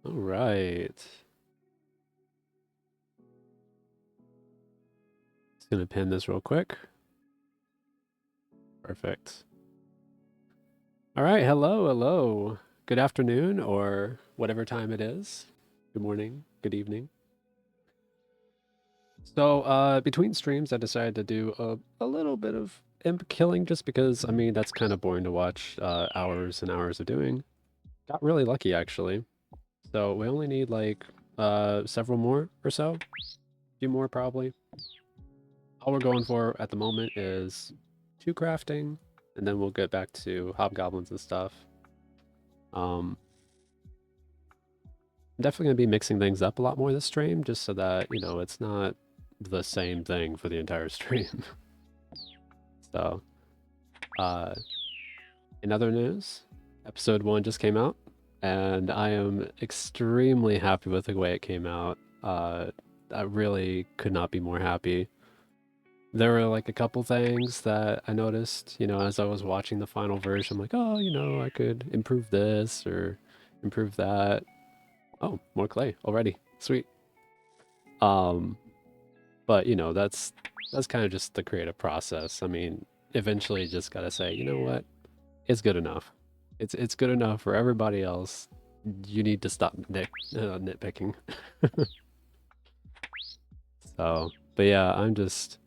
All right. Just gonna pin this real quick. Perfect. All right, hello. Good afternoon, or whatever time it is. Good morning, good evening. So, between streams, I decided to do a little bit of imp killing just because, I mean, that's kind of boring to watch hours and hours of doing. Got really lucky, actually. So, we only need, like, several more or so. A few more, probably. All we're going for at the moment is 2 crafting, and then we'll get back to hobgoblins and stuff. I'm definitely going to be mixing things up a lot more this stream, just so that, you know, it's not the same thing for the entire stream. So, uh, in other news, episode 1 just came out, and I am extremely happy with the way it came out. I really could not be more happy. There were like a couple things that I noticed, you know, as I was watching the final version. I'm like, oh, you know, I could improve this or improve that. Oh, more clay already. Sweet. Um, but you know, that's kind of just the creative process. I mean, eventually you just gotta say, you know what? It's good enough. It's good enough for everybody else. You need to stop nitpicking. So, but yeah, I'm just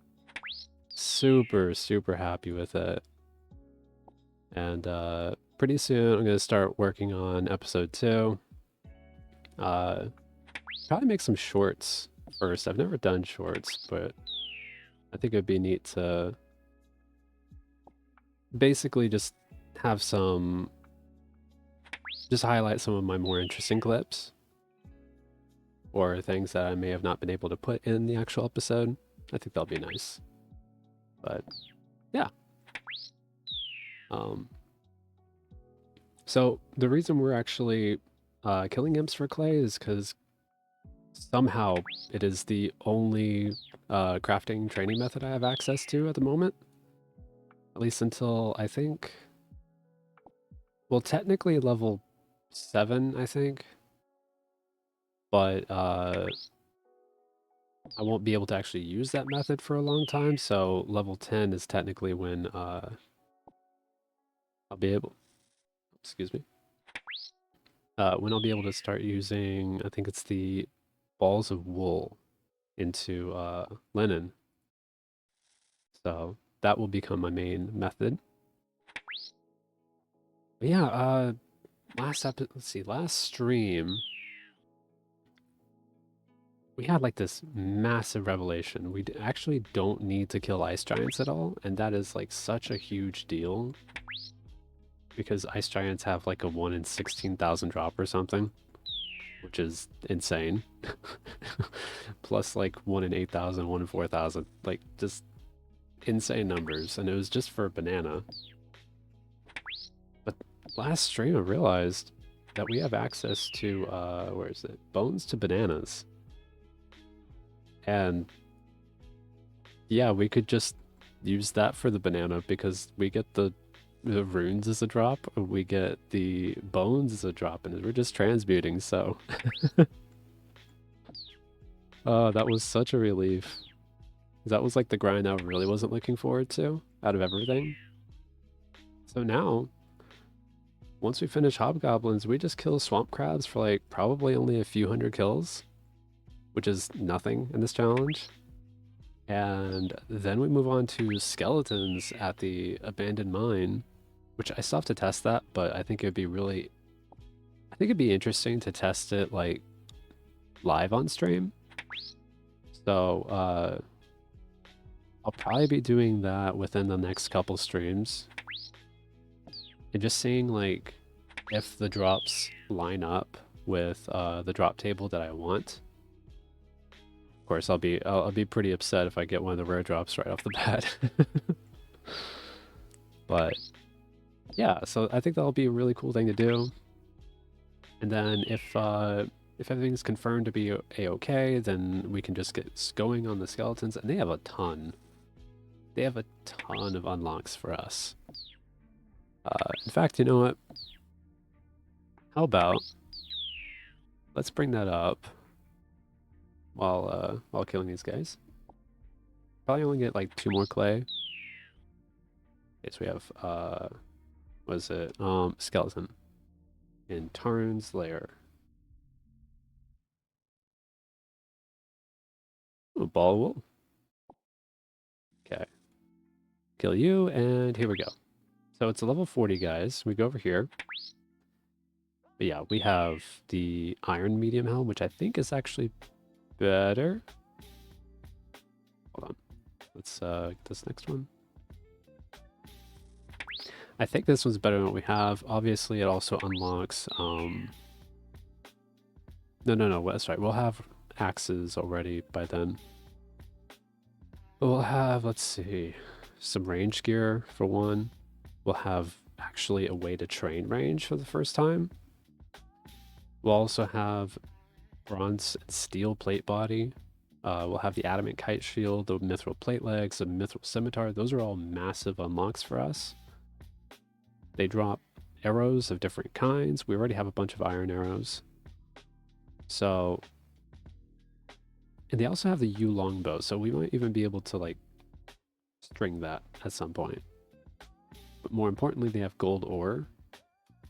super happy with it. And pretty soon I'm gonna start working on episode 2. Probably make some shorts first. I've never done shorts, but I think it'd be neat to basically just have some, just highlight some of my more interesting clips or things that I may have not been able to put in the actual episode. I think that'll be nice. But yeah. So the reason we're actually killing imps for clay is because somehow it is the only crafting training method I have access to at the moment. At least until, I think, well, technically level 7, I think. But I won't be able to actually use that method for a long time, so level 10 is technically when I'll be able, excuse me, when I'll be able to start using, I think it's the balls of wool into linen. So that will become my main method. But yeah, let's see, last stream, we had like this massive revelation. We actually don't need to kill ice giants at all, and that is like such a huge deal because ice giants have like a 1 in 16,000 drop or something, which is insane. Plus like 1 in 8,000, 1 in 4,000, like just insane numbers, and it was just for a banana. But last stream I realized that we have access to, where is it? Bones to bananas. And yeah, we could just use that for the banana because we get the runes as a drop, we get the bones as a drop, and we're just transmuting, so. That was such a relief. That was like the grind I really wasn't looking forward to out of everything. So now, once we finish hobgoblins, we just kill swamp crabs for like probably only a few hundred kills, which is nothing in this challenge. And then we move on to skeletons at the abandoned mine, which I still have to test that, but I think it'd be really, I think it'd be interesting to test it like live on stream. So I'll probably be doing that within the next couple streams. And just seeing like if the drops line up with the drop table that I want. Of course, I'll be pretty upset if I get one of the rare drops right off the bat. But yeah, so I think that'll be a really cool thing to do. And then if everything's confirmed to be a-okay, then we can just get going on the skeletons, and they have a ton. They have a ton of unlocks for us. In fact, you know what? How about let's bring that up while killing these guys. Probably only get like 2 more clay. Okay, so we have what is it? Skeleton in Tarn's lair. Ooh, ball wool. Okay, kill you, and here we go. So it's a level 40, guys. We go over here. But yeah, we have the iron medium helm, which I think is actually better. Hold on. Let's get this next one. I think this one's better than what we have. Obviously, it also unlocks... No, that's right. We'll have axes already by then. But we'll have, let's see, some range gear for one. We'll have actually a way to train range for the first time. We'll also have bronze and steel plate body. We'll have the adamant kite shield, the mithril plate legs, the mithril scimitar. Those are all massive unlocks for us. They drop arrows of different kinds. We already have a bunch of iron arrows. So, and they also have the yew longbow, so we might even be able to like string that at some point. But more importantly, they have gold ore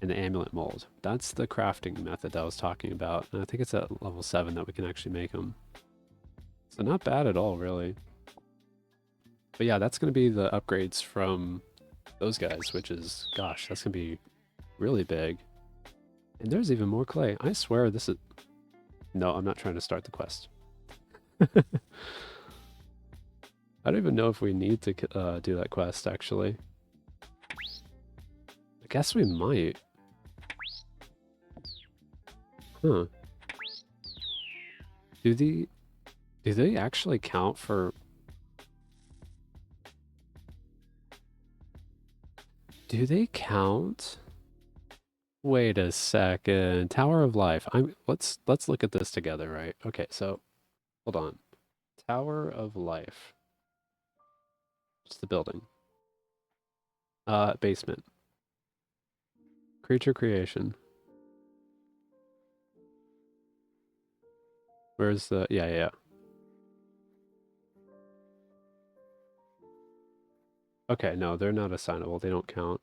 and the amulet mold. That's the crafting method that I was talking about. And I think it's at level 7 that we can actually make them. So not bad at all, really. But yeah, that's going to be the upgrades from those guys, which is, gosh, that's going to be really big. And there's even more clay. I swear this is... No, I'm not trying to start the quest. I don't even know if we need to do that quest, actually. I guess we might. Huh. Do they actually count for... Do they count? Wait a second. Tower of Life. Let's look at this together, right? Okay, so hold on. Tower of Life. What's the building? Basement. Creature creation. Where's the... Yeah. Okay, no, they're not assignable. They don't count.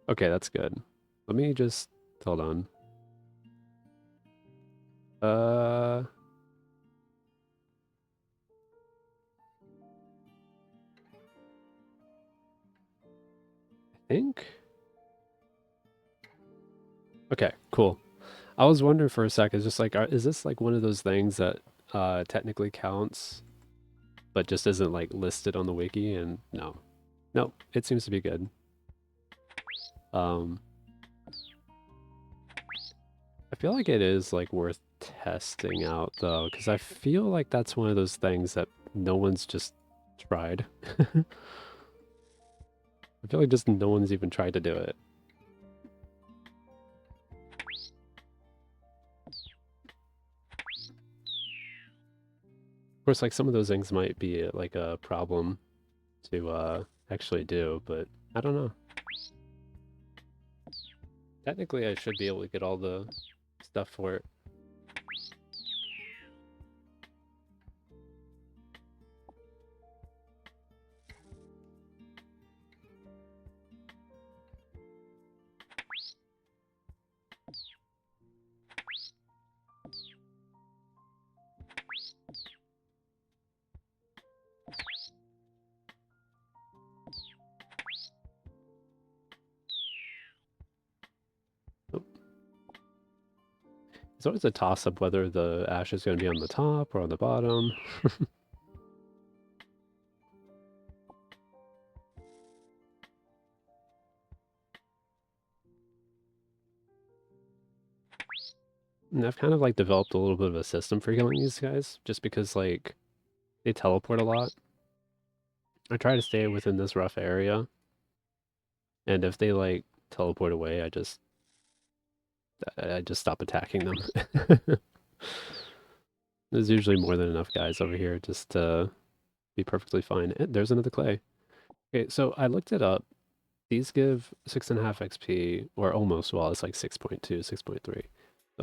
Okay, that's good. Let me just... Hold on. I think... Okay, cool. I was wondering for a second, just like, is this like one of those things that technically counts, but just isn't like listed on the wiki? And no, it seems to be good. I feel like it is like worth testing out though, because I feel like that's one of those things that no one's just tried. I feel like just no one's even tried to do it. Of course, like some of those things might be like a problem to actually do, but I don't know. Technically, I should be able to get all the stuff for it. It's always a toss-up whether the ash is going to be on the top or on the bottom. And I've kind of like developed a little bit of a system for killing these guys, just because like they teleport a lot. I try to stay within this rough area, and if they like teleport away, I just stop attacking them. There's usually more than enough guys over here just to be perfectly fine. And there's another clay. Okay, so I looked it up. These give 6.5 XP, or almost, well, it's like 6.2, 6.3. They're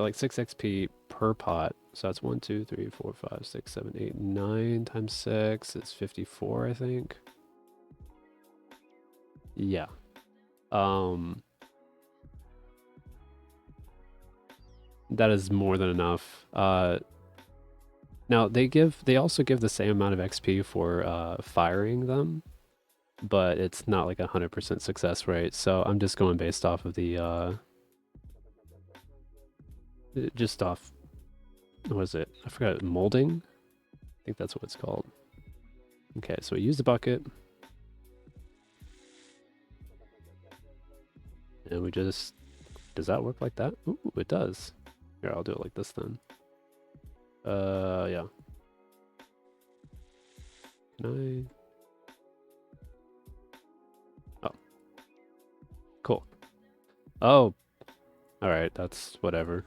like 6 XP per pot. So that's 1, 2, 3, 4, 5, 6, 7, 8, 9 times 6 is 54, I think. Yeah. That is more than enough. Now they also give the same amount of XP for firing them, but it's not like 100% success rate. So I'm just going based off of the just off, what was it? I forgot, molding? I think that's what it's called. Okay, so we use the bucket. And we just, does that work like that? Ooh, it does. Here, I'll do it like this then. Yeah. Can I? Oh. Cool. Oh. Alright, that's whatever.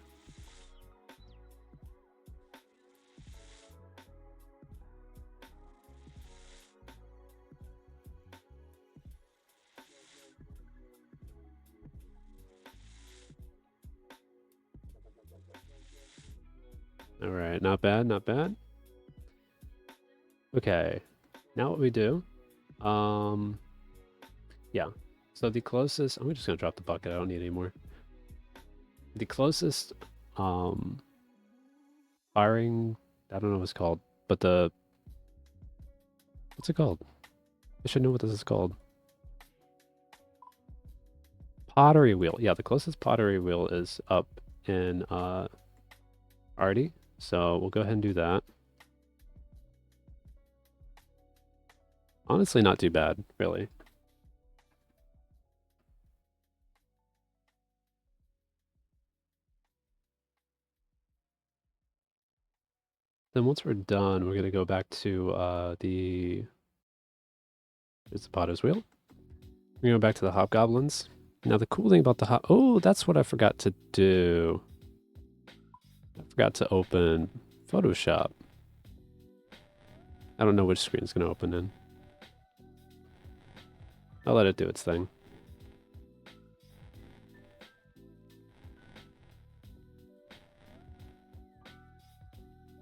Alright, not bad, not bad. Okay, now what we do, yeah. So the closest, I'm just gonna drop the bucket, I don't need any more. The closest, firing, I don't know what it's called, but what's it called? I should know what this is called. Pottery wheel. Yeah, the closest pottery wheel is up in Artie. So we'll go ahead and do that. Honestly, not too bad, really. Then once we're done, we're gonna go back to here's the potter's wheel. We're gonna go back to the hobgoblins. Now the cool thing about the oh, that's what I forgot to do. I forgot to open Photoshop. I don't know which screen it's gonna open in. I'll let it do its thing.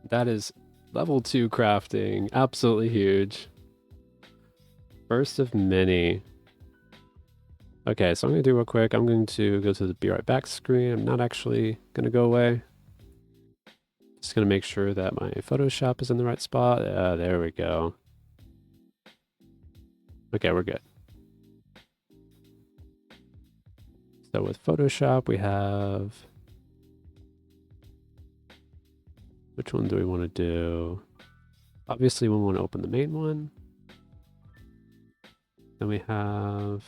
That is level 2 crafting. Absolutely huge. First of many. Okay, so I'm going to do real quick. I'm going to go to the be right back screen. I'm not actually going to go away. Just going to make sure that my Photoshop is in the right spot. There we go. Okay, we're good. So with Photoshop, we have... Which one do we want to do? Obviously, we want to open the main one. Then we have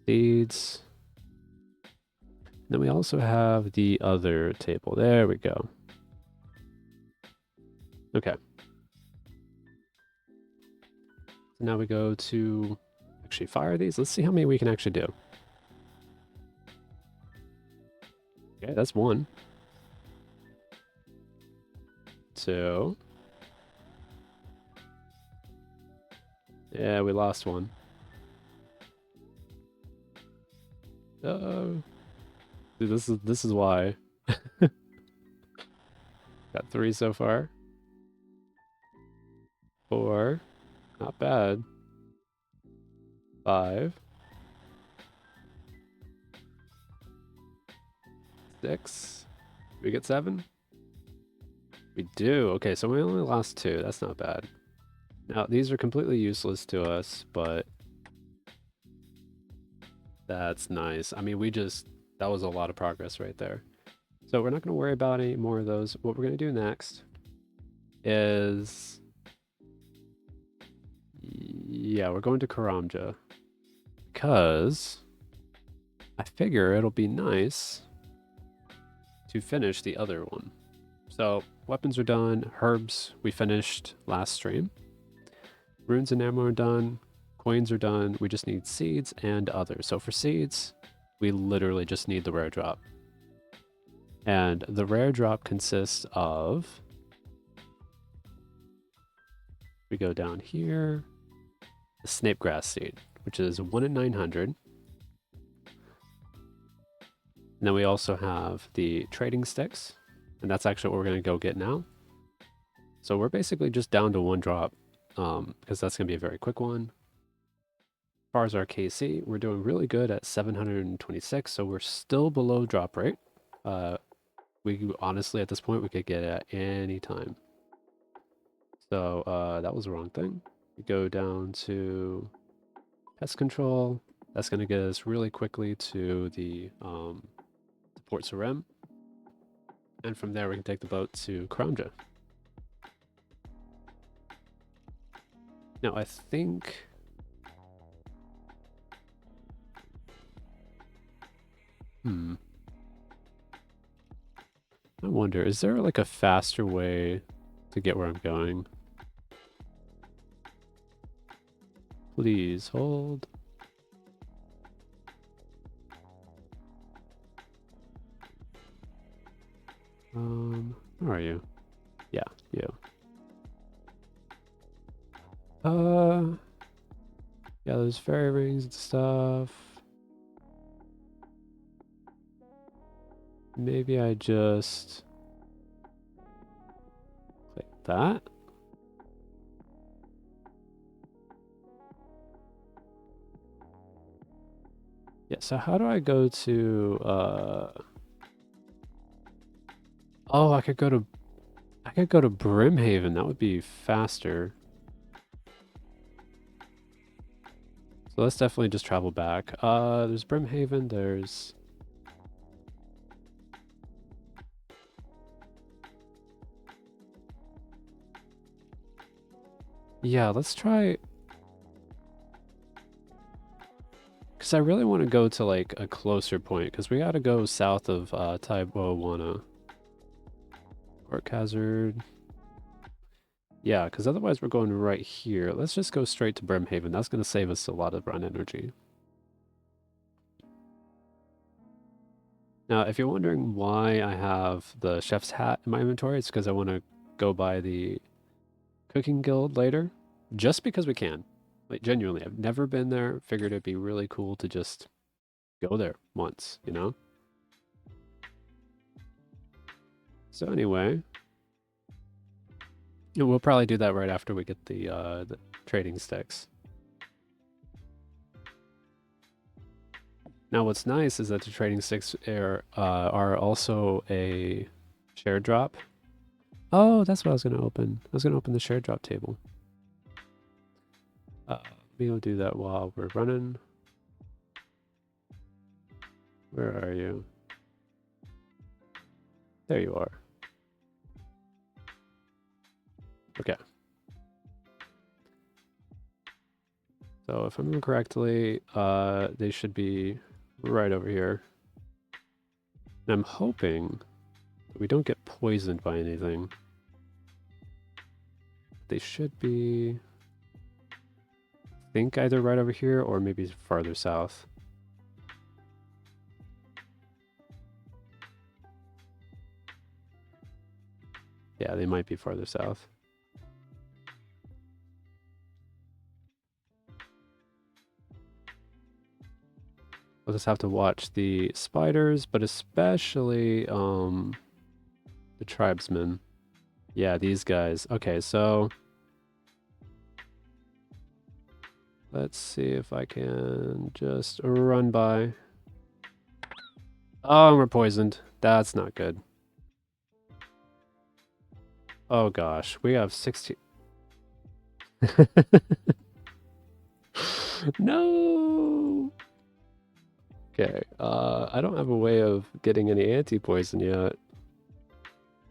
seeds. Then we also have the other table. There we go. Okay. So now we go to actually fire these. Let's see how many we can actually do. Okay, that's 1. 2. Yeah, we lost 1. Dude, this is why. Got 3 so far. 4. Not bad. 5. 6. We get 7? We do. Okay, so we only lost 2. That's not bad. Now, these are completely useless to us, but that's nice. I mean, that was a lot of progress right there. So we're not going to worry about any more of those. What we're going to do next is... Yeah, we're going to Karamja. Because I figure it'll be nice to finish the other one. So weapons are done. Herbs we finished last stream. Runes and ammo are done. Coins are done. We just need seeds and others. So for seeds, we literally just need the rare drop. And the rare drop consists of... We go down here. The snape grass seed. which is 1 in 900. And then we also have the trading sticks, and that's actually what we're going to go get now. So we're basically just down to 1 drop, because that's going to be a very quick one. As far as our KC, we're doing really good at 726, so we're still below drop rate. We honestly, at this point, we could get it at any time. So that was the wrong thing. We go down to pest control. That's going to get us really quickly to the Port Sarim. And from there, we can take the boat to Crownja. Now, I think... I wonder, is there like a faster way to get where I'm going? Please hold. Where are you? Yeah, you. Yeah, there's fairy rings and stuff. Maybe I just click that. Yeah, so how do I go to oh, I could go to Brimhaven. That would be faster. So let's definitely just travel back. There's Brimhaven, there's... Yeah, let's try... Because I really want to go to like a closer point, because we got to go south of Taibowana. Orc Hazard. Yeah, because otherwise we're going right here. Let's just go straight to Brimhaven. That's going to save us a lot of run energy. Now, if you're wondering why I have the chef's hat in my inventory, it's because I want to go by the cooking guild later. Just because we can. Like, genuinely, I've never been there. Figured it'd be really cool to just go there once, you know? So anyway, we'll probably do that right after we get the trading sticks. Now, what's nice is that the trading sticks are also a share drop. Oh, that's what I was going to open. I was going to open the share drop table. We'll do that while we're running. Where are you? There you are. Okay. So if I remember correctly, they should be right over here. And I'm hoping that we don't get poisoned by anything. They should be, I think, either right over here or maybe farther south. Yeah, they might be farther south. We'll just have to watch the spiders, but especially the tribesmen. Yeah, these guys. Okay, so let's see if I can just run by. Oh, we're poisoned. That's not good. Oh gosh, we have 16. No. Okay, I don't have a way of getting any anti-poison yet.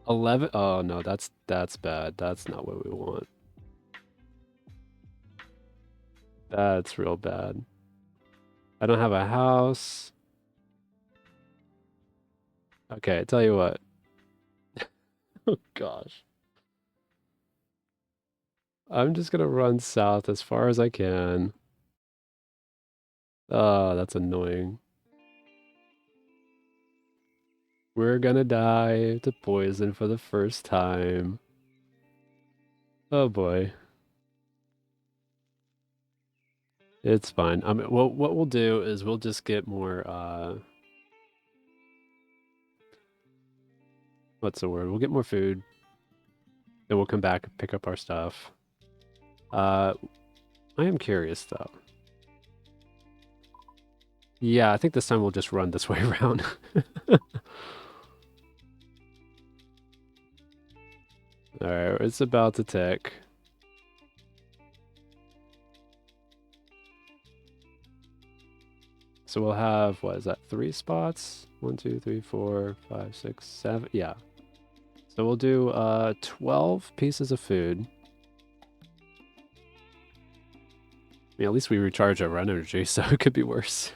11. Oh no, that's bad. That's not what we want. That's real bad. I don't have a house. Okay, tell you what. Oh gosh. I'm just gonna run south as far as I can. Oh, that's annoying. We're gonna die to poison for the first time. Oh boy. It's fine. I mean, well, what we'll do is we'll just get more, what's the word? We'll get more food. Then we'll come back and pick up our stuff. I am curious, though. Yeah, I think this time we'll just run this way around. Alright, it's about to tick. So we'll have, what is that, 3 spots? 1, 2, 3, 4, 5, 6, 7. Yeah. So we'll do 12 pieces of food. I mean, at least we recharge our run energy, so it could be worse.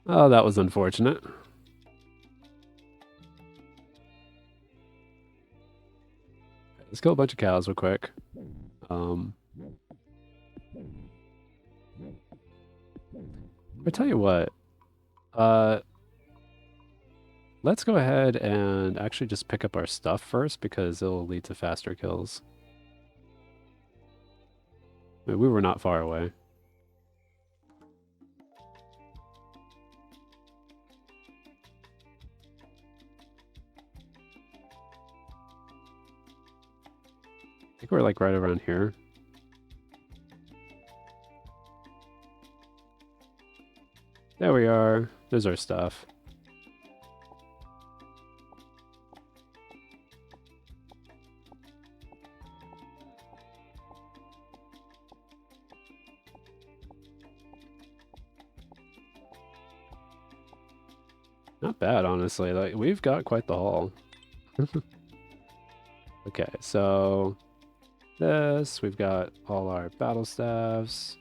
Oh, that was unfortunate. Let's kill a bunch of cows real quick. I tell you what, let's go ahead and actually just pick up our stuff first because it'll lead to faster kills. I mean, we were not far away. I think we're like right around here. There we are. There's our stuff. Not bad, honestly. Like, we've got quite the haul. Okay, so this, we've got all our battle staves.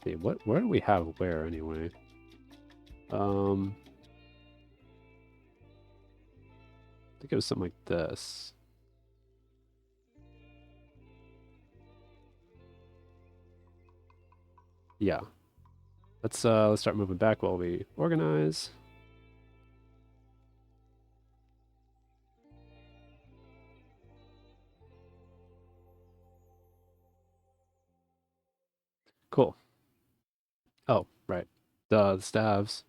Let's see, where do we have where anyway? I think it was something like this. Yeah. Let's start moving back while we organize. Cool. Oh, right. Duh, the staves.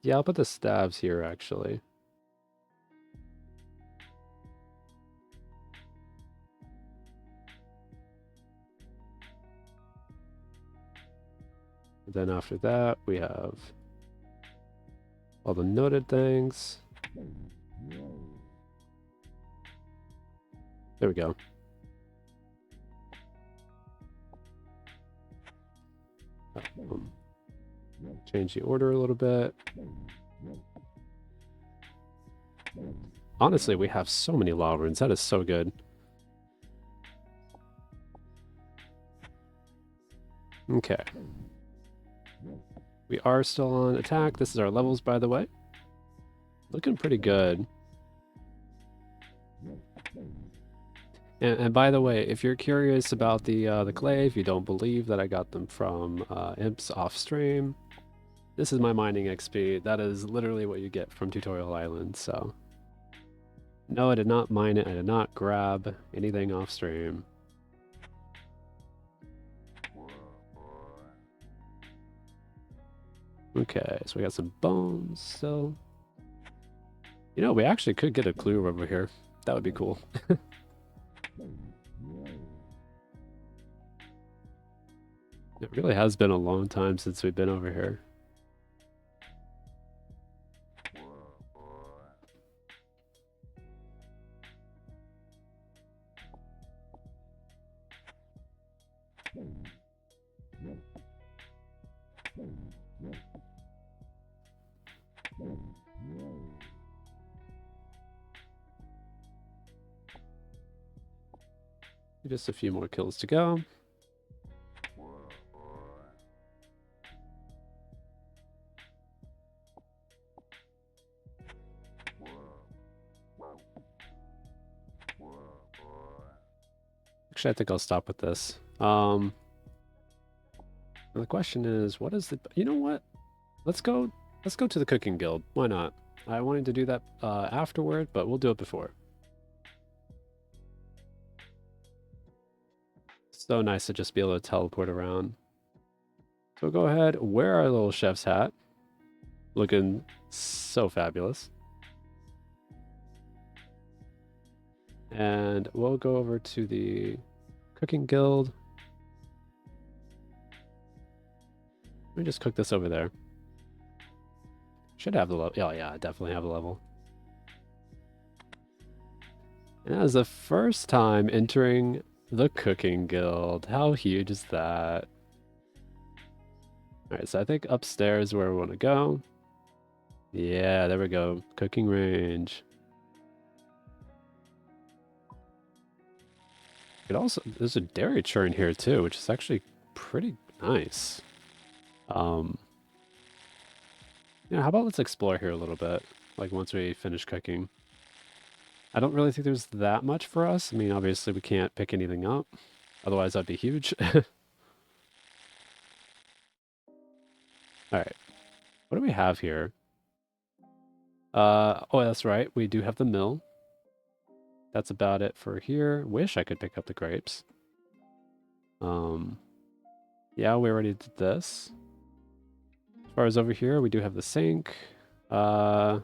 Yeah, I'll put the staves here actually. And then after that, we have all the noted things. There we go. Change the order a little bit. Honestly, we have so many law runes. That is so good. Okay. We are still on attack. This is our levels, by the way. Looking pretty good. And by the way, if you're curious about the clay, if you don't believe that I got them from imps off stream, this is my mining XP. That is literally what you get from Tutorial Island. So, no, I did not mine it. I did not grab anything off stream. Okay, so we got some bones still. You know, we actually could get a clue over here. That would be cool. It really has been a long time since we've been over here. Just a few more kills to go. Actually, I think I'll stop with this. I'm The question is, what is the... You know what? Let's go to the cooking guild. Why not? I wanted to do that afterward, but we'll do it before. So nice to just be able to teleport around. So go ahead, wear our little chef's hat. Looking so fabulous. And we'll go over to the cooking guild. Let me just cook this over there. Should have the level. Oh yeah, definitely have a level. And that is the first time entering the cooking guild. How huge is that? Alright, so I think upstairs is where we want to go. Yeah, there we go. Cooking range. It also, there's a dairy churn here too, which is actually pretty nice. Yeah, how about let's explore here a little bit, like once we finish cooking. I don't really think there's that much for us. I mean, obviously we can't pick anything up, otherwise that'd be huge. Alright, what do we have here? Oh, that's right, we do have the mill. That's about it for here. Wish I could pick up the grapes. Yeah, we already did this. As far as over here, we do have the sink. Yeah,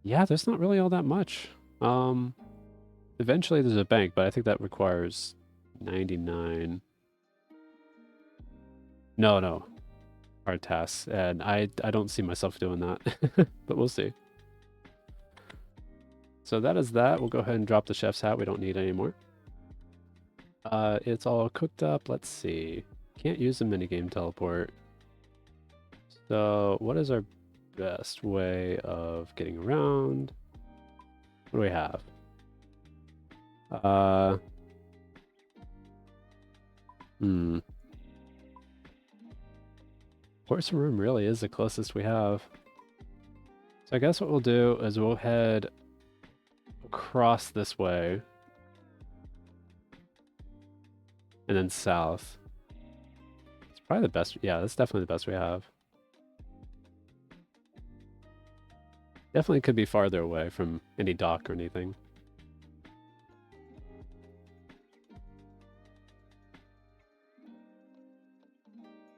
there's not really all that much. Eventually there's a bank, but I think that requires 99. No. Hard tasks, and I don't see myself doing that, but we'll see. So that is that. We'll go ahead and drop the chef's hat. We don't need anymore. It's all cooked up. Let's see. Can't use the minigame teleport. So what is our best way of getting around? What do we have? Horse room really is the closest we have. So I guess what we'll do is we'll head across this way. And then south. It's probably the best. Yeah, that's definitely the best we have. Definitely could be farther away from any dock or anything.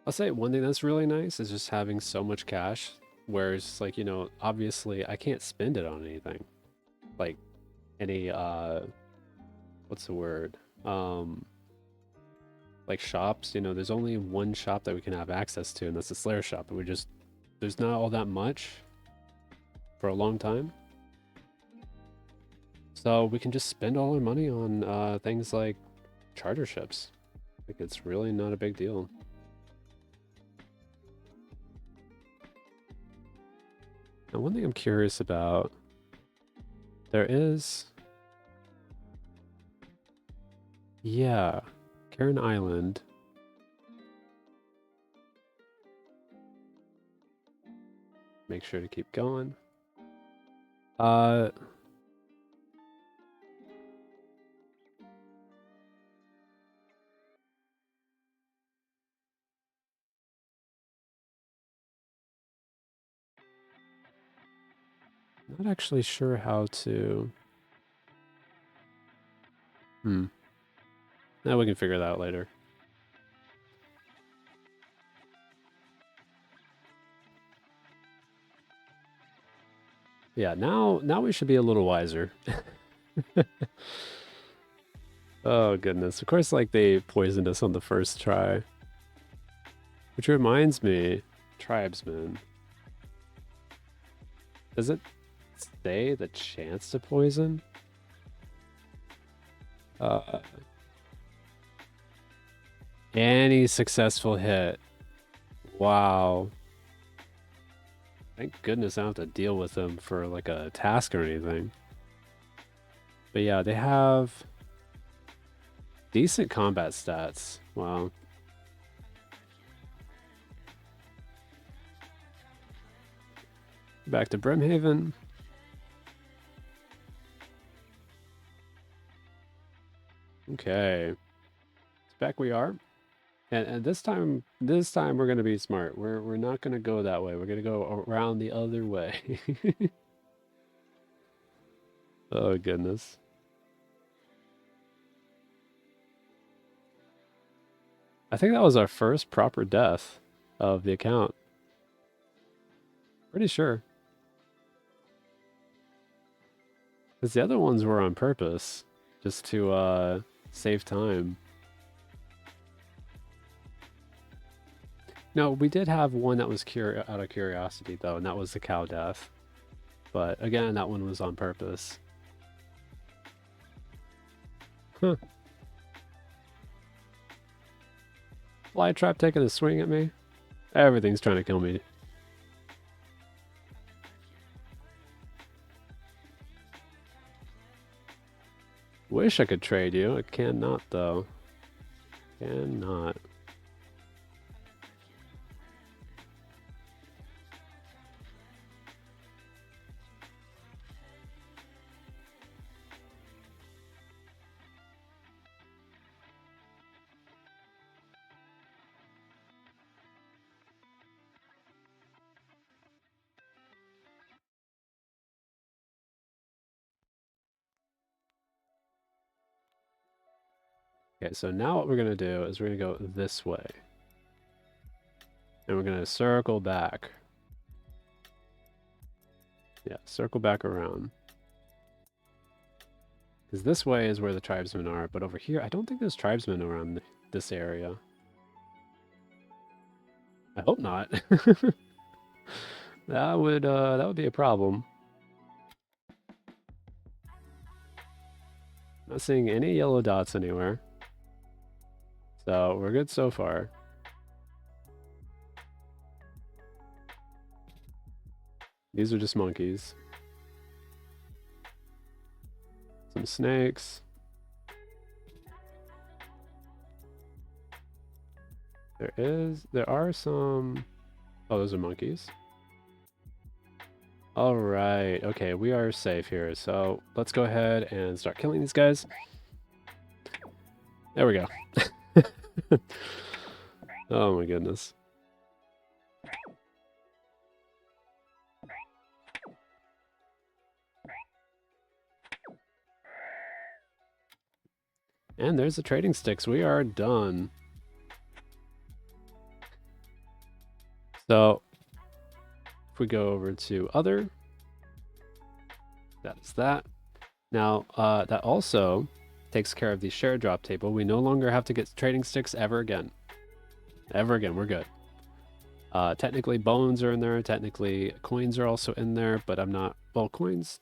I'll say one thing that's really nice is just having so much cash. Whereas, like, you know, obviously I can't spend it on anything. Like, any, what's the word? Like shops, you know, there's only one shop that we can have access to, and that's the Slayer shop. And there's not all that much for a long time. So we can just spend all our money on things like charter ships. Like, it's really not a big deal. Now, one thing I'm curious about, there is... Yeah, Cairn Island. Make sure to keep going. Not actually sure how to... Now we can figure that out later. Yeah, now we should be a little wiser. Oh goodness. Of course, like, they poisoned us on the first try. Which reminds me, tribesmen. Does it say the chance to poison? Any successful hit. Wow. Thank goodness I don't have to deal with them for like a task or anything. But yeah, they have decent combat stats. Wow. Back to Brimhaven. Okay. Back we are. And this time we're gonna be smart. We're not gonna go that way. We're gonna go around the other way. Oh goodness. I think that was our first proper death of the account. Pretty sure. Because the other ones were on purpose, just to save time. No, we did have one that was out of curiosity though, and that was the cow death. But again, that one was on purpose. Huh. Flytrap taking a swing at me? Everything's trying to kill me. Wish I could trade you. I cannot though. Cannot. Okay, so now what we're going to do is we're going to go this way. And we're going to circle back. Yeah, circle back around. Because this way is where the tribesmen are, but over here, I don't think there's tribesmen around this area. I hope not. That would be a problem. Not seeing any yellow dots anywhere. So we're good so far. These are just monkeys. Some snakes. There are some... Oh, those are monkeys. All right, okay, we are safe here. So let's go ahead and start killing these guys. There we go. Oh my goodness. And there's the trading sticks. We are done. So if we go over to other, that is that. Now, that also takes care of the share drop table. We no longer have to get trading sticks ever again. Ever again, we're good. Technically, bones are in there. Technically, coins are also in there, but I'm not... Well, coins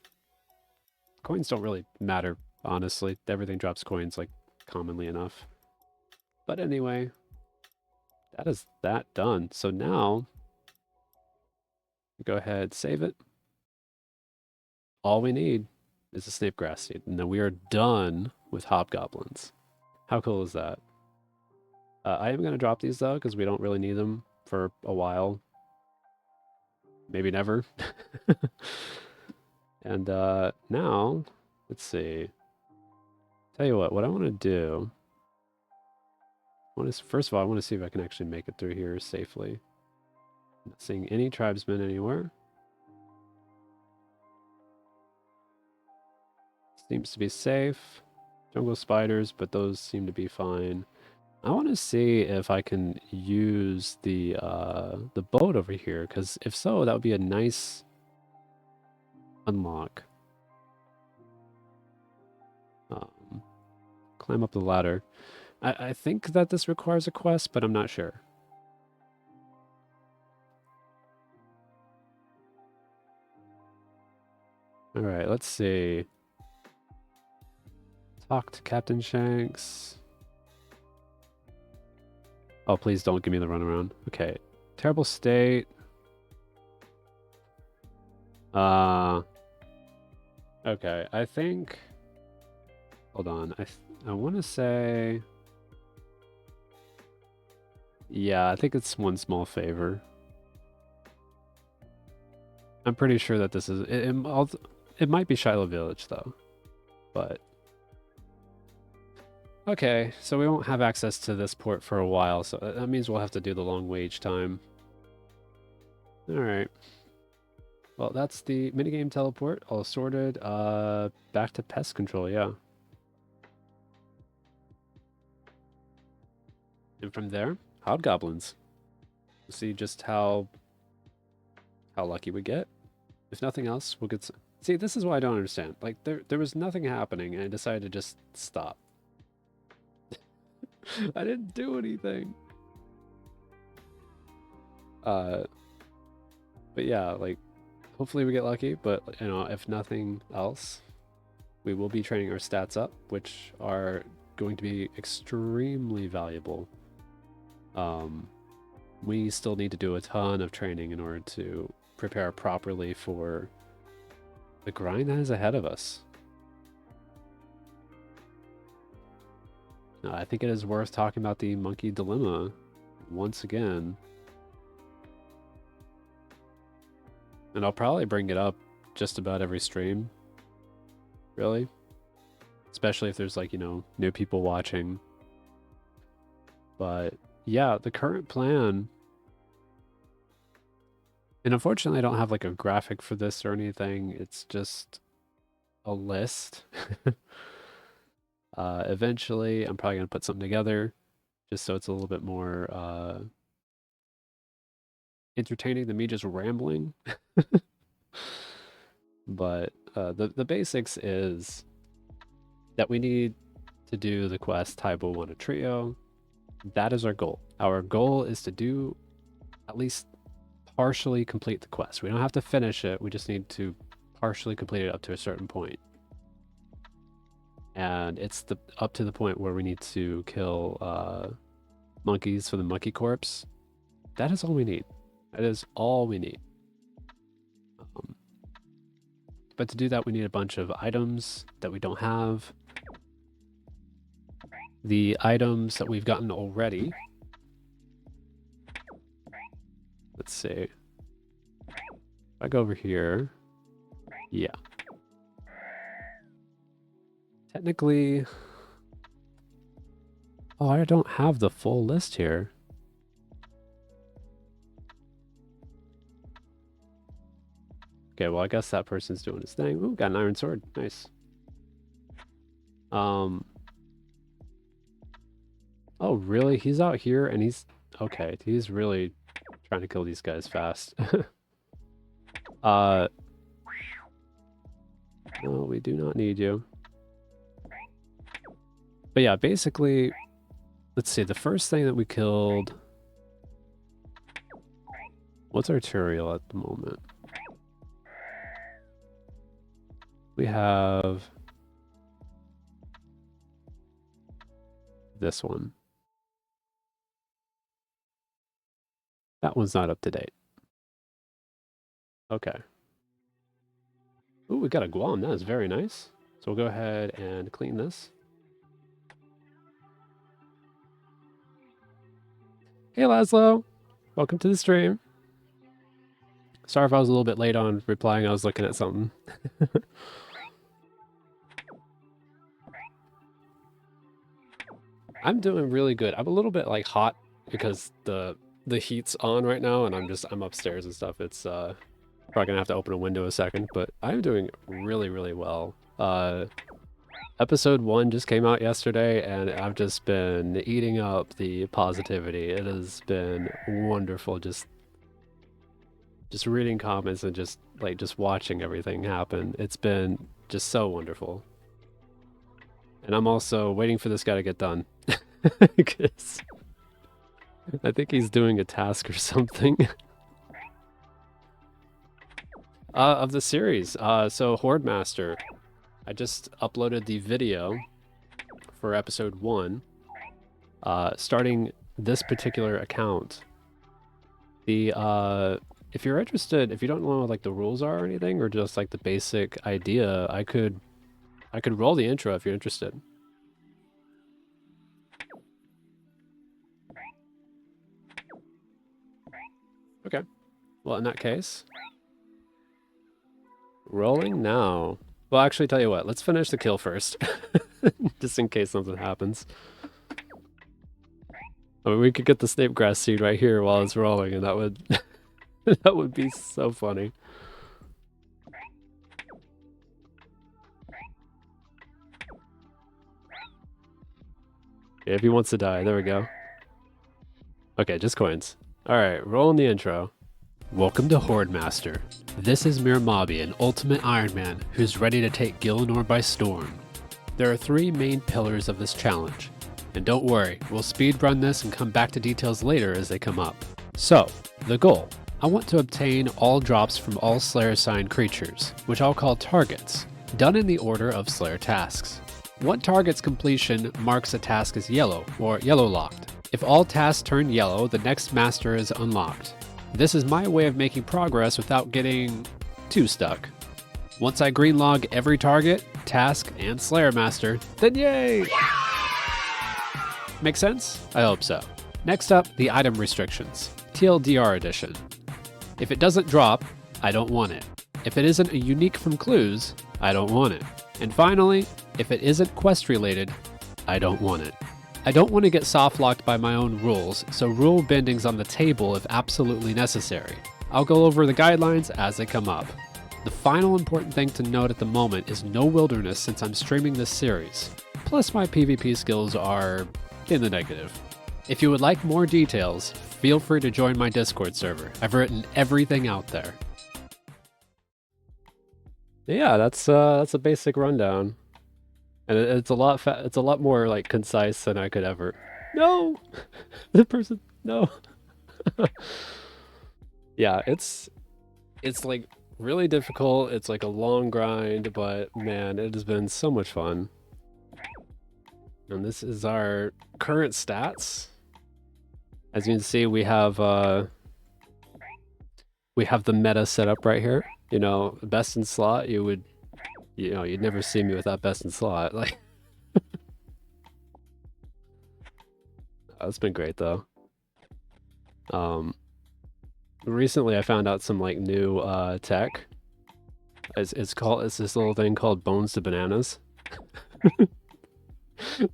don't really matter, honestly. Everything drops coins, like, commonly enough. But anyway, that is that done. So now, go ahead, save it. All we need is a snape grass seed, and then we are done with hobgoblins. How cool is that? I am going to drop these, though, because we don't really need them for a while. Maybe never. And now, let's see. Tell you what I want to do... First of all, I want to see if I can actually make it through here safely. Not seeing any tribesmen anywhere. Seems to be safe. Jungle spiders, but those seem to be fine. I want to see if I can use the boat over here, because if so, that would be a nice unlock. Climb up the ladder. I think that this requires a quest, but I'm not sure. All right, let's see. Talk to Captain Shanks. Oh, please don't give me the runaround. Okay. Terrible state. Okay, I think... Hold on. I want to say... Yeah, I think it's one small favor. I'm pretty sure that this is... It might be Shiloh Village, though. But... Okay, so we won't have access to this port for a while, so that means we'll have to do the long wage time. Alright. Well, that's the minigame teleport, all sorted. Back to pest control, yeah. And from there, hobgoblins. We'll see just how lucky we get. If nothing else, we'll get... See, this is what I don't understand. Like, there was nothing happening, and I decided to just stop. I didn't do anything. But yeah, like, hopefully we get lucky, but, you know, if nothing else, we will be training our stats up, which are going to be extremely valuable. We still need to do a ton of training in order to prepare properly for the grind that is ahead of us. I think it is worth talking about the monkey dilemma once again. And I'll probably bring it up just about every stream, really. Especially if there's, like, you know, new people watching. But yeah, the current plan... And unfortunately, I don't have, like, a graphic for this or anything. It's just a list. Eventually, I'm probably going to put something together just so it's a little bit more entertaining than me just rambling. But the basics is that we need to do the quest Taibo One a Trio. That is our goal. Our goal is to do at least partially complete the quest. We don't have to finish it. We just need to partially complete it up to a certain point. And it's up to the point where we need to kill monkeys for the monkey corpse. That is all we need. That is all we need. But to do that, we need a bunch of items that we don't have. The items that we've gotten already. Let's see. If I go over here. Yeah. Technically... Oh, I don't have the full list here. Okay, well, I guess that person's doing his thing. Ooh, got an iron sword. Nice. Oh, really? He's out here and he's... Okay, he's really trying to kill these guys fast. No, we do not need you. But yeah, basically, let's see. The first thing that we killed... What's our tutorial at the moment? We have this one. That one's not up to date. Okay. Ooh, we got a Guam. That is very nice. So we'll go ahead and clean this. Hey, Laszlo. Welcome to the stream. Sorry if I was a little bit late on replying. I was looking at something. I'm doing really good. I'm a little bit like hot because the heat's on right now and I'm upstairs and stuff. It's probably gonna have to open a window a second, but I'm doing really, really well. Episode 1 just came out yesterday and I've just been eating up the positivity. It has been wonderful just reading comments and just watching everything happen. It's been just so wonderful. And I'm also waiting for this guy to get done. Because I think he's doing a task or something. Of the series. So HoardMaster. I just uploaded the video for episode 1. Starting this particular account. If you're interested, if you don't know what like the rules are or anything, or just like the basic idea, I could roll the intro if you're interested. Okay. Well, in that case, rolling now. Well, actually, tell you what, let's finish the kill first. Just in case something happens. I mean, we could get the snape grass seed right here while it's rolling, and that would that would be so funny. If he wants to die, there we go. Okay, just coins. Alright, rolling the intro. Welcome to HoardMaster. This is Miramabi, an ultimate Iron Man who's ready to take Gielinor by storm. There are 3 main pillars of this challenge. And don't worry, we'll speedrun this and come back to details later as they come up. So, the goal. I want to obtain all drops from all Slayer sign creatures, which I'll call targets, done in the order of Slayer tasks. One target's completion marks a task as yellow, or yellow locked. If all tasks turn yellow, the next master is unlocked. This is my way of making progress without getting too stuck. Once I green log every target, task, and Slayer master, then yay! Make sense? I hope so. Next up, the item restrictions. TLDR edition. If it doesn't drop, I don't want it. If it isn't a unique from clues, I don't want it. And finally, if it isn't quest related, I don't want it. I don't want to get soft locked by my own rules, so rule bending's on the table if absolutely necessary. I'll go over the guidelines as they come up. The final important thing to note at the moment is no wilderness since I'm streaming this series. Plus my PvP skills are in the negative. If you would like more details, feel free to join my Discord server. I've written everything out there. Yeah, that's a basic rundown, and it's a lot more like concise than I could ever. No, the person. No. Yeah, it's like really difficult. It's like a long grind, but man, it has been so much fun. And this is our current stats. As you can see, we have the meta set up right here. You know, best in slot, you'd never see me without best in slot. Like, it's been great though. Recently I found out some like new tech. It's this little thing called Bones to Bananas.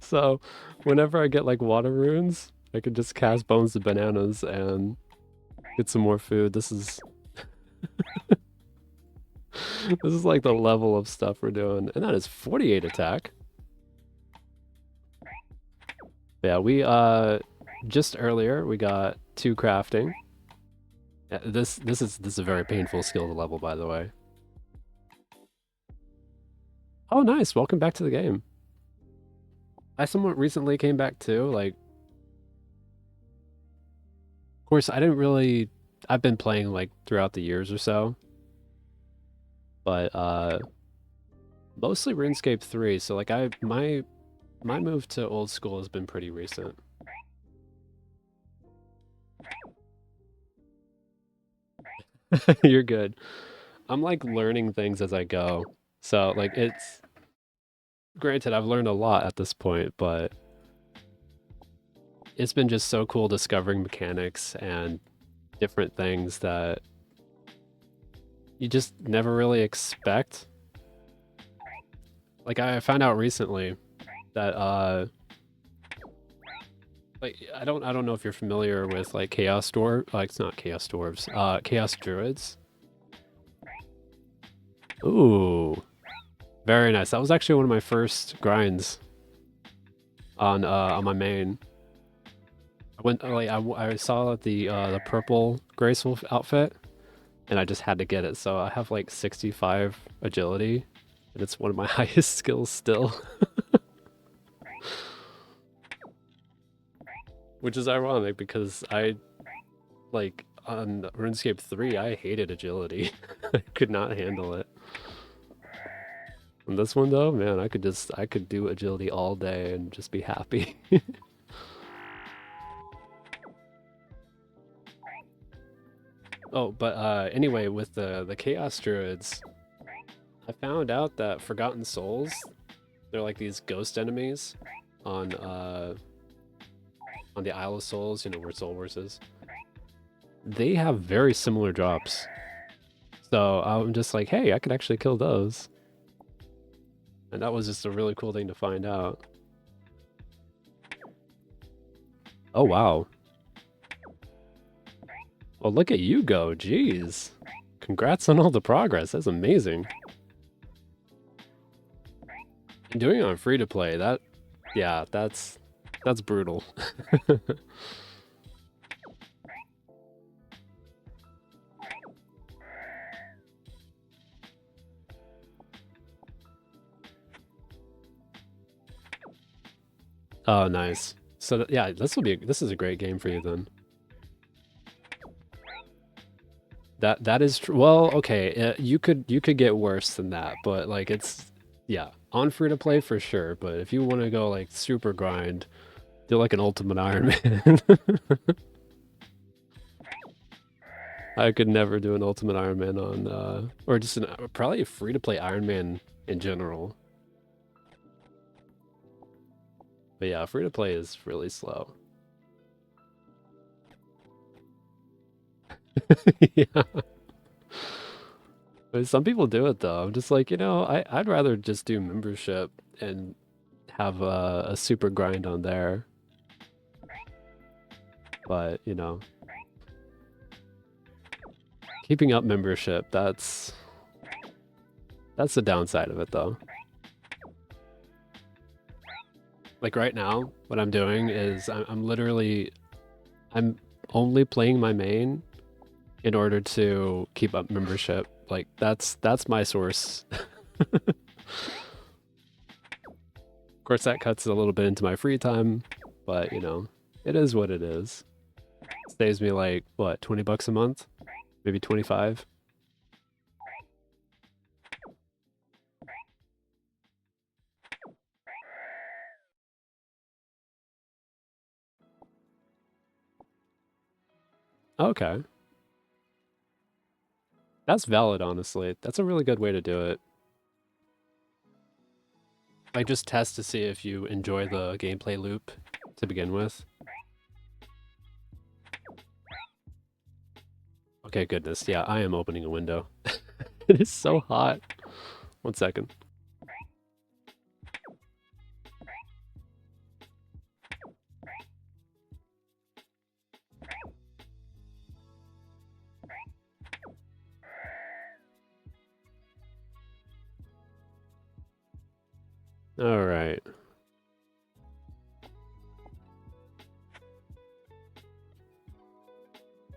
So whenever I get like water runes, I can just cast Bones to Bananas and get some more food. This is this is like the level of stuff we're doing. And that is 48 attack. Yeah, we just earlier we got 2 crafting. Yeah, this is a very painful skill to level, by the way. Oh nice, welcome back to the game. I somewhat recently came back too, like, of course I've been playing like throughout the years or so. But mostly RuneScape 3, so like my move to old school has been pretty recent. You're good. I'm like learning things as I go. So like it's granted I've learned a lot at this point, but it's been just so cool discovering mechanics and different things that you just never really expect. Like I found out recently that like I don't know if you're familiar with like Chaos Dwarves, like it's not Chaos Dwarves, Chaos Druids. Ooh. Very nice. That was actually one of my first grinds on my main. I saw the purple graceful outfit, and I just had to get it. So I have like 65 agility, and it's one of my highest skills still. Which is ironic because I, like, on RuneScape 3, I hated agility. I could not handle it. On this one though, man, I could do agility all day and just be happy. Oh, but anyway, with the Chaos Druids, I found out that Forgotten Souls, they're like these ghost enemies on the Isle of Souls, you know, where Soul Wars is. They have very similar drops. So I'm just like, hey, I could actually kill those. And that was just a really cool thing to find out. Oh, wow. Well, look at you go. Jeez. Congrats on all the progress. That's amazing. And doing it on free-to-play, yeah, that's brutal. Oh, nice. So yeah, this is a great game for you then. That is true. Well, okay, you could get worse than that, but like yeah, on free to play for sure. But if you want to go like super grind, do like an Ultimate Iron Man. I could never do an Ultimate Iron Man on or just probably a free to play Iron Man in general. But yeah, free to play is really slow. Yeah. Some people do it though. I'm just like, I'd rather just do membership and have a super grind on there. But, keeping up membership, that's the downside of it though. Like right now, what I'm doing is I'm only playing my main in order to keep up membership. Like that's my source. Of course, that cuts a little bit into my free time, but it is what it is. It saves me like what, 20 bucks a month, maybe 25. Okay. That's valid, honestly. That's a really good way to do it. Like, just test to see if you enjoy the gameplay loop to begin with. Okay, goodness. Yeah, I am opening a window. It is so hot. 1 second. All right.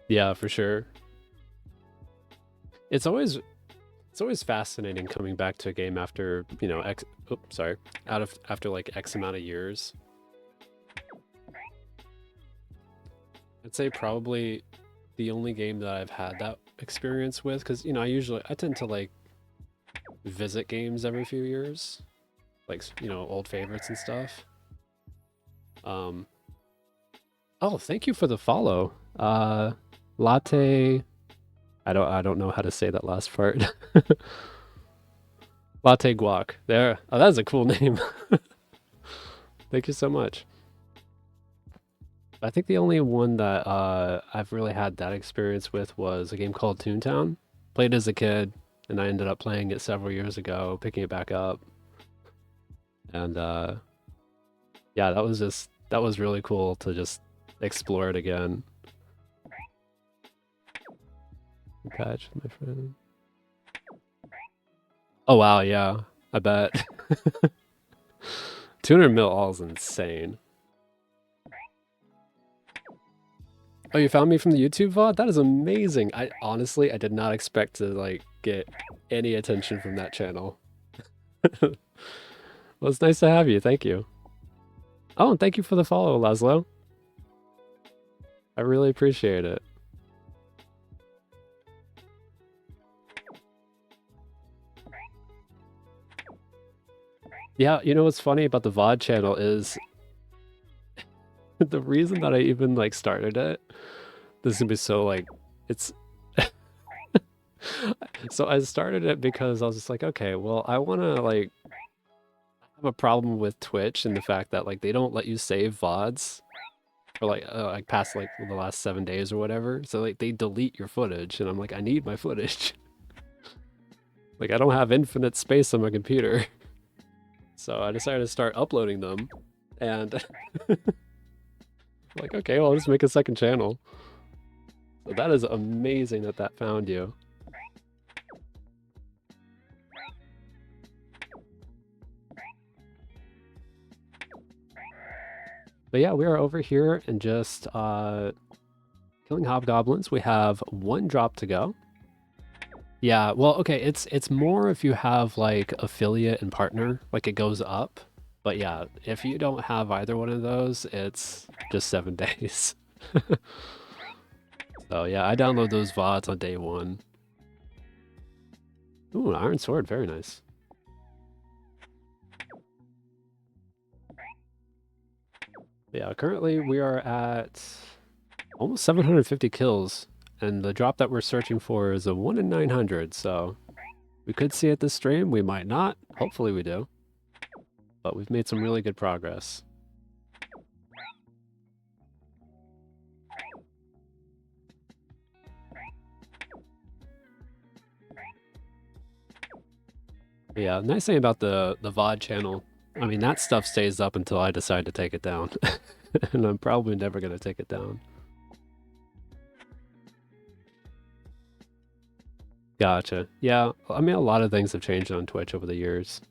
Yeah, for sure. It's always fascinating coming back to a game after, after like X amount of years. I'd say probably the only game that I've had that experience with, because I tend to like visit games every few years, like old favorites and stuff. Oh, thank you for the follow. Latte. I don't know how to say that last part. Latte guac. There. Oh, that's a cool name. Thank you so much. I think the only one that I've really had that experience with was a game called Toontown. Played as a kid, and I ended up playing it several years ago, picking it back up. And yeah, that was really cool to just explore it again. Patch, my friend. Oh wow, yeah, I bet. 200 mil all is insane. Oh, you found me from the YouTube VOD? That is amazing. I did not expect to like get any attention from that channel. Well, it's nice to have you. Thank you. Oh, and thank you for the follow, Laszlo. I really appreciate it. Yeah, what's funny about the VOD channel is the reason that I even like started it. This is gonna be so like it's. So I started it because I was just like, okay, well, I want to like have a problem with Twitch and the fact that like they don't let you save VODs for like past like the last 7 days or whatever. So like they delete your footage, and I'm like, I need my footage. Like I don't have infinite space on my computer. So I decided to start uploading them, and like, okay, well, I'll just make a second channel. So that is amazing that that found you. But yeah, we are over here and just killing hobgoblins. We have one drop to go. Yeah, well, okay, it's more if you have like affiliate and partner, like it goes up. But yeah, if you don't have either one of those, it's just 7 days. So yeah, I download those VODs on day 1. Ooh, an iron sword, very nice. But yeah, currently we are at almost 750 kills, and the drop that we're searching for is a 1 in 900, so we could see it this stream, we might not. Hopefully we do. But we've made some really good progress. But yeah, nice thing about the VOD channel, I mean, that stuff stays up until I decide to take it down. And I'm probably never going to take it down. Gotcha. Yeah, I mean, a lot of things have changed on Twitch over the years.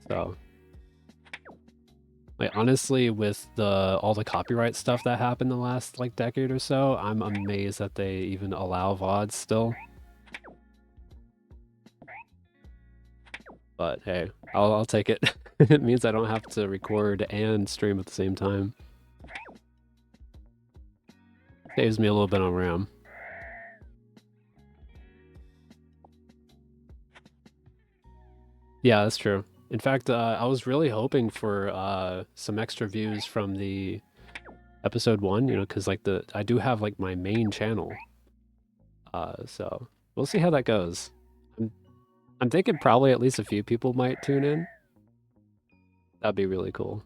So, like, honestly, with all the copyright stuff that happened the last, like, decade or so, I'm amazed that they even allow VODs still. But hey, I'll take it. It means I don't have to record and stream at the same time. Saves me a little bit on RAM. Yeah, that's true. In fact, I was really hoping for some extra views from the episode 1, you know, because like I do have like my main channel. So we'll see how that goes. I'm thinking probably at least a few people might tune in. That'd be really cool.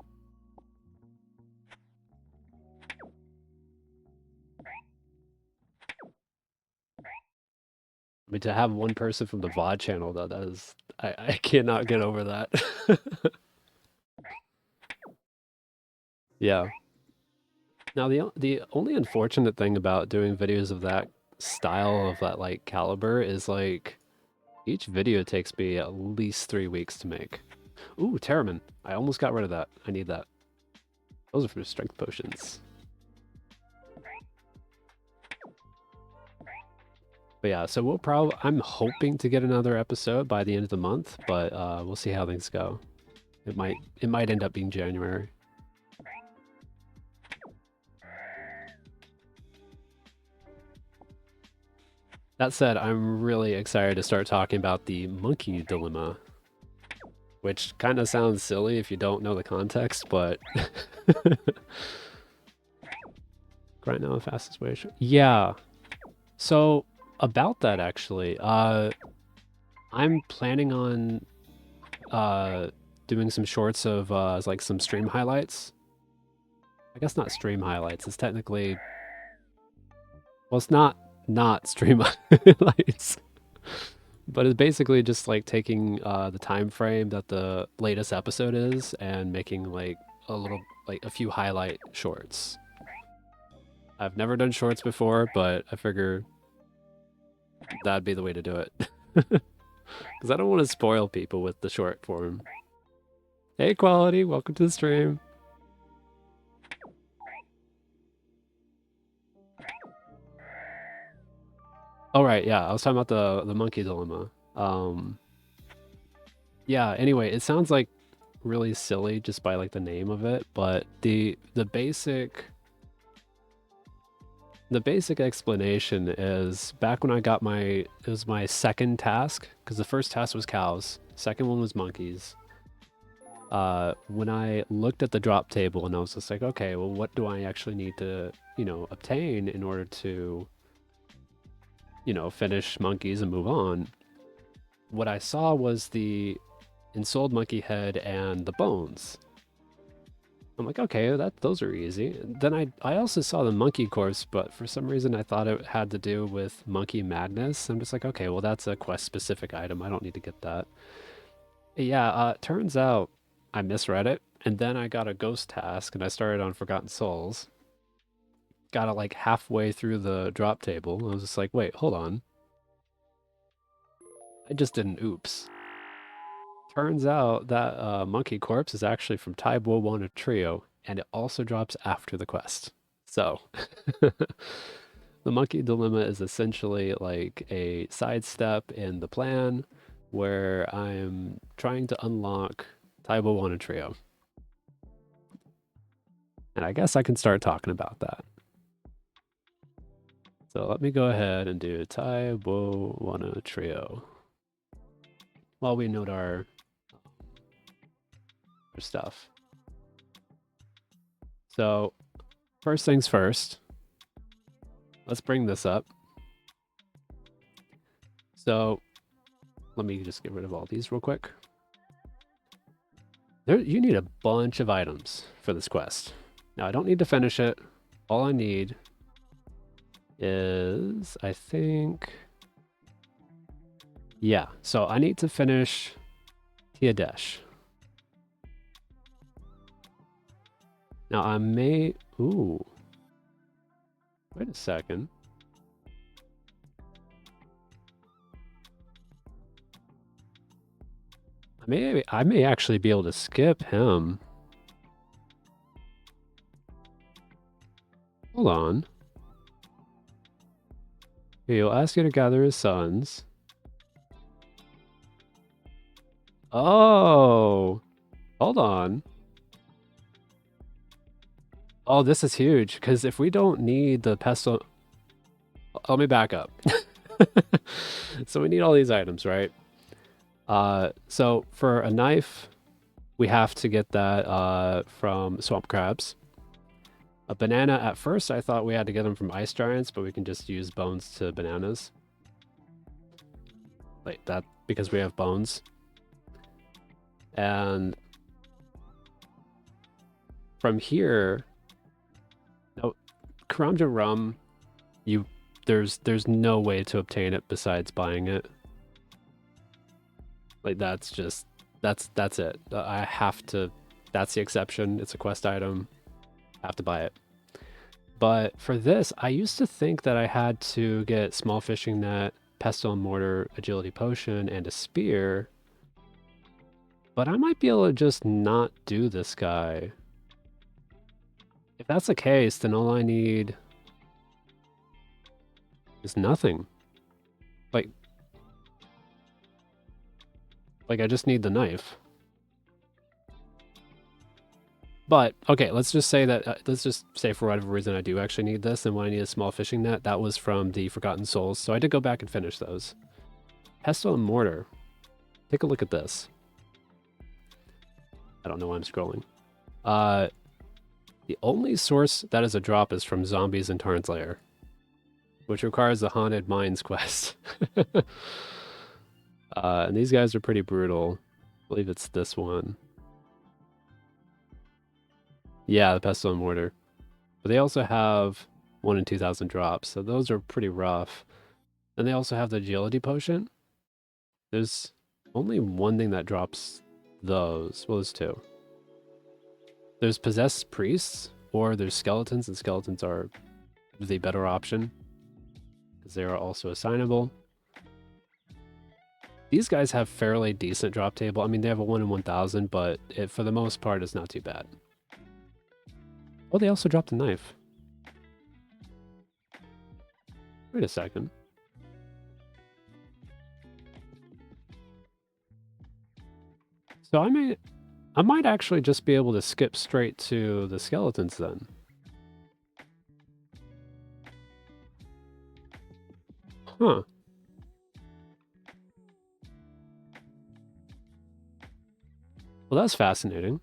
I mean, to have one person from the VOD channel, though, that is... I cannot get over that. Yeah. Now, the only unfortunate thing about doing videos of that style, of that, like, caliber, is, like, each video takes me at least 3 weeks to make. Ooh, Terramin. I almost got rid of that. I need that. Those are for strength potions. But yeah, so we'll probably... I'm hoping to get another episode by the end of the month, but we'll see how things go. It might end up being January. That said, I'm really excited to start talking about the monkey dilemma, which kind of sounds silly if you don't know the context, but... Right now, the fastest way... Yeah. So, about that, actually, I'm planning on doing some shorts of like some stream highlights. I guess not stream highlights. It's technically... Well, it's not stream highlights. But it's basically just like taking the time frame that the latest episode is and making like a few highlight shorts. I've never done shorts before, but I figure that'd be the way to do it. Because I don't want to spoil people with the short form. Hey, Quality, welcome to the stream. Oh, right, yeah, I was talking about the monkey dilemma. Yeah, anyway, it sounds like really silly just by like the name of it, but the basic explanation is back when I got it was my second task, because the first task was cows, second one was monkeys. When I looked at the drop table and I was just like, okay, well, what do I actually need to, you know, obtain in order to, you know, finish monkeys and move on? What I saw was the ensouled monkey head and the bones. I'm like, okay, those are easy. Then I also saw the monkey corpse, but for some reason I thought it had to do with monkey madness. I'm just like, okay, well, that's a quest specific item. I don't need to get that. Yeah, turns out I misread it, and then I got a ghost task, and I started on Forgotten Souls. Got it like halfway through the drop table. I was just like, wait, hold on. I just did an oops. Turns out that monkey corpse is actually from Taibo One Trio, and it also drops after the quest. So, the monkey dilemma is essentially like a sidestep in the plan where I'm trying to unlock Taibo One Trio. And I guess I can start talking about that. So let me go ahead and do Taibo One Trio while we note our stuff. So first things first, let's bring this up. So let me just get rid of all these real quick. You need a bunch of items for this quest. Now I don't need to finish it. All I need is, I think, yeah. So I need to finish Tiadesh. Now I may, ooh, wait a second. I may actually be able to skip him. Hold on. He'll ask you to gather his sons. Oh, hold on. Oh, this is huge, because if we don't need the pestle... Let me back up. So we need all these items, right? So for a knife, we have to get that from swamp crabs. A banana, at first I thought we had to get them from ice giants, but we can just use bones to bananas. Like that, because we have bones. And from here, no, Karamja rum, there's no way to obtain it besides buying it. Like that's it. I have to, that's the exception. It's a quest item. I have to buy it. But for this, I used to think that I had to get small fishing net, pestle and mortar, agility potion, and a spear. But I might be able to just not do this guy. If that's the case, then all I need is nothing. Like I just need the knife. But, okay, let's just say that, let's just say for whatever reason I do actually need this, and when I need a small fishing net, that was from the Forgotten Souls, so I did go back and finish those. Pestle and Mortar. Take a look at this. I don't know why I'm scrolling. The only source that is a drop is from Zombies in Tarn's Lair, which requires the Haunted Mines quest. And these guys are pretty brutal. I believe it's this one. Yeah, the Pestle and Mortar. But they also have 1 in 2,000 drops, so those are pretty rough. And they also have the Agility Potion. There's only one thing that drops those. Well, there's two. There's Possessed Priests, or there's Skeletons, and Skeletons are the better option, because they are also assignable. These guys have fairly decent drop table. I mean, they have a 1 in 1,000, but for the most part, it's not too bad. Oh, they also dropped a knife. Wait a second. So I might actually just be able to skip straight to the skeletons then. Huh. Well, that's fascinating.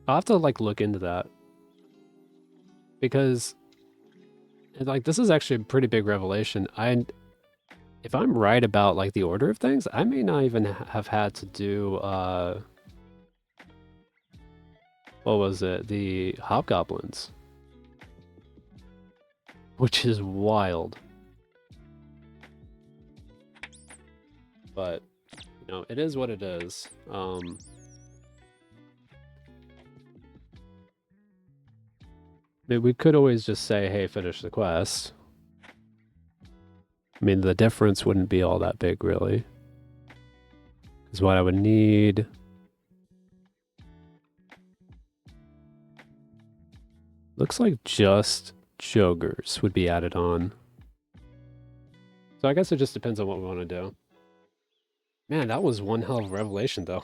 I'll have to like look into that, because like this is actually a pretty big revelation. If I'm right about like the order of things, I may not even have had to do what was it? The hobgoblins, which is wild. But You know, it is what it is. I mean, we could always just say, hey, finish the quest. I mean, the difference wouldn't be all that big, really. Because what I would need... Looks like just Jogers would be added on. So I guess it just depends on what we want to do. Man, that was one hell of a revelation, though.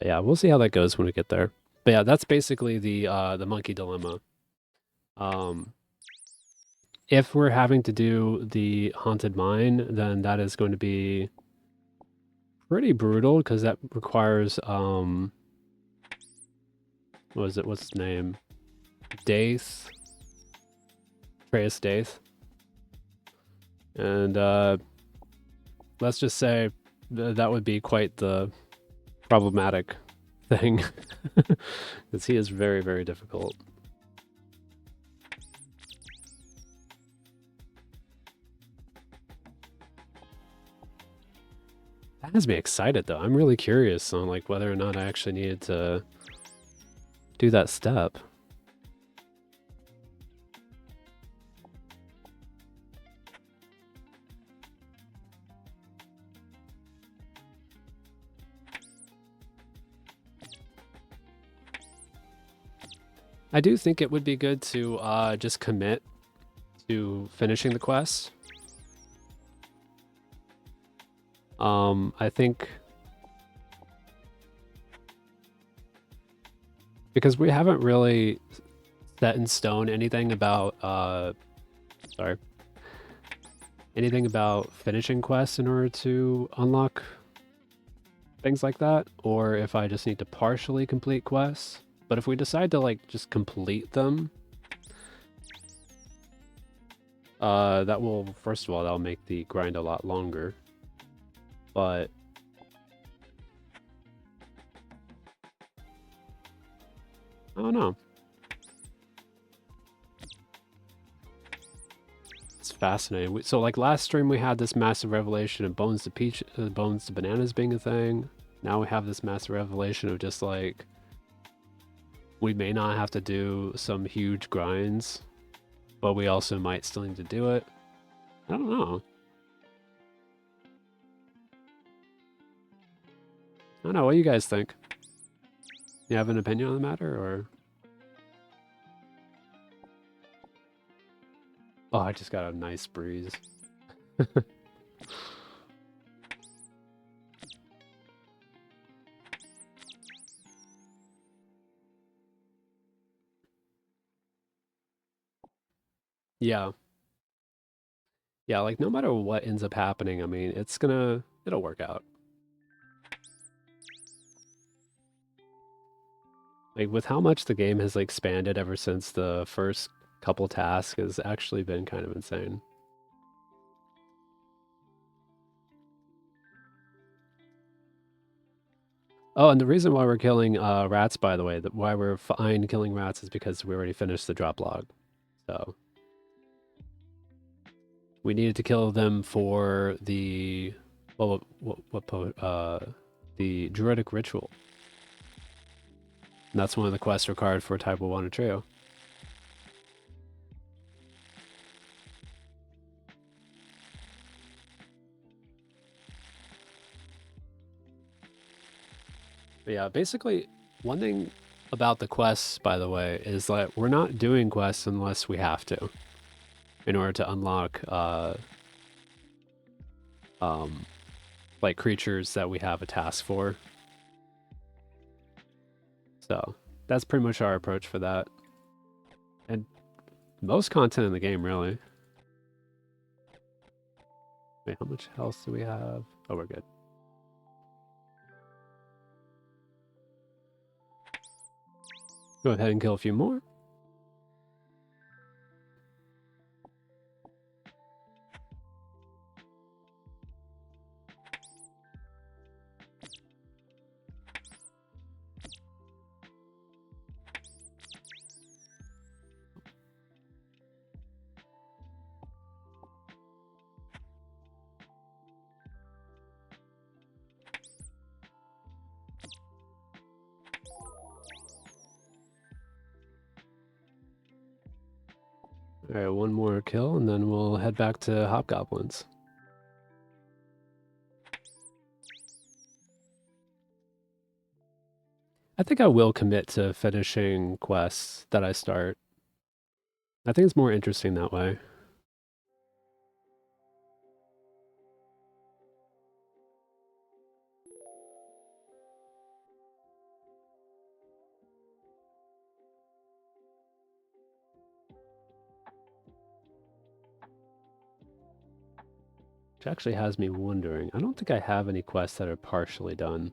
Yeah, we'll see how that goes when we get there. But yeah, that's basically the monkey dilemma. If we're having to do the haunted mine, then that is going to be pretty brutal because that requires what was it? What's his name? Daith. Atreus Daith. And let's just say that would be quite the problematic thing because he is very, very difficult. That has me excited though. I'm really curious on like whether or not I actually needed to do that step. I do think it would be good to just commit to finishing the quest. I think because we haven't really set in stone anything about anything about finishing quests in order to unlock things like that, or if I just need to partially complete quests. But if we decide to like just complete them, that will, first of all, that'll make the grind a lot longer. But I don't know. It's fascinating. So like last stream we had this massive revelation of bones to bananas being a thing. Now we have this massive revelation of just like we may not have to do some huge grinds, but we also might still need to do it. I don't know. I don't know. What do you guys think? You have an opinion on the matter, or? Oh, I just got a nice breeze. Yeah. Yeah, like no matter what ends up happening, I mean, it'll work out. Like with how much the game has like expanded ever since the first couple tasks has actually been kind of insane. Oh, and the reason why we're killing rats, by the way, why we're fine killing rats is because we already finished the drop log. So we needed to kill them for the the druidic ritual. And that's one of the quests required for type 1 trio. But yeah, basically, one thing about the quests, by the way, is that we're not doing quests unless we have to, in order to unlock, like creatures that we have a task for. So that's pretty much our approach for that. And most content in the game, really. Wait, how much health do we have? Oh, we're good. Go ahead and kill a few more. Alright, one more kill and then we'll head back to hobgoblins. I think I will commit to finishing quests that I start. I think it's more interesting that way. Which actually has me wondering. I don't think I have any quests that are partially done.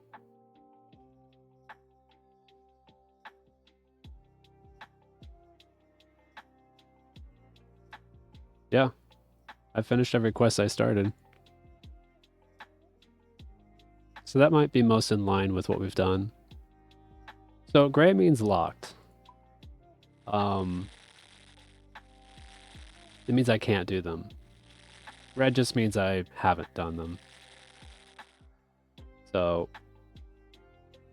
Yeah, I finished every quest I started. So that might be most in line with what we've done. So gray means locked. It means I can't do them. Red just means I haven't done them. So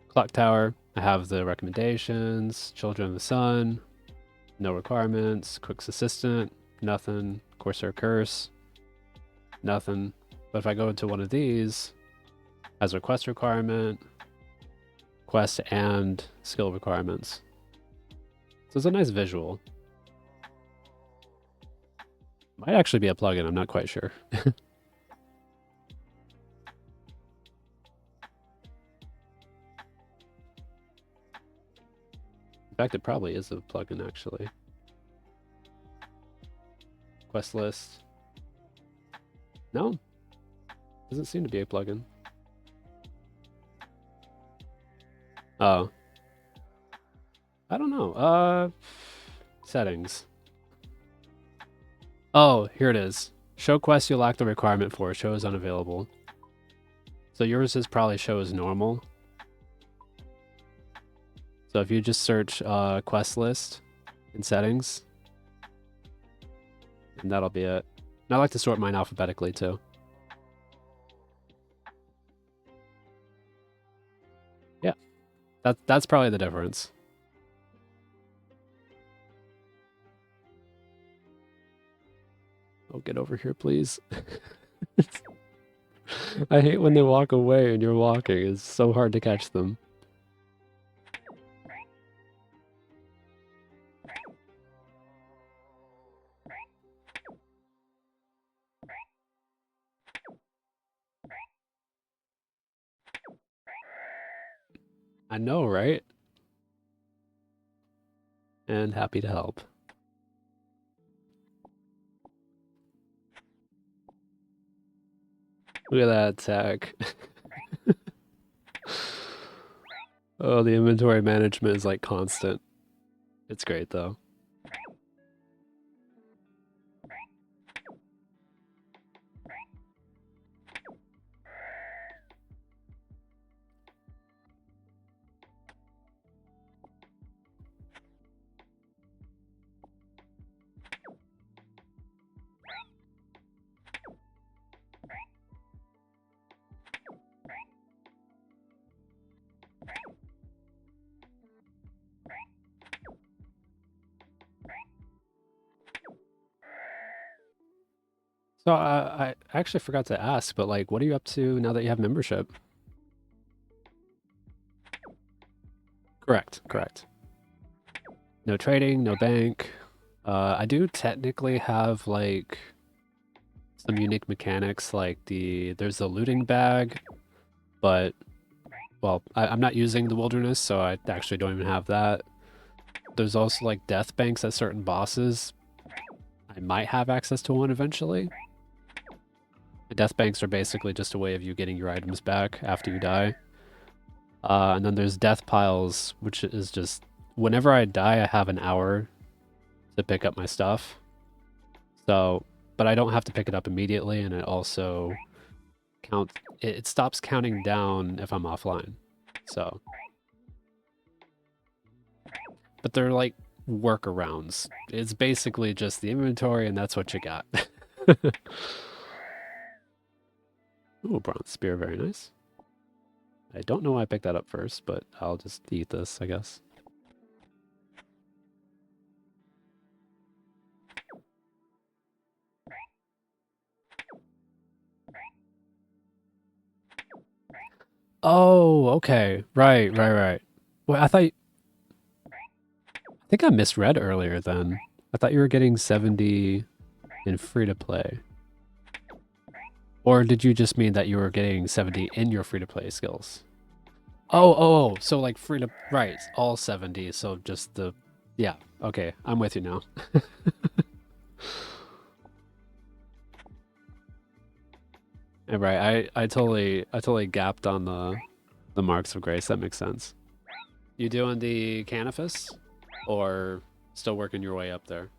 Clock Tower, I have the recommendations, Children of the Sun, no requirements, Cook's Assistant, nothing, Corsair Curse, nothing. But if I go into one of these, has a quest requirement, quest and skill requirements. So it's a nice visual. Might actually be a plugin, I'm not quite sure. In fact, it probably is a plugin, actually. Quest list. No, doesn't seem to be a plugin. Oh. I don't know. Settings. Oh, here it is. Show quests you lack the requirement for. Show is unavailable. So yours is probably show as normal. So if you just search quest list in settings, and that'll be it. And I like to sort mine alphabetically too. Yeah, that's probably the difference. Oh, get over here, please. I hate when they walk away and you're walking. It's so hard to catch them. I know, right? And happy to help. Look at that attack. Oh, the inventory management is like constant. It's great though. So I actually forgot to ask, but like, what are you up to now that you have membership? Correct, correct. No trading, no bank. I do technically have like some unique mechanics, like there's the looting bag, but well, I'm not using the wilderness, so I actually don't even have that. There's also like death banks at certain bosses. I might have access to one eventually. The death banks are basically just a way of you getting your items back after you die. And then there's death piles, which is just whenever I die, I have an hour to pick up my stuff. So, but I don't have to pick it up immediately, and it also it stops counting down if I'm offline. So, but they're like workarounds. It's basically just the inventory, and that's what you got. Ooh, bronze spear, very nice. I don't know why I picked that up first, but I'll just eat this, I guess. Oh, okay. Right, right, right. Well, I think I misread earlier then. I thought you were getting 70 in free to play. Or did you just mean that you were getting 70 in your free to play skills? Oh, so like free to, right, all 70, so just the, yeah, okay, I'm with you now. Right, I totally gapped on the marks of grace. That makes sense. You doing the canifus, or still working your way up there?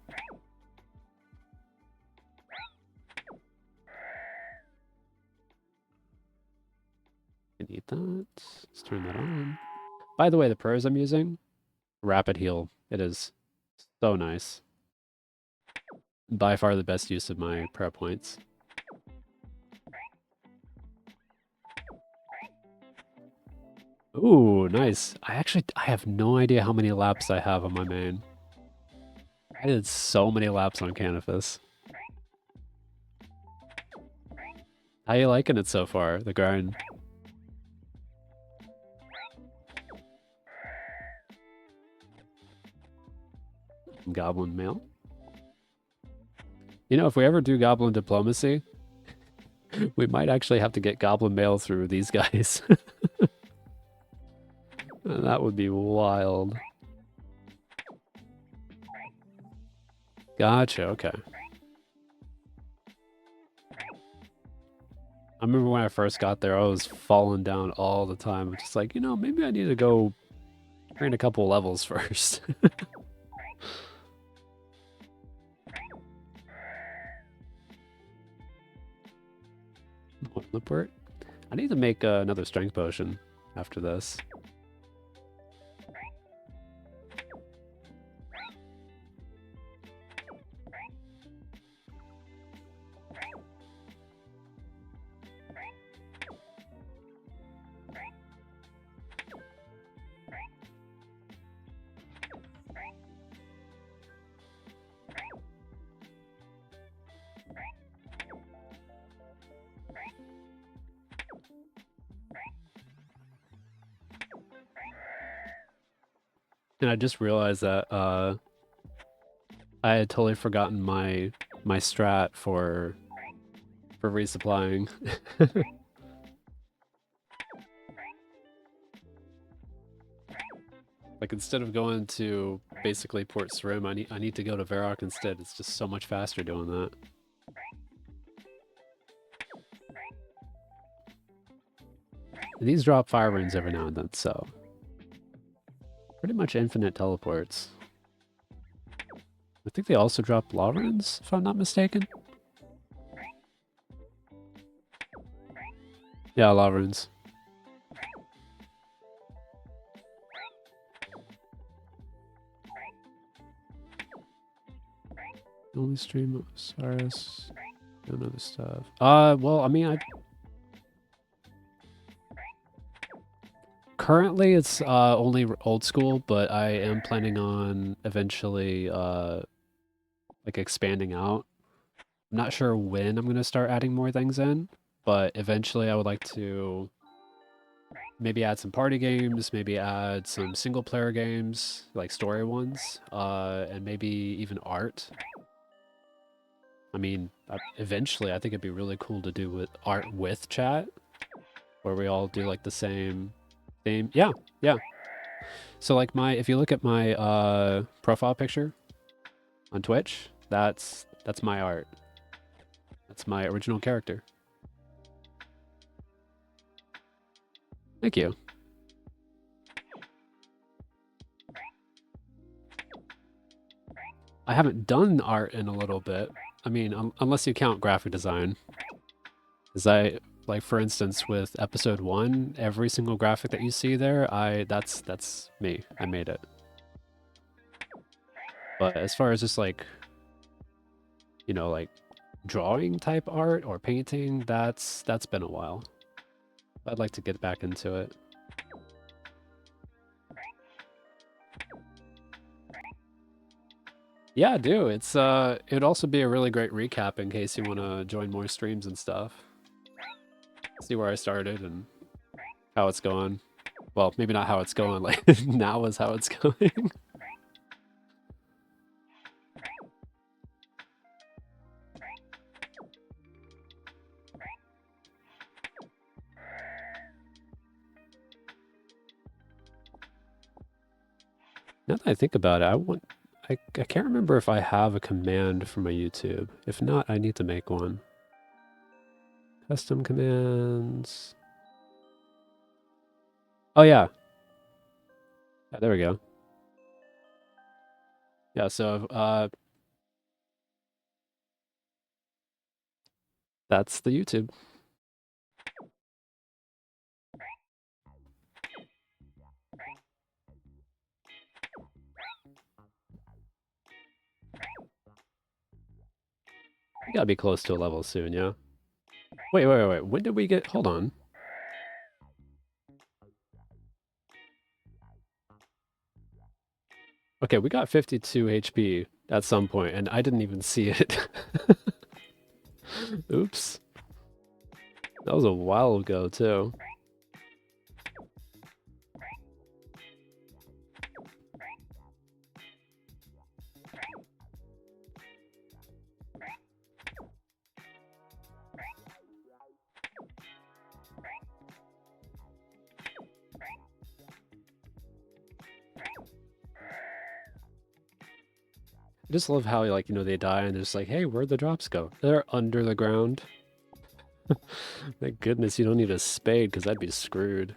I need that. Let's turn that on. By the way, the prayers I'm using, rapid heal. It is so nice. By far the best use of my prayer points. Ooh, nice. I have no idea how many laps I have on my main. I did so many laps on Canifus. How you liking it so far, the grind? Goblin mail? You know, if we ever do Goblin Diplomacy, we might actually have to get Goblin mail through these guys. That would be wild. Gotcha, okay. I remember when I first got there, I was falling down all the time. I'm just like, you know, maybe I need to go train a couple levels first. Lipwort? I need to make another strength potion after this. And I just realized that I had totally forgotten my strat for resupplying. Like instead of going to basically Port Sarim, I need to go to Varrock instead. It's just so much faster doing that. And these drop fire runes every now and then, so pretty much infinite teleports. I think they also drop law runes, if I'm not mistaken. Yeah, law runes. Only stream Osiris. Don't know the stuff. Well, I mean, currently it's only old school, but I am planning on eventually like expanding out. I'm not sure when I'm gonna start adding more things in, but eventually I would like to maybe add some party games, maybe add some single player games, like story ones, and maybe even art. I mean, eventually I think it'd be really cool to do with art with chat, where we all do like the same theme. Yeah, yeah. So like if you look at my profile picture on Twitch, that's my art. That's my original character. Thank you. I haven't done art in a little bit. I mean, unless you count graphic design. Because like for instance, with episode 1, every single graphic that you see there, that's me. I made it. But as far as just like, you know, like drawing type art or painting, that's been a while. I'd like to get back into it. Yeah, I do. It'd also be a really great recap in case you want to join more streams and stuff. See where I started and how it's going. Well, maybe not how it's going, like now is how it's going. Now that I think about it, I can't remember if I have a command for my YouTube. If not, I need to make one. Custom commands. Oh yeah. There we go. Yeah, so that's the YouTube. We gotta be close to a level soon, yeah? Wait. When did we get... Hold on. Okay, we got 52 HP at some point, and I didn't even see it. Oops. That was a while ago, too. I just love how, like, you know, they die and they're just like, hey, where'd the drops go? They're under the ground. Thank goodness you don't need a spade, because I'd be screwed.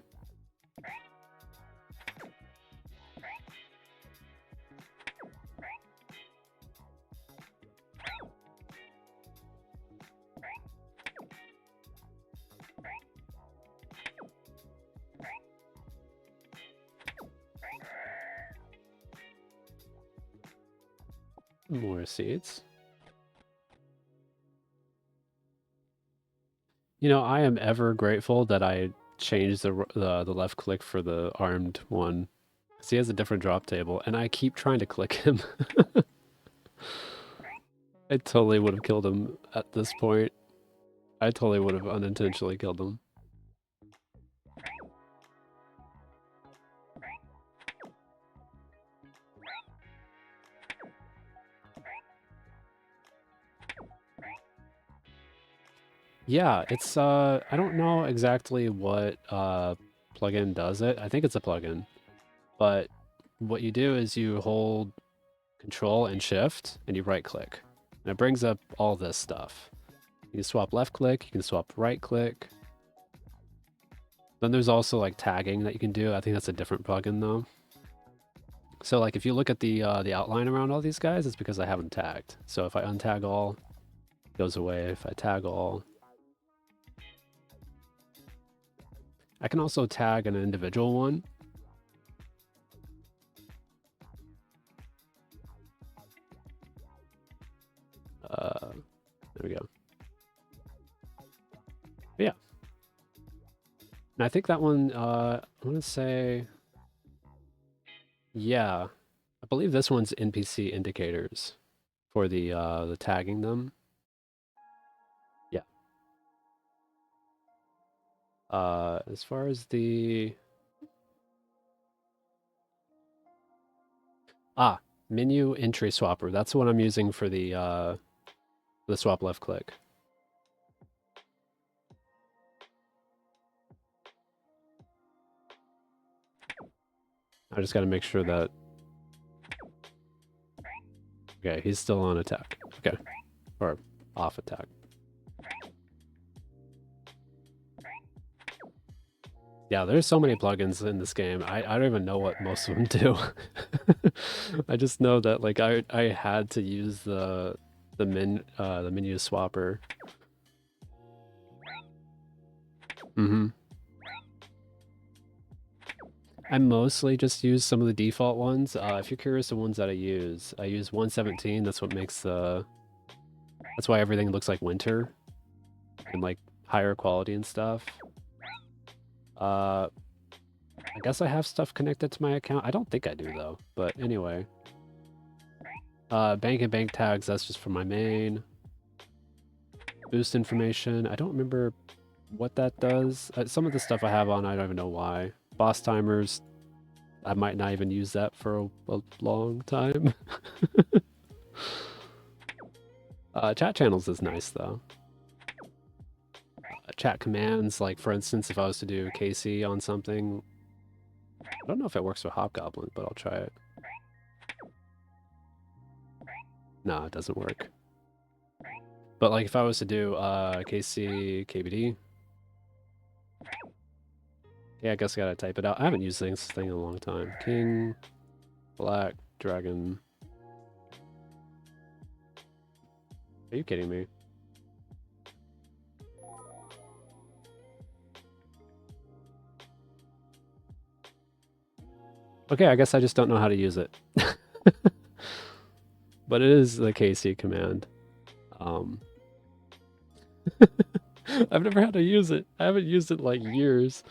More seeds. You know, I am ever grateful that I changed the left click for the armed one. Because he has a different drop table, and I keep trying to click him. I totally would have killed him at this point. I totally would have unintentionally killed him. Yeah, it's I don't know exactly what plugin does it. I think it's a plugin. But what you do is you hold Control and Shift and you right click. And it brings up all this stuff. You can swap left click, you can swap right click. Then there's also like tagging that you can do. I think that's a different plugin though. So like if you look at the outline around all these guys, it's because I haven't tagged. So if I untag all, it goes away. If I tag all, I can also tag an individual one. There we go. But yeah. And I think that one, I want to say, yeah, I believe this one's NPC indicators for the tagging them. Yeah. As far as the menu entry swapper, that's what I'm using for the swap left click. I just got to make sure that... Okay, he's still on attack. Okay. Or off attack. Yeah, there's so many plugins in this game. I don't even know what most of them do. I just know that like I had to use the menu swapper. I mostly just use some of the default ones. If you're curious, the ones that I use 117. That's what makes that's why everything looks like winter and like higher quality and stuff. I guess I have stuff connected to my account. I don't think I do though, but anyway. Bank and bank tags, that's just for my main. Boost information. I don't remember what that does. Some of the stuff I have on, I don't even know why. Boss timers, I might not even use that for a long time. Chat channels is nice though. Chat commands, like for instance, if I was to do KC on something, I don't know if it works with hobgoblins, but I'll try it. No, it doesn't work. But like if I was to do KC KBD, yeah, I guess I gotta type it out. I haven't used this thing in a long time. King, Black, Dragon. Are you kidding me? Okay, I guess I just don't know how to use it. But it is the KC command. I've never had to use it. I haven't used it in like years.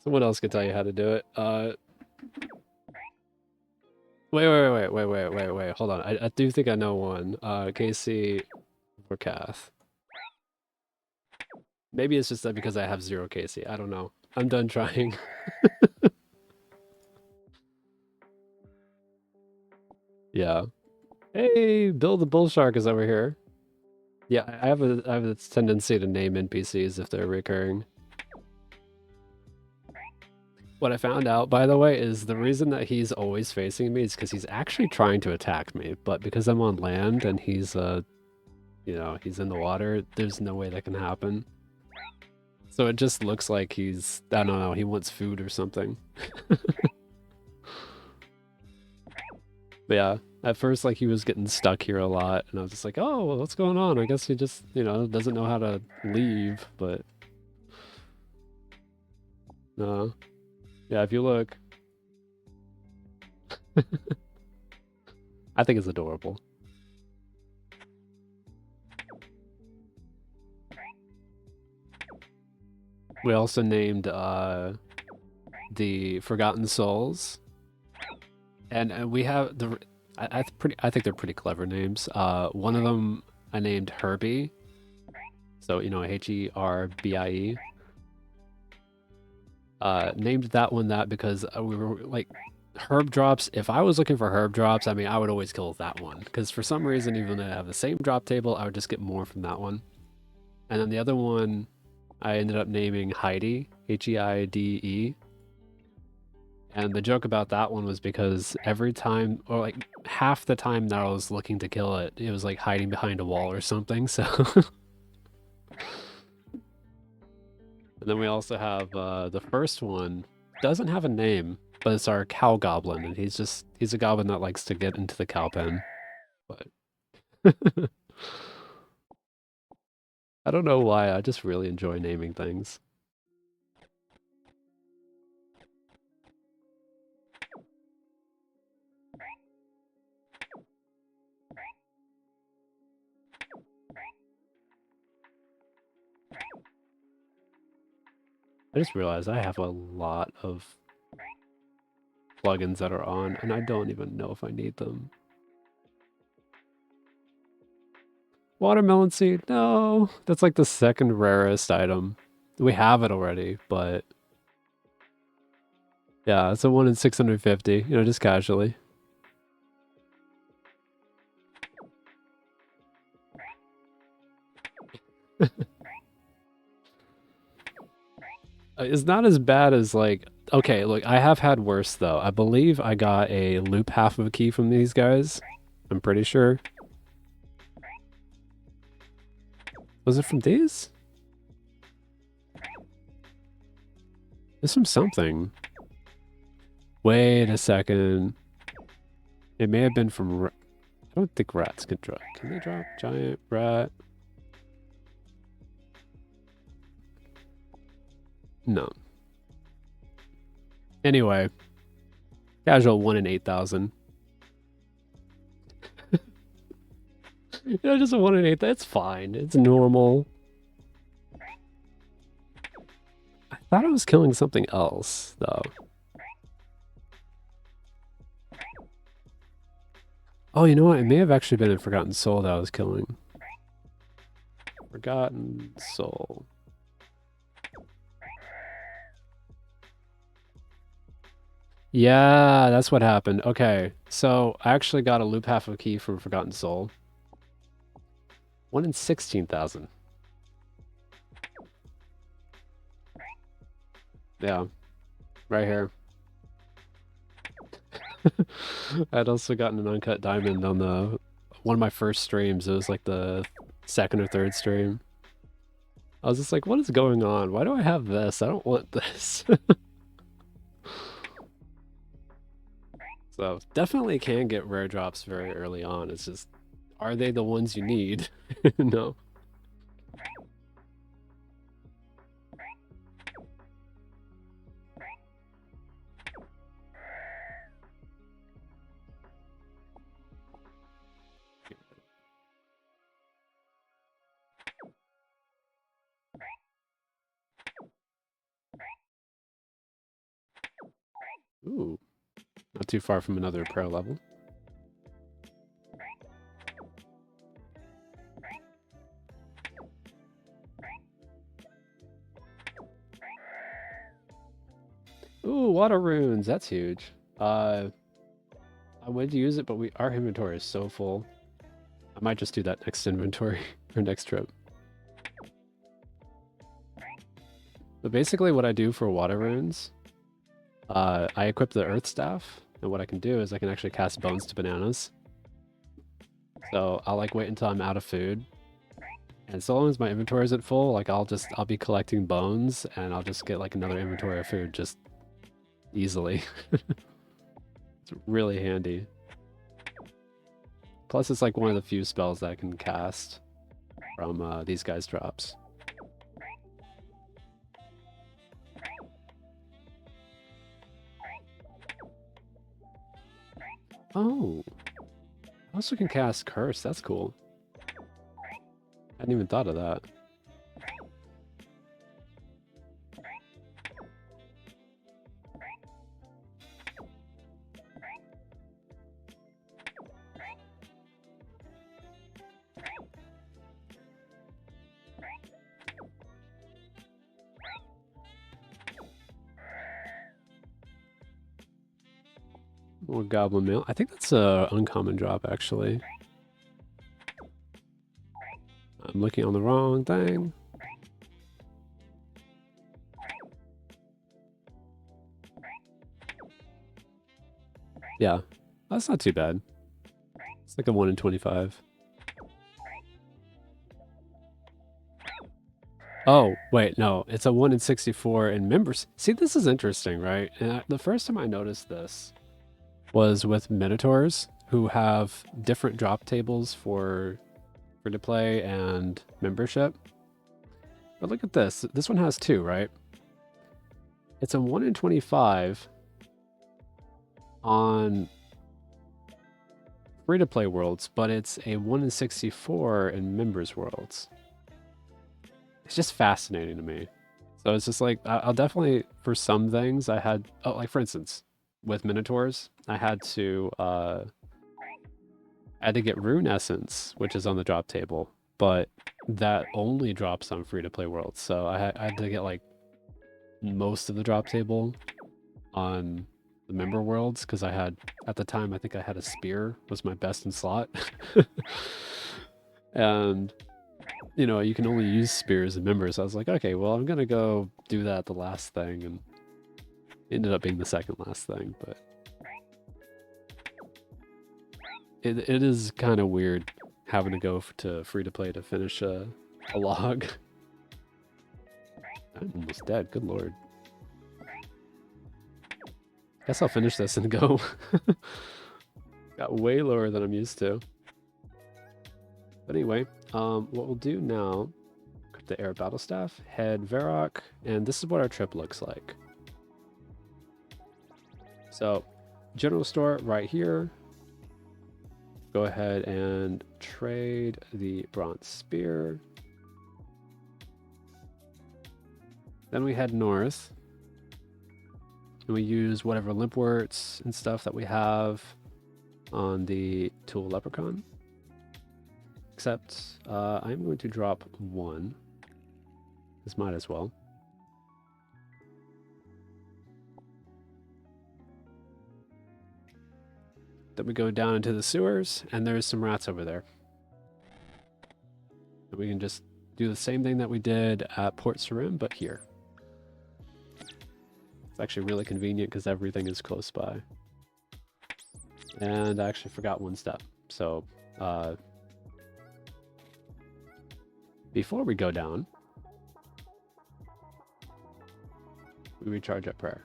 Someone else could tell you how to do it. Wait. Hold on. I do think I know one. KC for Kath. Maybe it's just that because I have 0 KC. I don't know. I'm done trying. Yeah. Hey, Bill the Bull Shark is over here. Yeah, I have a tendency to name NPCs if they're recurring. What I found out, by the way, is the reason that he's always facing me is because he's actually trying to attack me, but because I'm on land and he's you know, he's in the water, there's no way that can happen. So it just looks like he's, I don't know, he wants food or something. But yeah, at first, like, he was getting stuck here a lot, and I was just like, oh, well, what's going on? I guess he just, you know, doesn't know how to leave, but... No. Yeah, if you look... I think it's adorable. We also named, the Forgotten Souls. And we have the... I think they're pretty clever names. One of them I named Herbie. So, you know, Herbie. Named that one that because we were like herb drops. If I was looking for herb drops, I mean, I would always kill that one because for some reason, even though I have the same drop table, I would just get more from that one. And then the other one, I ended up naming Heidi, Heide. And the joke about that one was because every time, or like half the time that I was looking to kill it, it was like hiding behind a wall or something. So. And then we also have the first one, doesn't have a name, but it's our cow goblin, and he's a goblin that likes to get into the cow pen. But I don't know why, I just really enjoy naming things. I just realized I have a lot of plugins that are on, and I don't even know if I need them. Watermelon seed, no, that's like the second rarest item. We have it already, but yeah, it's a 1 in 650, you know, just casually. It's not as bad as like, okay, look, I have had worse though. I believe I got a loop half of a key from these guys. I'm pretty sure. Was it from these? It's from something. Wait a second. It may have been from... I don't think rats can drop. Can they drop giant rat? No. Anyway. Casual 1 in 8,000. You know, just a 1 in 8. That's fine. It's normal. I thought I was killing something else, though. Oh, you know what? It may have actually been a Forgotten Soul that I was killing. Forgotten Soul. Yeah, that's what happened. Okay, so I actually got a loop half a key from Forgotten Soul. 1 in 16,000. Yeah, right here. I'd also gotten an uncut diamond on the one of my first streams. It was like the second or third stream. I was just like, what is going on? Why do I have this? I don't want this. So definitely can get rare drops very early on. It's just, are they the ones you need? No. Ooh, not too far from another pro level. Ooh, water runes. That's huge. I would use it, but our inventory is so full. I might just do that next inventory or next trip. But basically what I do for water runes, I equip the earth staff, and what I can do is I can actually cast bones to bananas. So I'll like wait until I'm out of food. And so long as my inventory isn't full, like I'll be collecting bones and I'll just get like another inventory of food just easily. It's really handy. Plus it's like one of the few spells that I can cast from these guys' drops. Oh, I also can cast Curse. That's cool. I hadn't even thought of that. More goblin mail. I think that's a uncommon drop, actually. I'm looking on the wrong thing. Yeah, that's not too bad. It's like a 1 in 25. Oh, wait, no. It's a 1 in 64 in members. See, this is interesting, right? And the first time I noticed this was with Minotaurs, who have different drop tables for free to play and membership. But look at this. This one has 2, right? It's a 1 in 25 on free to play worlds, but it's a 1 in 64 in members worlds. It's just fascinating to me. So it's just like, I'll definitely, for some things, I had, oh, like for instance, with Minotaurs, I had to get Rune Essence, which is on the drop table, but that only drops on free to play worlds. So I had to get like most of the drop table on the member worlds because I had, at the time, I think I had a spear was my best in slot. And you know, you can only use spears in members. So I was like, okay, well, I'm gonna go do that the last thing, and it ended up being the second last thing, but it is kind of weird having to go to free to play to finish a log. I'm almost dead. Good lord. Guess I'll finish this and go. Got way lower than I'm used to. But anyway, what we'll do now, the air battle staff, head Varrock, and this is what our trip looks like. So, general store right here. Go ahead and trade the bronze spear. Then we head north. And we use whatever limpworts and stuff that we have on the tool leprechaun. Except I'm going to drop 1. This might as well. Then we go down into the sewers, and there's some rats over there. And we can just do the same thing that we did at Port Sarim, but here. It's actually really convenient because everything is close by. And I actually forgot one step. So, before we go down, we recharge at prayer.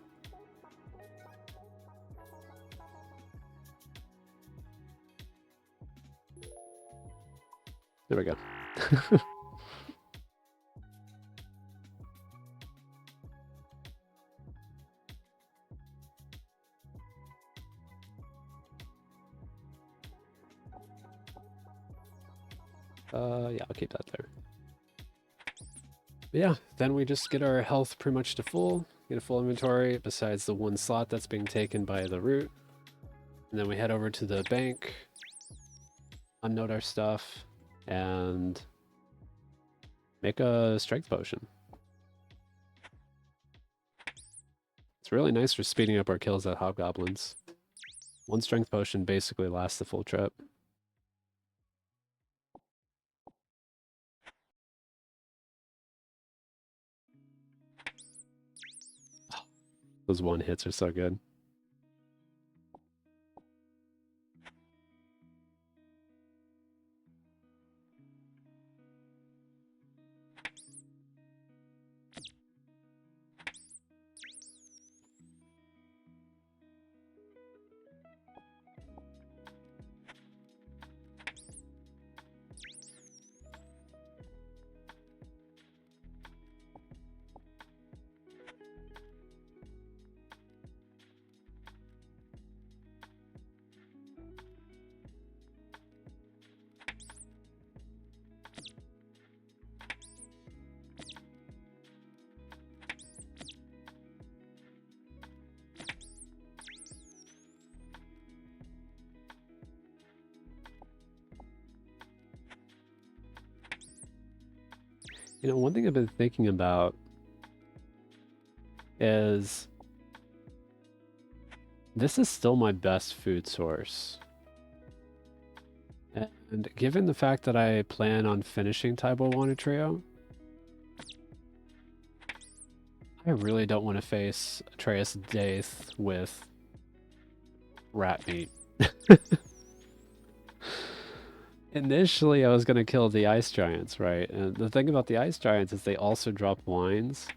There we go. Yeah, I'll keep that there. But yeah, then we just get our health pretty much to full, get a full inventory besides the one slot that's being taken by the root. And then we head over to the bank, unload our stuff, and make a strength potion. It's really nice for speeding up our kills at hobgoblins. One strength potion basically lasts the full trip. Those one hits are so good. You know, one thing I've been thinking about is this is still my best food source. And given the fact that I plan on finishing Taibo Wanted Trio, I really don't want to face Atreus Daith with rat meat. Initially, I was going to kill the ice giants, right? And the thing about the ice giants is they also drop wines.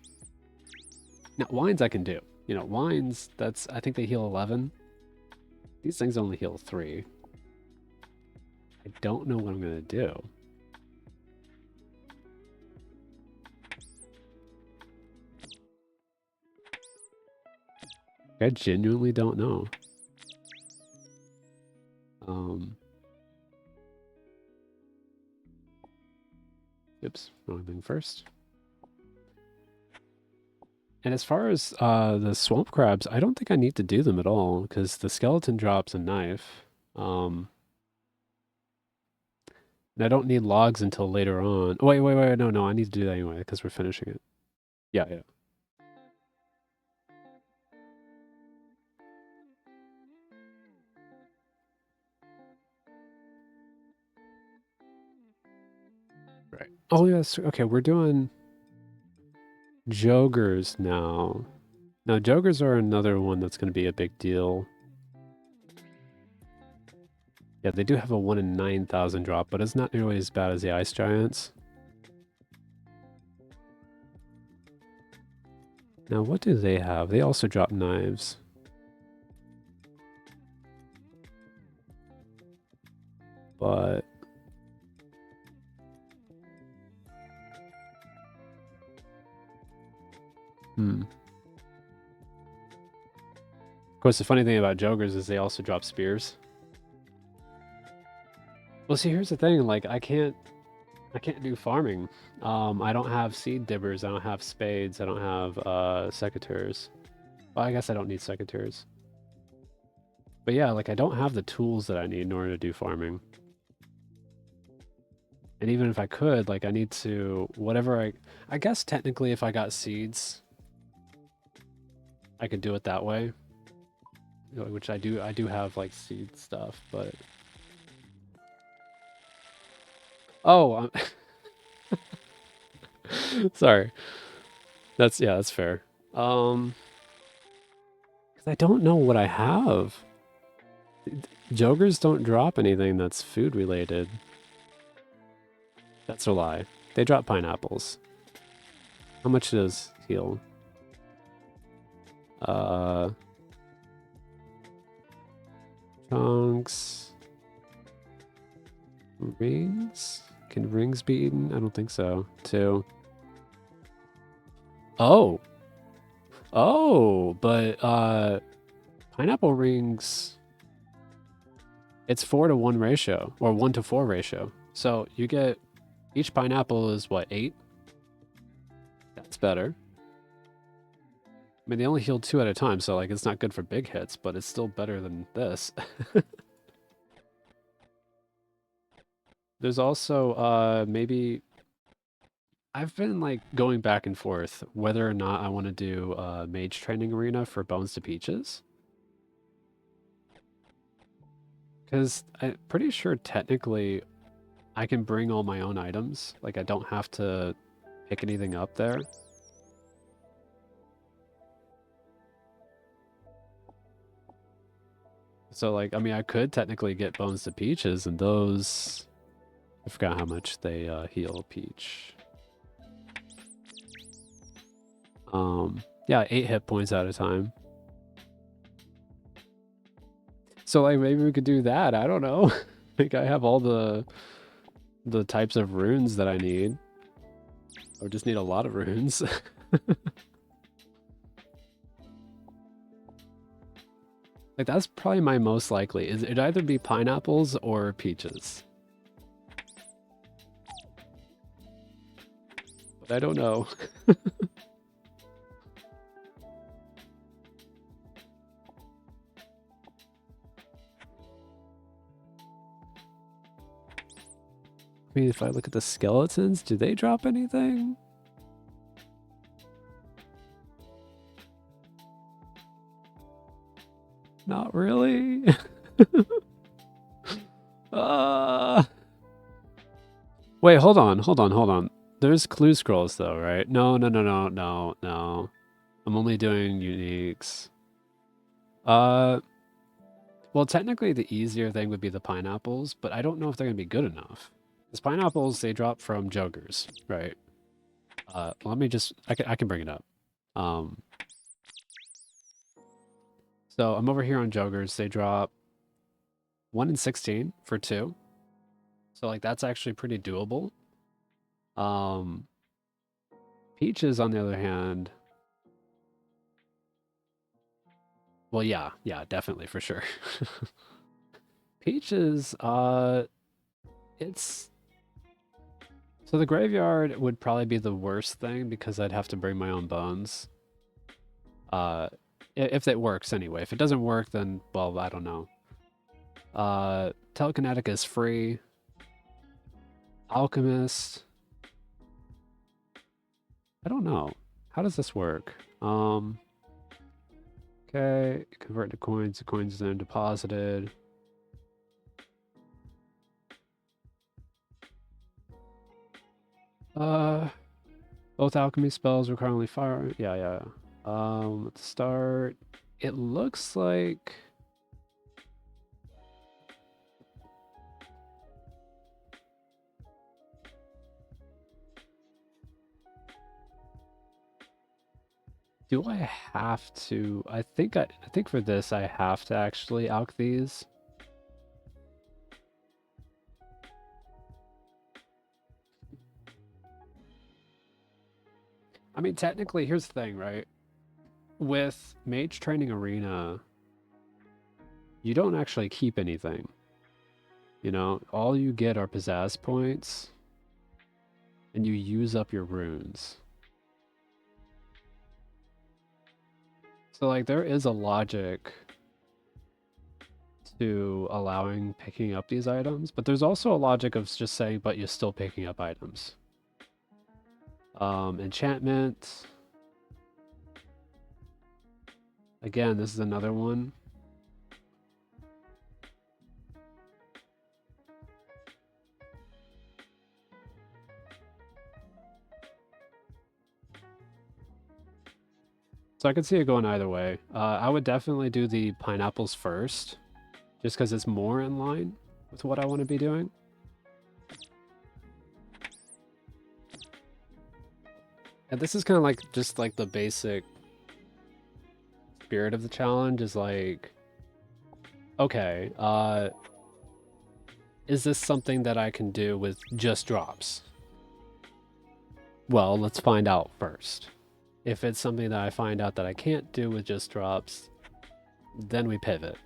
Now, wines I can do. You know, wines, that's, I think they heal 11. These things only heal 3. I don't know what I'm going to do. I genuinely don't know. Oops, wrong thing first. And as far as the swamp crabs, I don't think I need to do them at all because the skeleton drops a knife. And I don't need logs until later on. Wait, no, I need to do that anyway because we're finishing it. Yeah. Right. Oh, yes. Okay, we're doing Jogers now. Now, Jogers are another one that's going to be a big deal. Yeah, they do have a 1 in 9,000 drop, but it's not nearly as bad as the Ice Giants. Now, what do they have? They also drop knives. But... Of course, the funny thing about Jogers is they also drop spears. Well, see, here's the thing. Like, I can't do farming. I don't have seed dibbers. I don't have spades. I don't have secateurs. Well, I guess I don't need secateurs. But yeah, like, I don't have the tools that I need in order to do farming. And even if I could, like, I need to... Whatever I guess technically if I got seeds, I could do it that way. which I do have like seed stuff, but oh, sorry. That's fair. 'Cause I don't know what I have. Jokers don't drop anything that's food related. That's a lie. They drop pineapples. How much does heal? Chunks. Rings? Can rings be eaten? I don't think so. 2. Oh. Oh, but pineapple rings, it's 4-to-1 ratio or 1-to-4 ratio. So you get each pineapple is what, 8? That's better. I mean, they only heal 2 at a time, so like it's not good for big hits, but it's still better than this. There's also maybe I've been like going back and forth whether or not I want to do mage training arena for Bones to Peaches. Because I'm pretty sure technically I can bring all my own items. Like I don't have to pick anything up there. So like, I mean, I could technically get Bones to Peaches and those, I forgot how much they heal Peach. Yeah, 8 hit points at a time. So like maybe we could do that. I don't know. Like I have all the types of runes that I need. I would just need a lot of runes. Like that's probably my most likely. It'd either be pineapples or peaches. But I don't know. I mean, if I look at the skeletons, do they drop anything? Not really. Wait, hold on. There's clue scrolls though, right? No. I'm only doing uniques. Well, technically the easier thing would be the pineapples, but I don't know if they're gonna be good enough. Because pineapples, they drop from jokers, right? Let me just, I can bring it up. So I'm over here on jokers. They drop 1 in 16 for 2. So like that's actually pretty doable. Peaches, on the other hand, well, yeah, definitely for sure. Peaches, it's so the graveyard would probably be the worst thing because I'd have to bring my own bones. If it works anyway. If it doesn't work, then well, I don't know. Telekinetic is free. Alchemist. I don't know. How does this work? Okay, convert to coins. The coins then deposited. Both alchemy spells require only fire. Yeah. Let's start. It looks like do I have to? I think for this I have to actually alch these. I mean, technically, here's the thing, right? With Mage Training Arena, you don't actually keep anything. You know, all you get are pizzazz points, and you use up your runes. So, like, there is a logic to allowing picking up these items, but there's also a logic of just saying, but you're still picking up items. Enchantment. Again, this is another one. So I could see it going either way. I would definitely do the pineapples first, just because it's more in line with what I want to be doing. And this is kind of like just like the basic spirit of the challenge is like, okay, is this something that I can do with just drops? Well, let's find out first. If it's something that I find out that I can't do with just drops, then we pivot.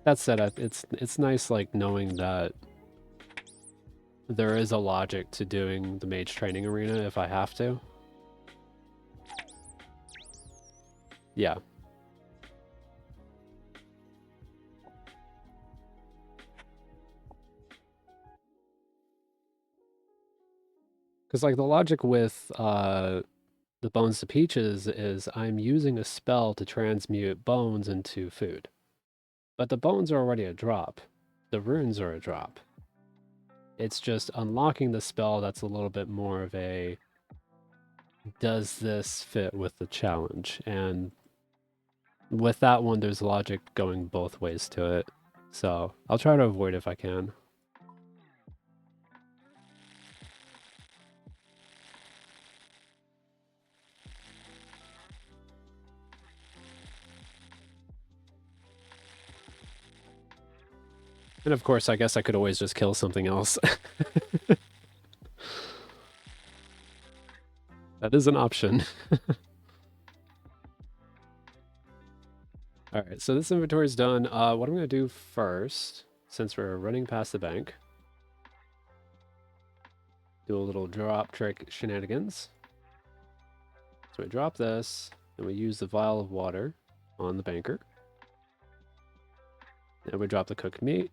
That said, it's nice like knowing that there is a logic to doing the mage training arena if I have to. Yeah. Because like the logic with the Bones to Peaches is I'm using a spell to transmute bones into food. But the bones are already a drop. The runes are a drop. It's just unlocking the spell that's a little bit more of a, does this fit with the challenge? And with that one, there's logic going both ways to it. So I'll try to avoid it if I can. And of course, I guess I could always just kill something else. That is an option. Alright, so this inventory is done. What I'm going to do first, since we're running past the bank, do a little drop trick shenanigans. So we drop this, and we use the vial of water on the banker. And we drop the cooked meat.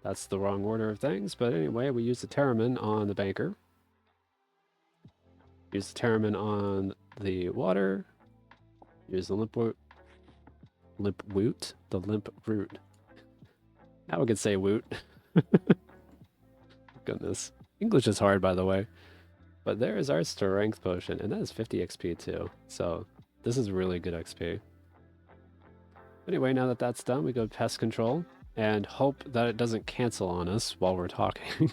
That's the wrong order of things, but anyway, we use the Terramin on the banker. Use the Terramin on the water. Use the limp root. The limp root. Now we can say woot. Goodness. English is hard, by the way. But there is our strength potion, and that is 50 XP too. So this is really good XP. Anyway, now that that's done, we go pest control and hope that it doesn't cancel on us while we're talking.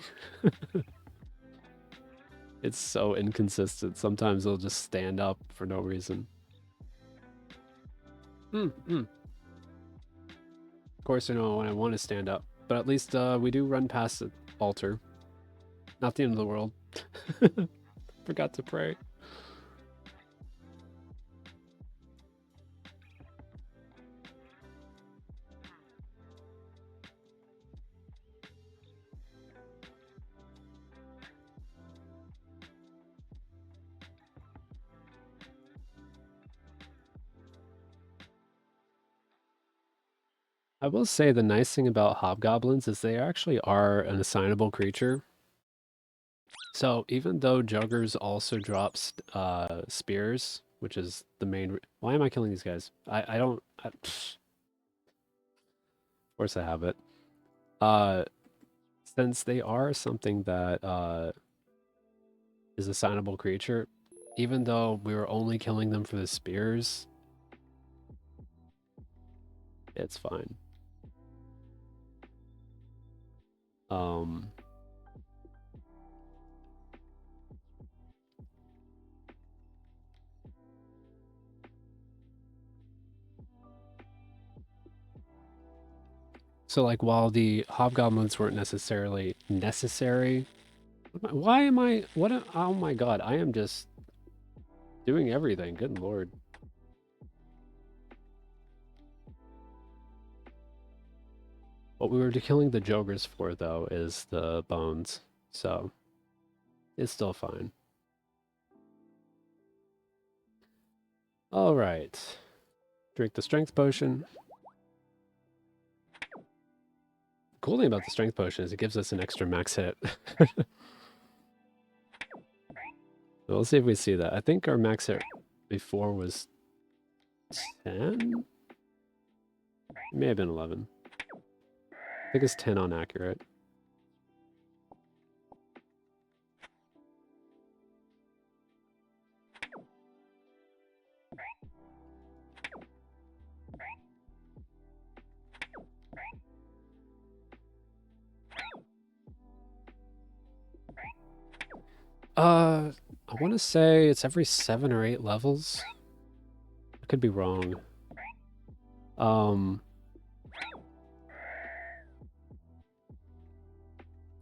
It's so inconsistent. Sometimes it'll just stand up for no reason. Of course, I know when I want to stand up, but at least we do run past the altar. Not the end of the world. Forgot to pray. I will say the nice thing about hobgoblins is they actually are an assignable creature. So even though Juggers also drops spears, which is the main... Why am I killing these guys? I don't... Of course I have it. Since they are something that is assignable creature, even though we were only killing them for the spears, it's fine. So like while the hobgoblins weren't necessarily necessary, why am I, oh my god, I am just doing everything, good lord. What we were killing the Jogers for though is the bones, so it's still fine. Alright, drink the strength potion. Cool thing about the strength potion is it gives us an extra max hit. So let's see if we see that. I think our max hit before was 10? It may have been 11. I think it's 10 on accurate. I want to say it's every 7 or 8 levels. I could be wrong. I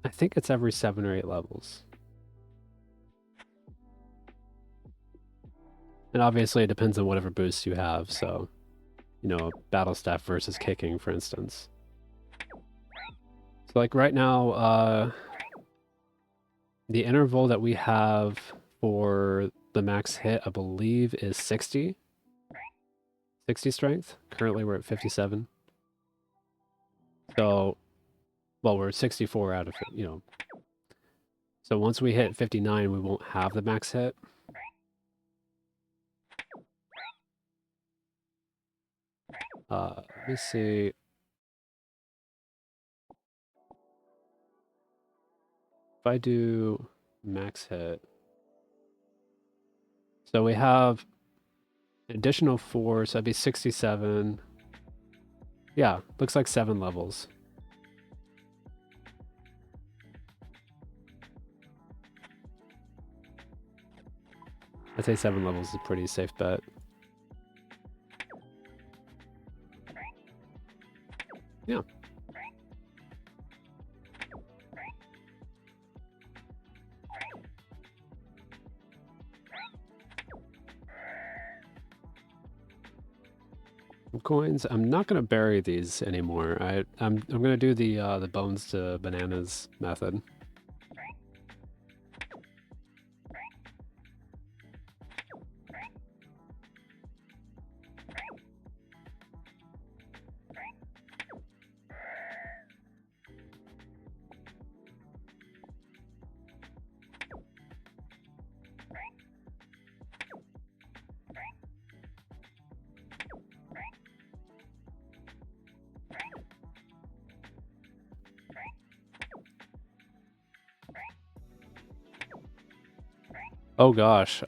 think it's every 7 or 8 levels. And obviously it depends on whatever boost you have, so, you know, battle staff versus kicking, for instance. So like right now, the interval that we have for the max hit, I believe, is 60. 60 strength. Currently we're at 57. So, well, we're 64 out of it, you know. So once we hit 59, we won't have the max hit. Let me see. If I do max hit. So we have an additional 4, so that'd be 67. Yeah, looks like 7 levels. I'd say 7 levels is a pretty safe bet. Yeah. Coins. I'm not gonna bury these anymore. I'm gonna do the bones to bananas method. Oh gosh.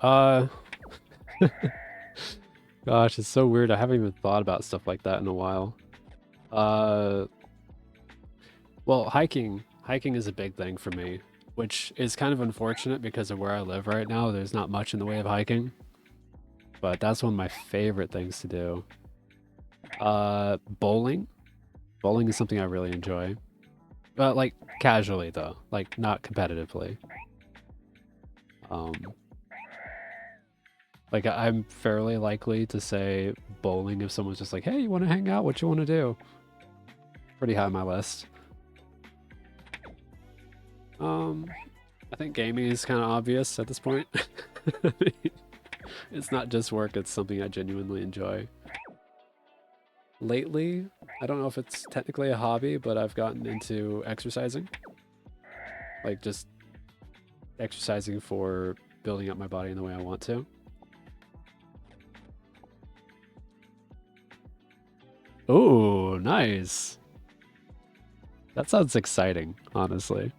Gosh, it's so weird. I haven't even thought about stuff like that in a while. Well, hiking. Hiking is a big thing for me, which is kind of unfortunate because of where I live right now. There's not much in the way of hiking, but that's one of my favorite things to do. Bowling. Bowling is something I really enjoy. But like casually though, like not competitively. Um, like I'm fairly likely to say bowling if someone's just like, "Hey, you want to hang out? What you want to do?" Pretty high on my list. I think gaming is kind of obvious at this point. It's not just work, it's something I genuinely enjoy. Lately, I don't know if it's technically a hobby, but I've gotten into exercising. Like just exercising for building up my body in the way I want to. Oh, nice. That sounds exciting, honestly.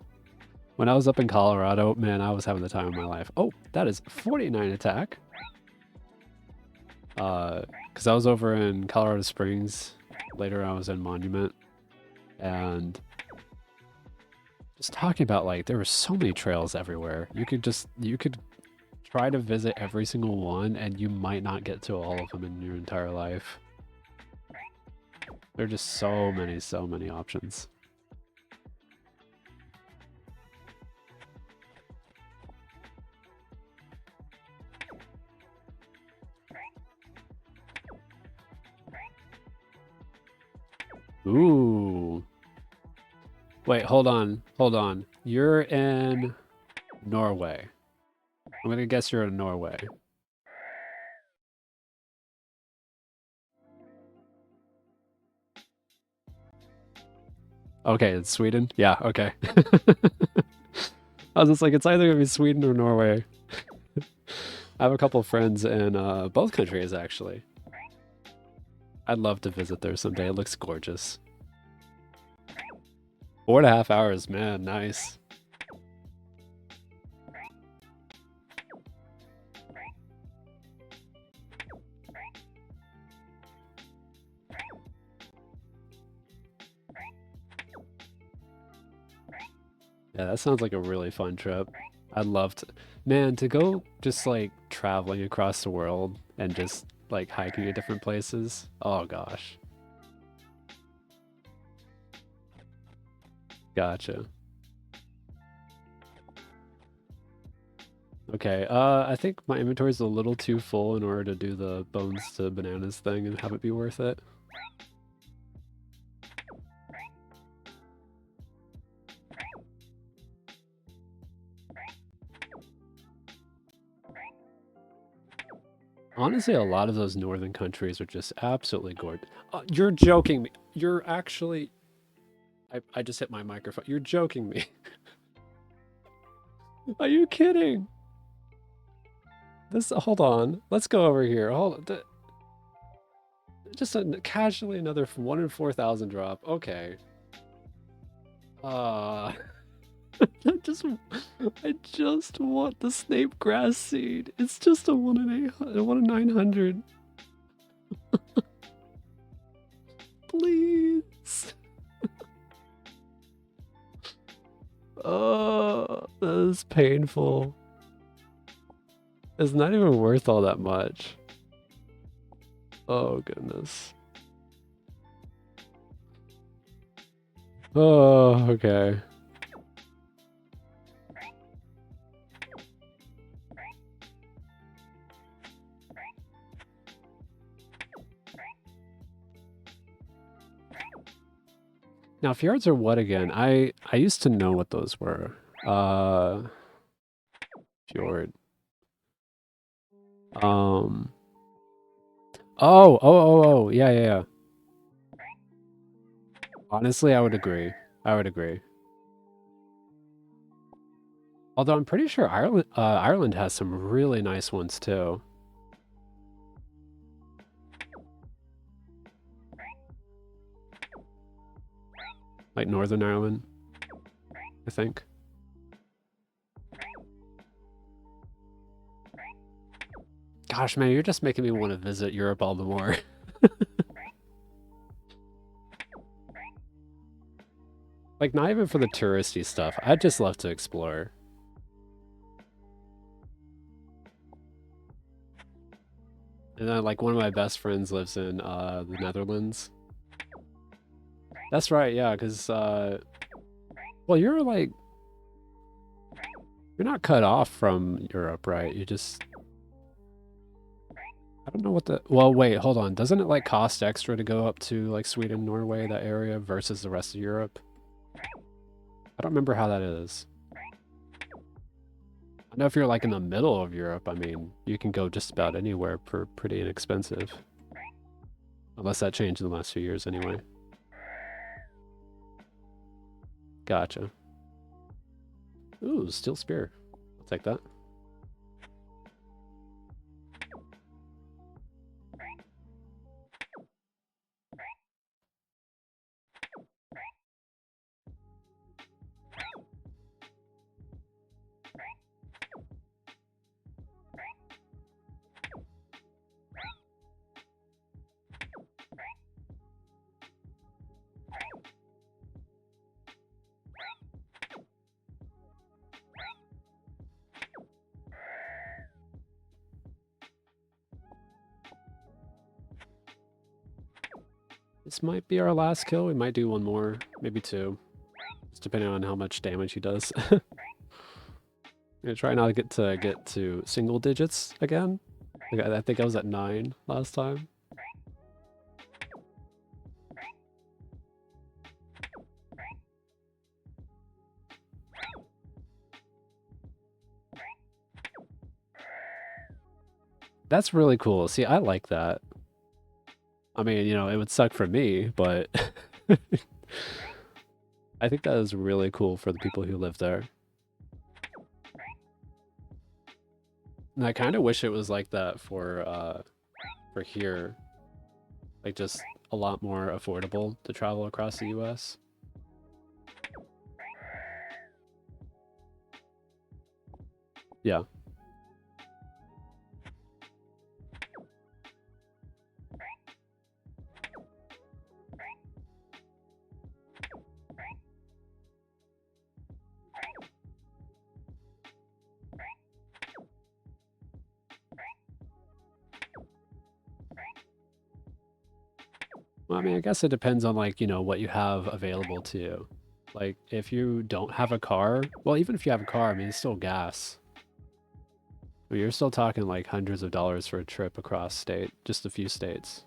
When I was up in Colorado, man, I was having the time of my life. Oh, that is 49 attack. Because I was over in Colorado Springs. Later I was in Monument. And just talking about, like, there were so many trails everywhere. You could try to visit every single one and you might not get to all of them in your entire life. There are just so many options. Ooh. Wait, hold on. Hold on. You're in Norway. I'm gonna guess you're in Norway. Okay, it's Sweden? Yeah, okay. I was just like, it's either gonna be Sweden or Norway. I have a couple of friends in both countries, actually. I'd love to visit there someday. It looks gorgeous. 4.5 hours, man, nice. Yeah, that sounds like a really fun trip. I'd love to, man, to go just like traveling across the world and just like hiking at different places. Oh gosh. Gotcha. Okay, I think my inventory is a little too full in order to do the bones to bananas thing and have it be worth it. Honestly, a lot of those northern countries are just absolutely gorgeous. You're joking me. You're actually... I just hit my microphone. You're joking me. Are you kidding? This... Hold on. Let's go over here. Hold on. Just casually another 1 in 4,000 drop. Okay. I just want the Snape grass seed. It's just a 1 in 800, 1 in 900. Please. Oh, that is painful. It's not even worth all that much. Oh, goodness. Oh, okay. Now, fjords are what again? I used to know what those were. Fjord. Oh, yeah. Honestly, I would agree. I would agree. Although I'm pretty sure Ireland has some really nice ones too. Like Northern Ireland, I think. Gosh, man, you're just making me want to visit Europe all the more. Like, not even for the touristy stuff. I'd just love to explore. And then, like, one of my best friends lives in the Netherlands. That's right, yeah, because, well, you're like, you're not cut off from Europe, right? You just, I don't know what the, well, wait, hold on. Doesn't it, like, cost extra to go up to, like, Sweden, Norway, that area, versus the rest of Europe? I don't remember how that is. I know if you're, like, in the middle of Europe, I mean, you can go just about anywhere for pretty inexpensive. Unless that changed in the last few years, anyway. Gotcha. Ooh, steel spear. I'll take that. This might be our last kill. We might do one more, maybe two. Just depending on how much damage he does. I'm gonna try not to get to single digits again. I think I was at 9 last time. That's really cool. See, I like that. I mean, you know, it would suck for me, but I think that is really cool for the people who live there. And I kind of wish it was like that for here. Like, just a lot more affordable to travel across the US. Yeah. I mean, I guess it depends on, like, you know, what you have available to you. Like, if you don't have a car, well, even if you have a car, I mean, it's still gas. But you're still talking, like, hundreds of dollars for a trip across state, just a few states.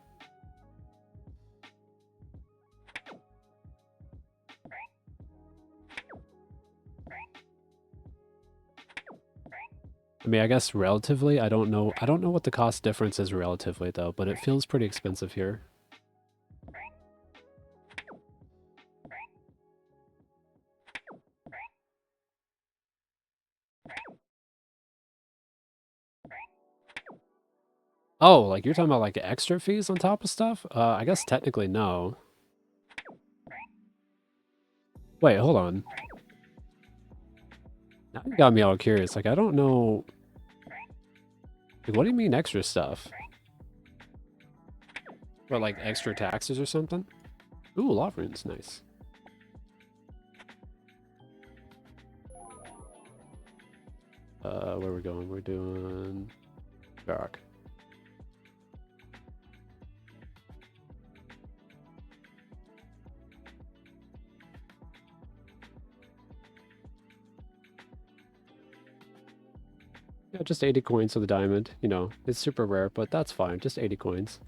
I mean, I guess relatively, I don't know what the cost difference is relatively, though, but it feels pretty expensive here. Oh, like you're talking about like extra fees on top of stuff? I guess technically no. Wait, hold on. Now you got me all curious. Like, I don't know. Like, what do you mean extra stuff? Or like extra taxes or something? Ooh, law runes, nice. Where are we going? We're doing dark. Yeah, just 80 coins for the diamond. You know, it's super rare, but that's fine. Just 80 coins.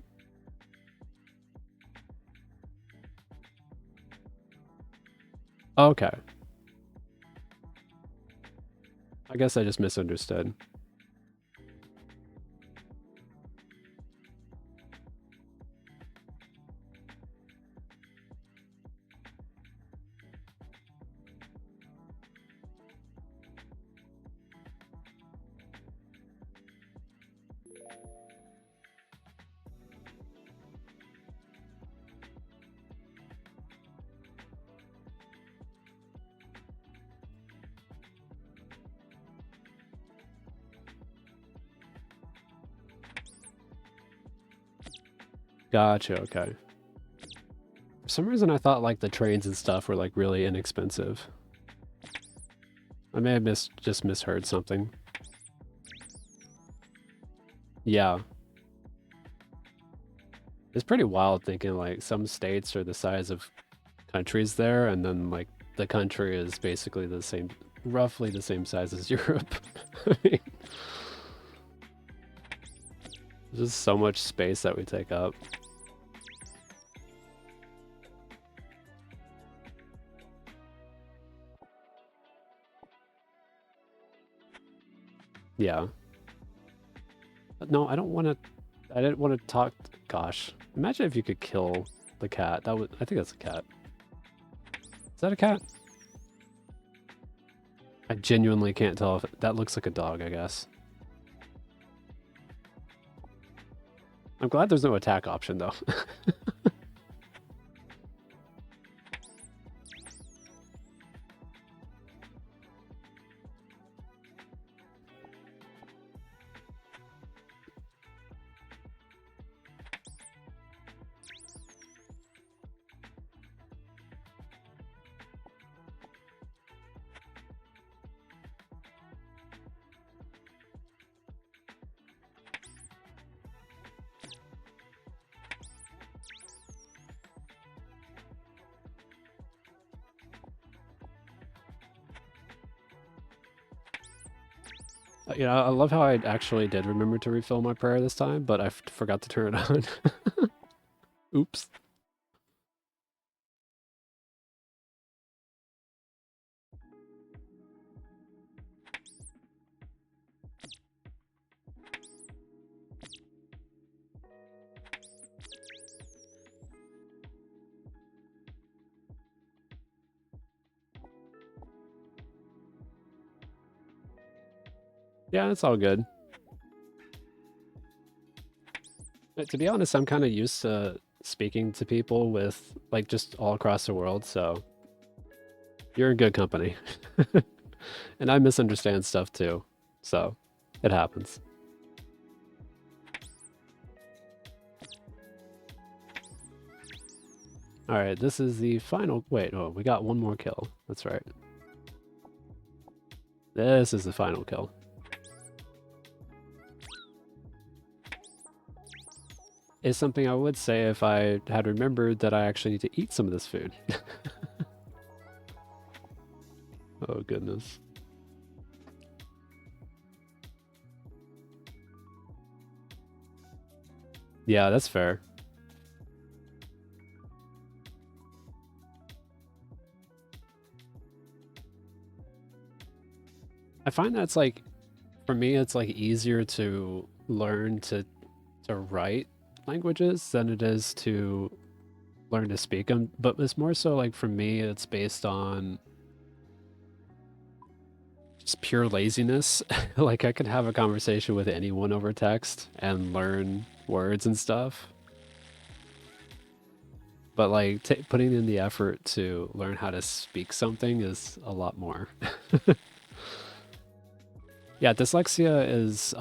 Okay. I guess I just misunderstood. Gotcha, okay. For some reason I thought like the trains and stuff were like really inexpensive. I may have just misheard something. Yeah. It's pretty wild thinking like some states are the size of countries there, and then like the country is basically the same, roughly the same size as Europe. I mean, there's just so much space that we take up. Yeah. But no, I don't want to. I didn't want to talk. Gosh, imagine if you could kill the cat. That would. I think that's a cat. Is that a cat? I genuinely can't tell if that looks like a dog. I guess. I'm glad there's no attack option though. You know, I love how I actually did remember to refill my prayer this time, but I forgot to turn it on. Oops. Yeah, it's all good. To be honest, I'm kind of used to speaking to people with, like, just all across the world, so you're in good company. And I misunderstand stuff too, so it happens. Alright, this is the final... Wait, oh, we got one more kill. That's right. This is the final kill. is something I would say if I had remembered that I actually need to eat some of this food. Oh, goodness. Yeah, that's fair. I find that's like, for me, it's like easier to learn to write languages than it is to learn to speak them. But it's more so like for me, it's based on just pure laziness. Like I can have a conversation with anyone over text and learn words and stuff. But like putting in the effort to learn how to speak something is a lot more. Yeah, dyslexia is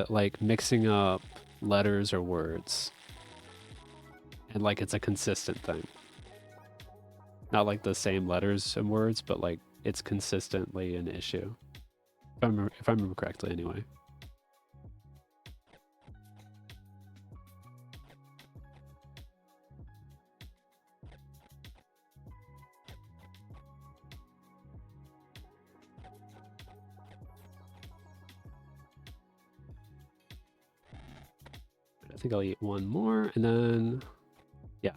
like mixing up letters or words. And like it's a consistent thing. Not like the same letters and words, but like it's consistently an issue. If I remember correctly anyway. I think I'll eat one more and then yeah.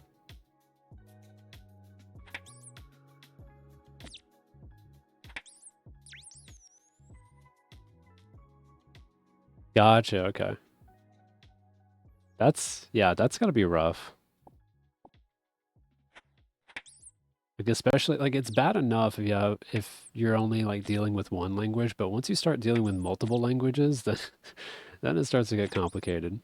Gotcha, okay. That's gotta be rough. Like especially like it's bad enough if you're only like dealing with one language, but once you start dealing with multiple languages, then then it starts to get complicated.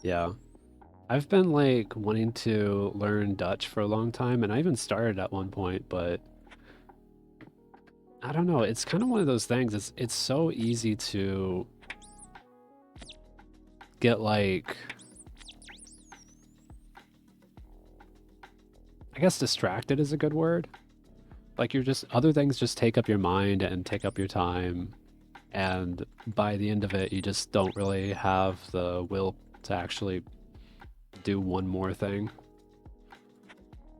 Yeah. I've been like wanting to learn Dutch for a long time, and I even started at one point, but I don't know. It's kind of one of those things. It's so easy to get like I guess distracted is a good word. Like you're just other things just take up your mind and take up your time, and by the end of it, you just don't really have the will to actually do one more thing.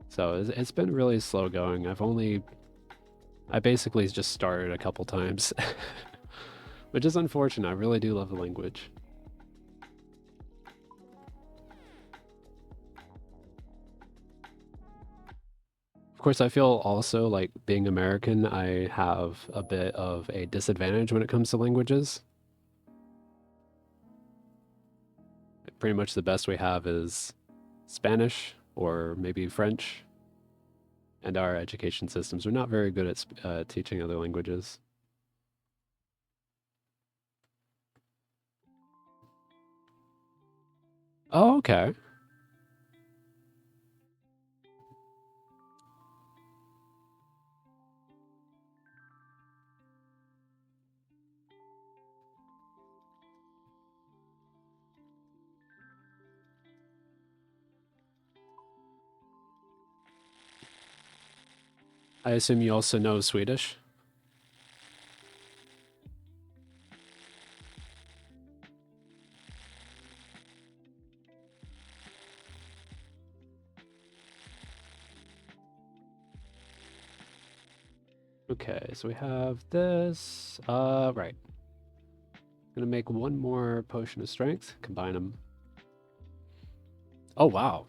So it's been really slow going. I basically just started a couple times, which is unfortunate. I really do love the language. Of course, I feel also like being American, I have a bit of a disadvantage when it comes to languages. Pretty much the best we have is Spanish or maybe French, and our education systems are not very good at teaching other languages. Oh, okay. I assume you also know Swedish. Okay, so we have this. Right. Gonna make one more potion of strength, combine them. Oh, wow.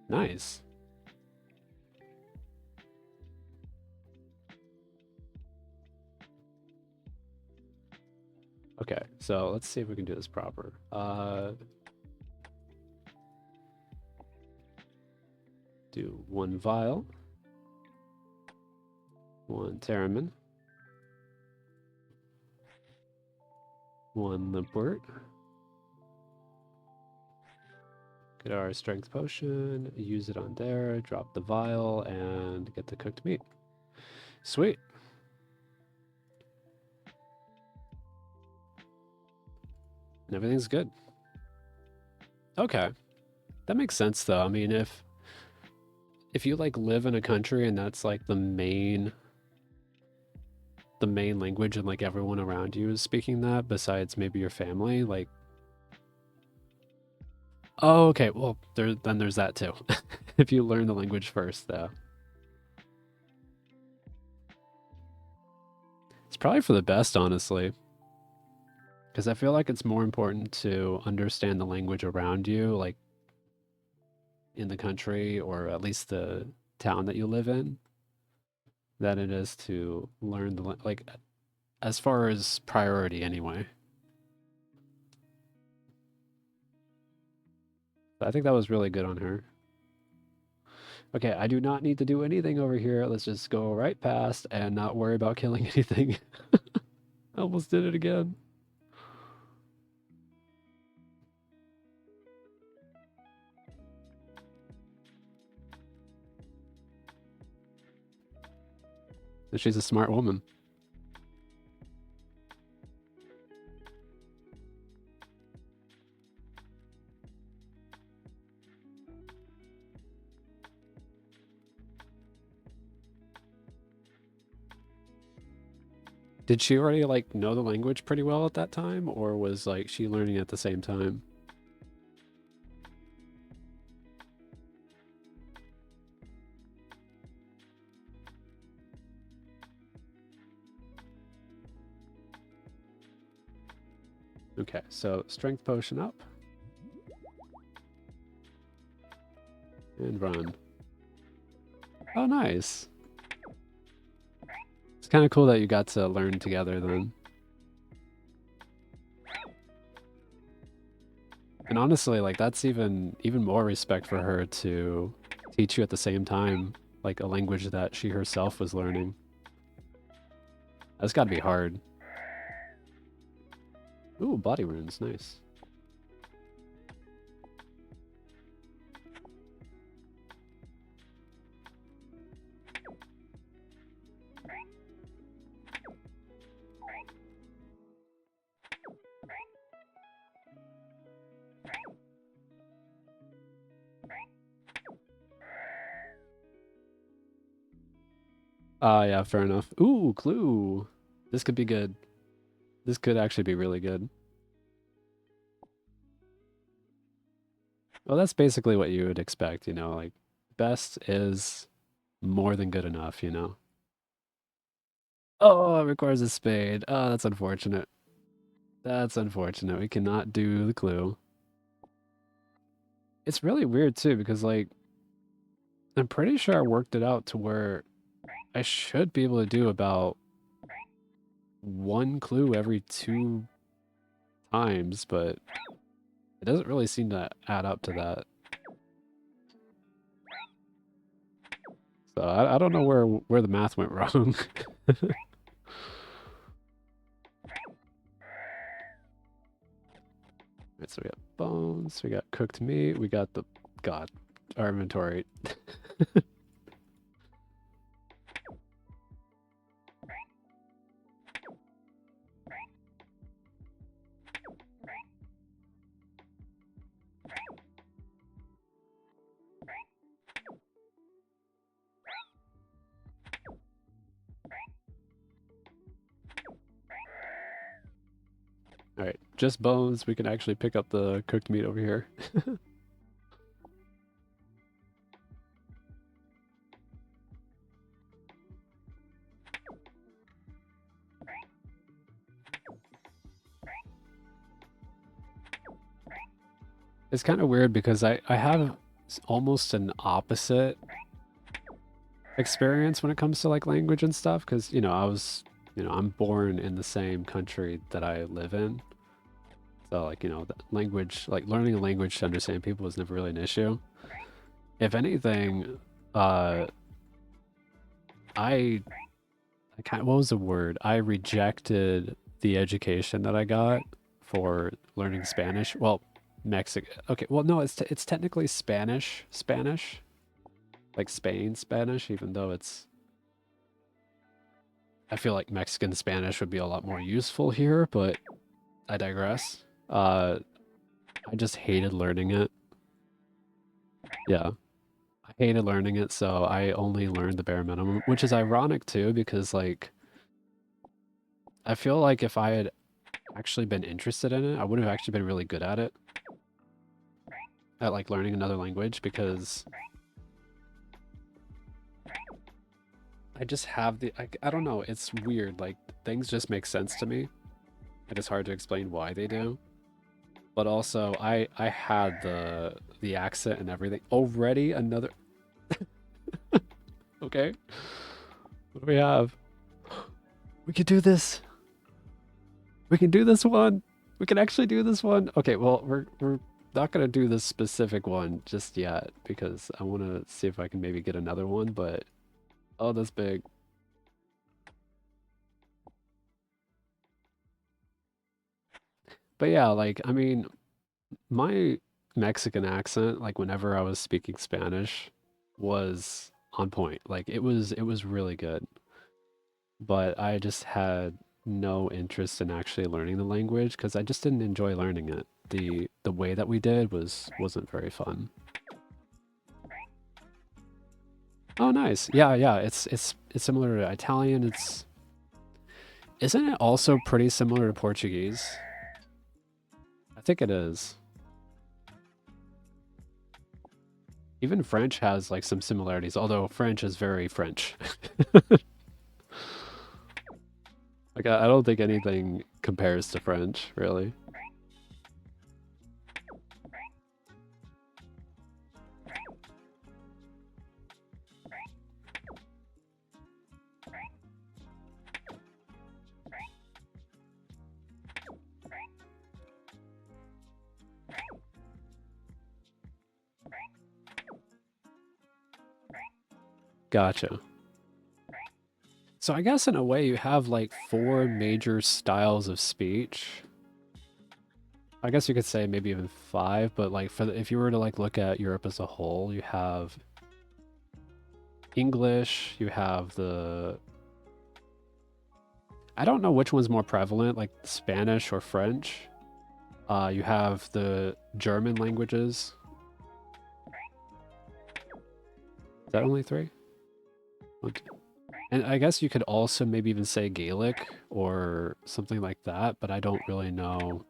Nice. Okay, so let's see if we can do this proper. Do 1 vial, 1 Terramin, 1 Limpwort. Get our strength potion, use it on there, drop the vial, and get the cooked meat. Sweet. And everything's good. Okay. That makes sense though. I mean, if you like live in a country and that's like the main language and like everyone around you is speaking that besides maybe your family, like, oh, okay, well, then there's that too. If you learn the language first though. It's probably for the best, honestly. Because I feel like it's more important to understand the language around you, like in the country or at least the town that you live in, than it is to learn the like as far as priority anyway. But I think that was really good on her. Okay, I do not need to do anything over here. Let's just go right past and not worry about killing anything. I almost did it again. She's a smart woman. Did she already like know the language pretty well at that time, or was like she learning at the same time? Okay, so strength potion up. And run. Oh, nice. It's kind of cool that you got to learn together then. And honestly, like that's even more respect for her to teach you at the same time, like a language that she herself was learning. That's got to be hard. Ooh, body runes, nice. Yeah, fair enough. Ooh, clue. This could be good. This could actually be really good. Well, that's basically what you would expect, you know, like best is more than good enough, you know. Oh, it requires a spade. Oh, that's unfortunate. That's unfortunate. We cannot do the clue. It's really weird too because like I'm pretty sure I worked it out to where I should be able to do about 1 clue every 2 times, but it doesn't really seem to add up to that. So I don't know where the math went wrong. Right, so we got bones, we got cooked meat, we got the god, our inventory. All right, just bones. We can actually pick up the cooked meat over here. It's kind of weird because I have almost an opposite experience when it comes to like language and stuff. Because I'm born in the same country that I live in, so like the language, like learning a language to understand people was never really an issue. If anything, uh, I kind of, what was the word? I rejected the education that I got for learning Spanish. Well, Mexican. Okay, well, no, it's technically Spanish, like Spain Spanish, even though I feel like Mexican Spanish would be a lot more useful here, but I digress. I just hated learning it. Yeah, I hated learning it, so I only learned the bare minimum, which is ironic too, because like I feel like if I had actually been interested in it, I would have actually been really good at it, at like learning another language, because I just have I don't know, it's weird, like things just make sense to me, and it's hard to explain why they do. But also, I had the accent and everything. Already another. Okay, what do we have? We can do this. We can do this one. We can actually do this one. Okay, well we're not gonna do this specific one just yet because I want to see if I can maybe get another one. But oh, that's big. But yeah, like I mean, my Mexican accent, like whenever I was speaking Spanish, was on point. Like it was really good. But I just had no interest in actually learning the language because I just didn't enjoy learning it. The way that we did wasn't very fun. Oh, nice. Yeah, yeah. It's similar to Italian. Isn't it also pretty similar to Portuguese? I think it is. Even French has like some similarities, although French is very French. Like I don't think anything compares to French, really. Gotcha. So I guess in a way you have like four major styles of speech. I guess you could say maybe even five, but like if you were to like look at Europe as a whole, you have English, you have the I don't know which one's more prevalent, like Spanish or French. You have the German languages. Is that only three? Okay. And I guess you could also maybe even say Gaelic or something like that, but I don't really know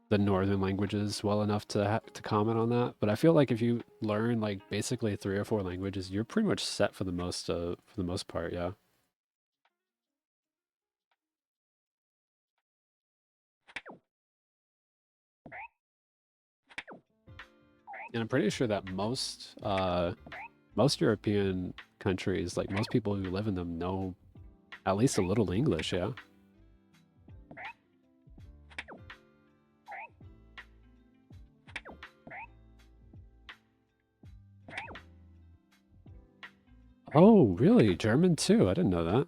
the northern languages well enough to comment on that. But I feel like if you learn like basically three or four languages, you're pretty much set for the most part. Yeah, and I'm pretty sure that most European countries, like most people who live in them, know at least a little English. Yeah. Oh, really? German too? I didn't know that.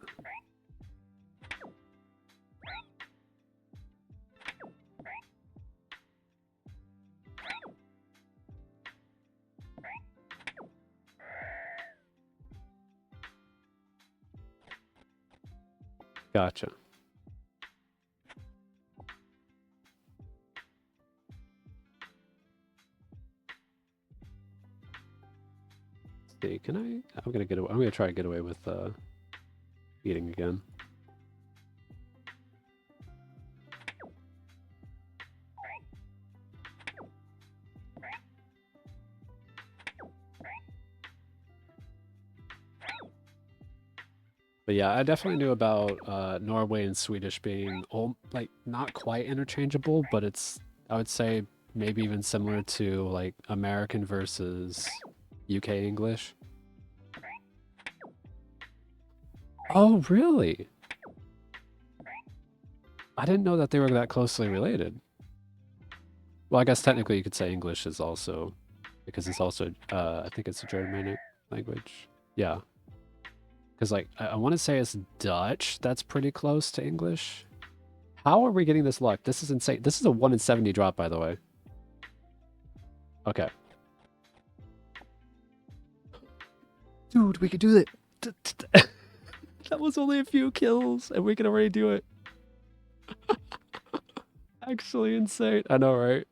Gotcha. See, can I? I'm gonna get. I'm gonna try to get away with eating again. But yeah, I definitely knew about Norway and Swedish being like not quite interchangeable, but I would say maybe even similar to like American versus UK English. Oh, really? I didn't know that they were that closely related. Well, I guess technically you could say English is also, because it's also, I think it's a Germanic language. Yeah. Because, like, I want to say it's Dutch that's pretty close to English. How are we getting this luck? This is insane. This is a 1 in 70 drop, by the way. Okay. Dude, we could do it. That was only a few kills, and we can already do it. Actually insane. I know, right?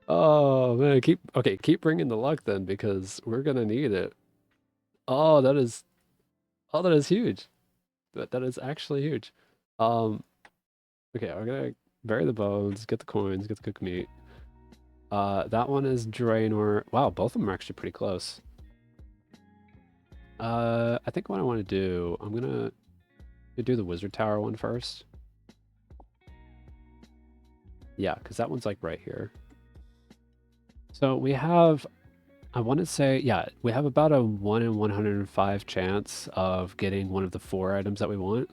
Oh, man. Keep bringing the luck then, because we're gonna need it. Oh, that is... Oh, that is huge. That is actually huge. Um, okay, we're gonna bury the bones, get the coins, get the cooked meat. That one is Draenor. Wow, both of them are actually pretty close. I think what I want to do, I'm gonna do the Wizard Tower one first. Yeah, because that one's like right here. So we have, I want to say, yeah, we have about a 1 in 105 chance of getting one of the 4 items that we want.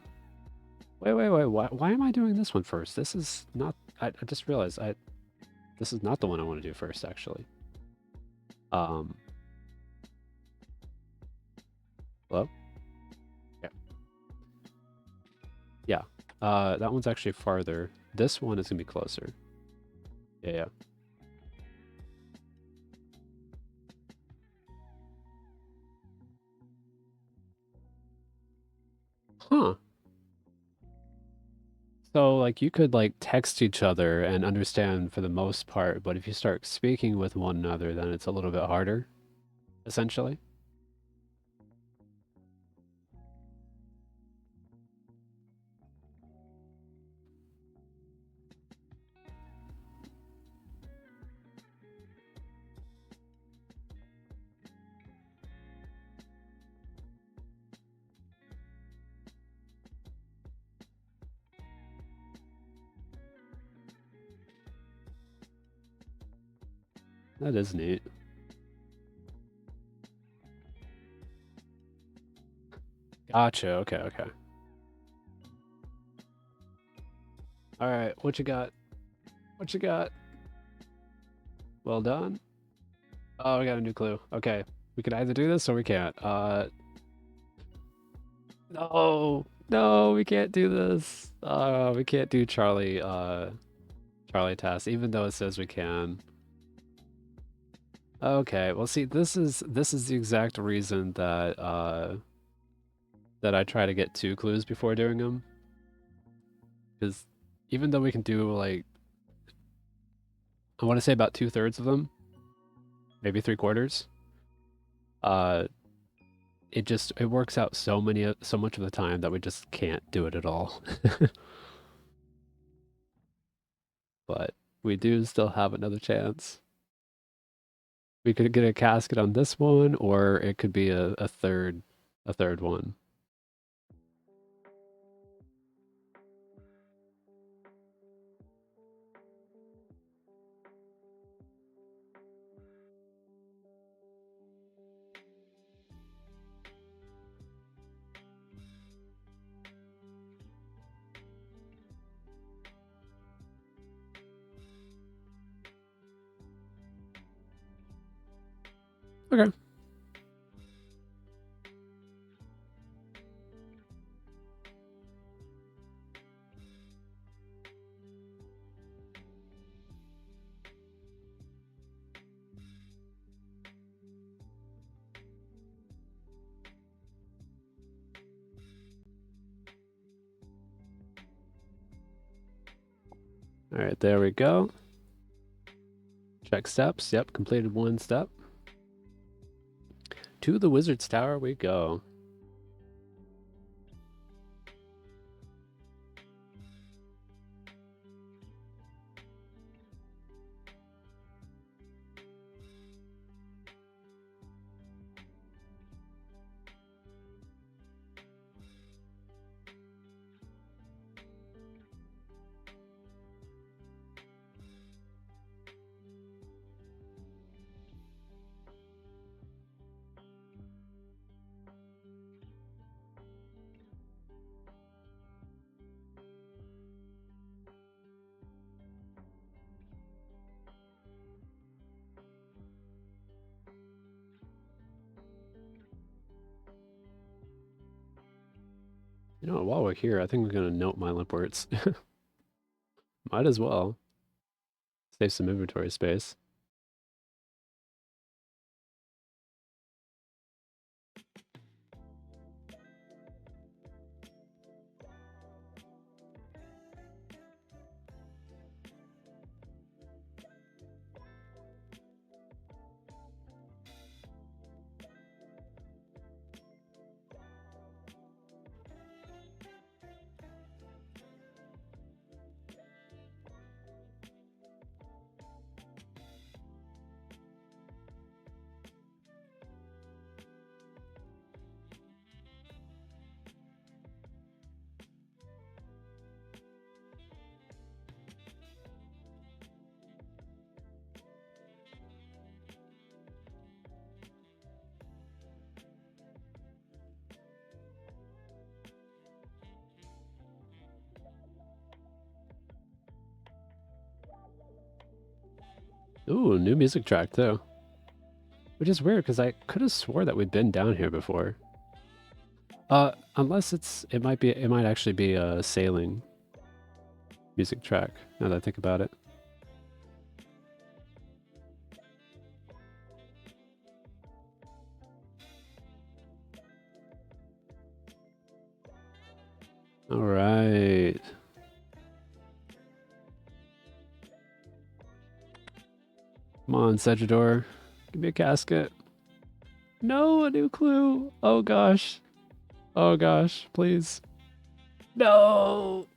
Wait, why am I doing this one first? This is not, I just realized, this is not the one I want to do first, actually. Hello? Yeah. Yeah, that one's actually farther. This one is gonna be closer. Yeah. Huh. So, like, you could, like, text each other and understand for the most part, but if you start speaking with one another, then it's a little bit harder, essentially. That is neat. Gotcha, okay. Alright, what you got? What you got? Well done. Oh, we got a new clue. Okay, we can either do this or we can't. No, we can't do this. We can't do Charlie task, even though it says we can. Okay, well, see, this is the exact reason that that I try to get 2 clues before doing them. Because even though we can do, like, I want to say about 2/3 of them, maybe 3/4, uh, it works out so much of the time that we just can't do it at all. But we do still have another chance. We could get a casket on this one, or it could be a third one. Okay. All right, there we go. Check steps. Yep, completed 1 step. To the Wizard's Tower we go. You know what, while we're here, I think we're gonna note my limp words. Might as well. Save some inventory space. Ooh, new music track too. Which is weird because I could have swore that we'd been down here before. Unless it might actually be a sailing music track, now that I think about it. All right. Come on, Sedgador. Give me a casket. No, a new clue. Oh gosh. Oh gosh, please. No!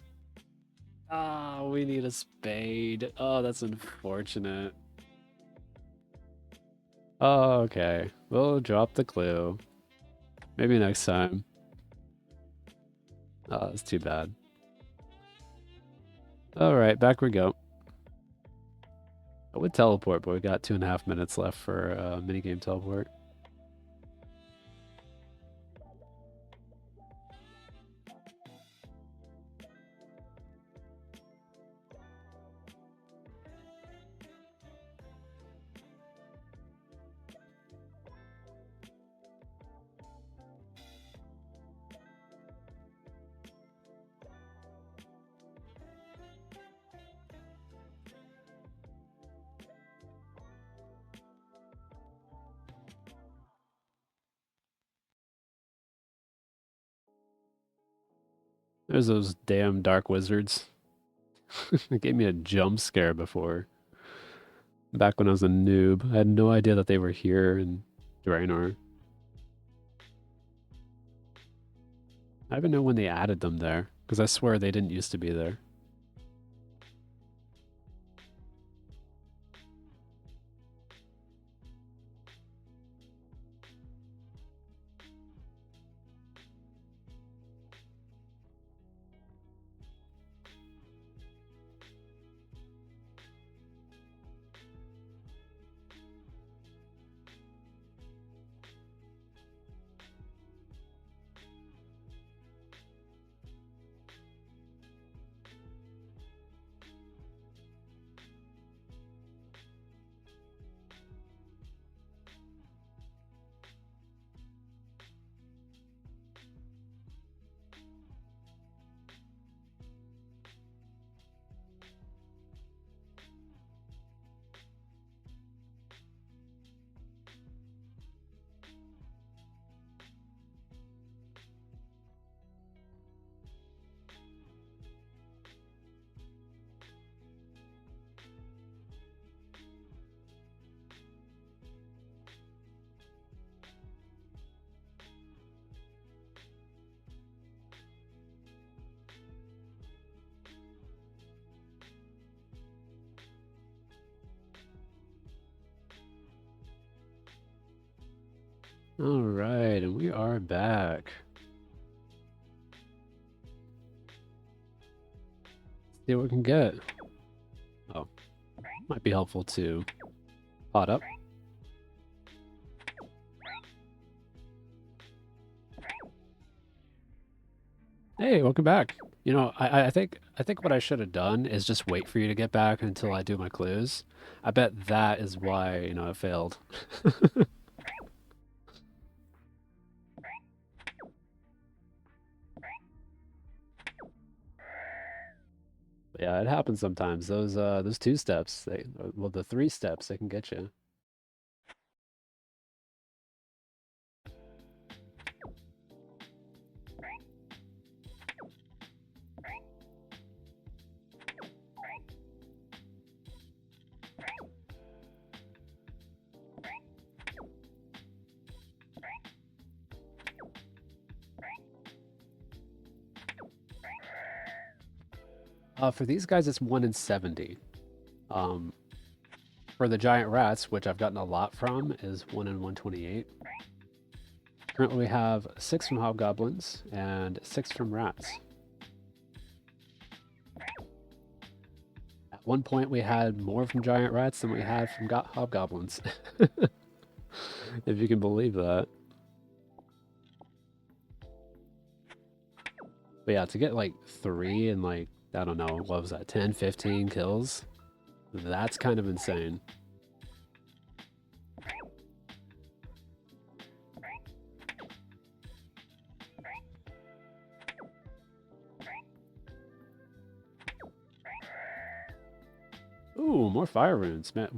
Ah, we need a spade. Oh, that's unfortunate. Oh, okay. We'll drop the clue. Maybe next time. Oh, that's too bad. Alright, back we go. I would teleport, but we got 2.5 minutes left for minigame teleport. There's those damn dark wizards. It gave me a jump scare before. Back when I was a noob. I had no idea that they were here in Draenor. I even know when they added them there, because I swear they didn't used to be there. All right, and we are back. See what we can get. Oh, might be helpful to pot up. Hey, welcome back. You know, I think what I should have done is just wait for you to get back until I do my clues. I bet that is why, you know, it failed. Yeah, it happens sometimes. Those 2 steps, well, the 3 steps, they can get you. For these guys, it's 1 in 70. For the giant rats, which I've gotten a lot from, is 1 in 128. Currently, we have 6 from hobgoblins and 6 from rats. At one point, we had more from giant rats than we had from hobgoblins. If you can believe that. But yeah, to get like 3 and like, I don't know, what was that, 10, 15 kills? That's kind of insane. Ooh, more fire runes. Man,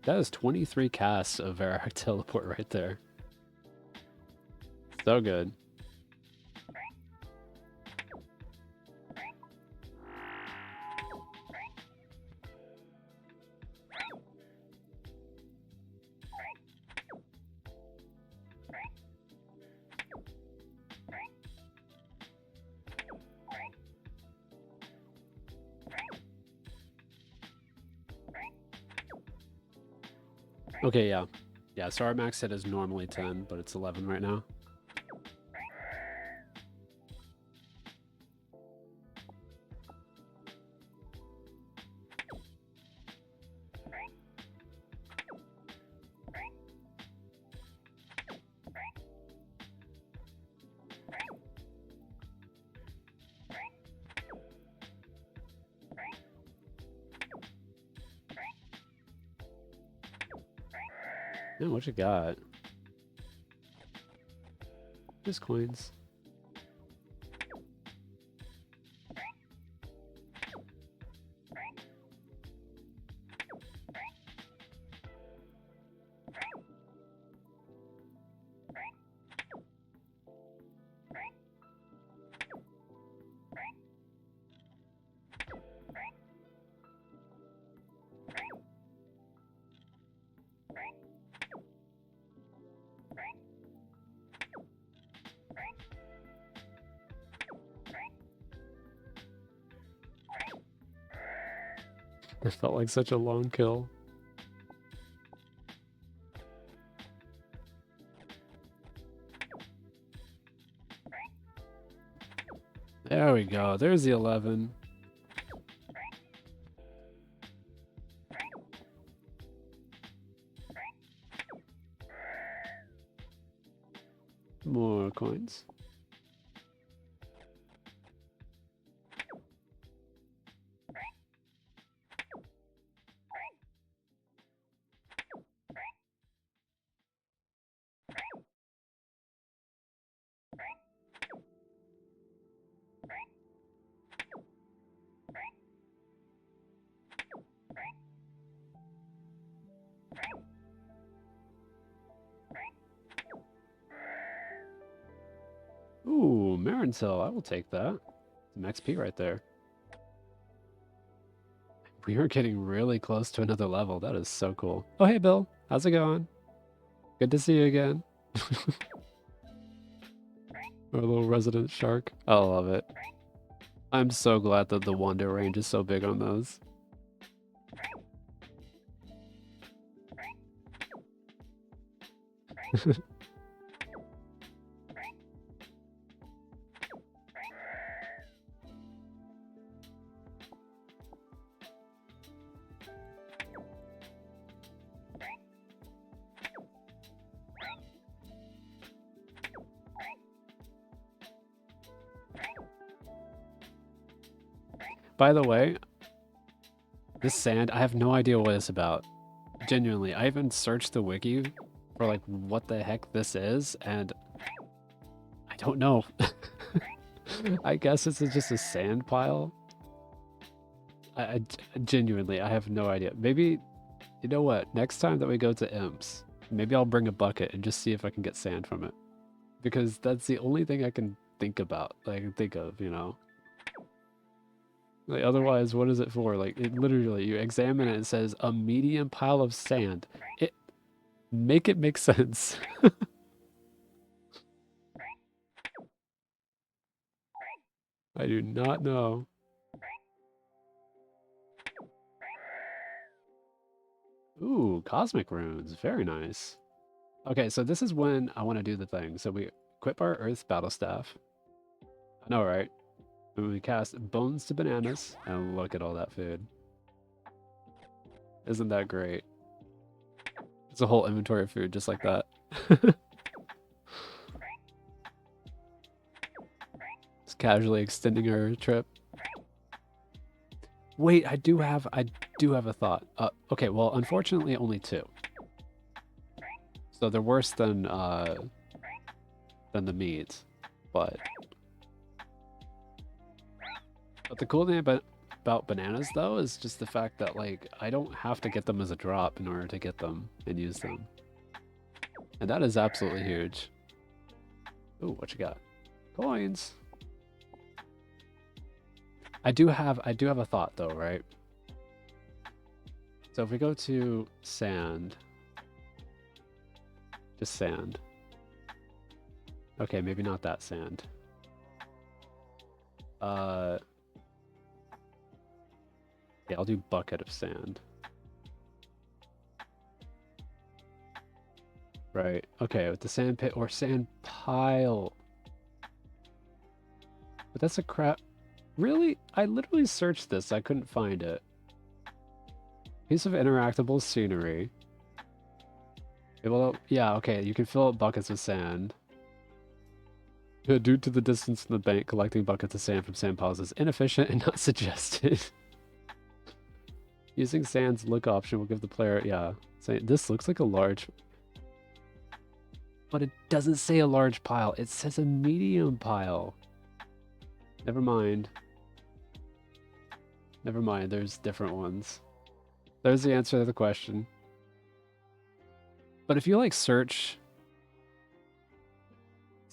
that is 23 casts of Varrock Teleport right there. So good. Okay, yeah. Yeah, so our max hit is normally 10, but it's 11 right now. Man, what you got? Just coins. It felt like such a long kill. There we go. There's the 11. More coins. Ooh, Marin's Hill. I will take that. Some XP right there. We are getting really close to another level. That is so cool. Oh, hey, Bill. How's it going? Good to see you again. Our little resident shark. I love it. I'm so glad that the wonder range is so big on those. By the way, this sand, I have no idea what it's about. Genuinely, I even searched the wiki for like what the heck this is, and I don't know. I guess it's just a sand pile. I genuinely, I have no idea. Maybe, you know what? Next time that we go to Imps, maybe I'll bring a bucket and just see if I can get sand from it. Because that's the only thing I can think about, that I can think of, you know? Like, otherwise, what is it for? Like, it literally, you examine it and it says, a medium pile of sand. Make it make sense. I do not know. Ooh, cosmic runes. Very nice. Okay, so this is when I want to do the thing. So we equip our Earth Battle Staff. I know, right? And we cast Bones to Bananas. And look at all that food. Isn't that great? It's a whole inventory of food just like that. Just casually extending our trip. Wait, I do have a thought. Okay, well, unfortunately, only 2. So they're worse than the meat, but the cool thing about bananas though is just the fact that like I don't have to get them as a drop in order to get them and use them, and that is absolutely huge. Ooh, what you got? Coins. I do have a thought though, right? So if we go to sand, just sand. Okay, maybe not that sand. Yeah, I'll do bucket of sand. Right. Okay, with the sand pit or sand pile. But that's a crap. Really? I literally searched this. I couldn't find it. Piece of interactable scenery. Well, yeah, okay. You can fill up buckets with sand. Due to the distance from the bank, collecting buckets of sand from sand piles is inefficient and not suggested. Using sand's look option will give the player, yeah. Say, this looks like a large... But it doesn't say a large pile. It says a medium pile. Never mind. Never mind, there's different ones. There's the answer to the question. But if you like search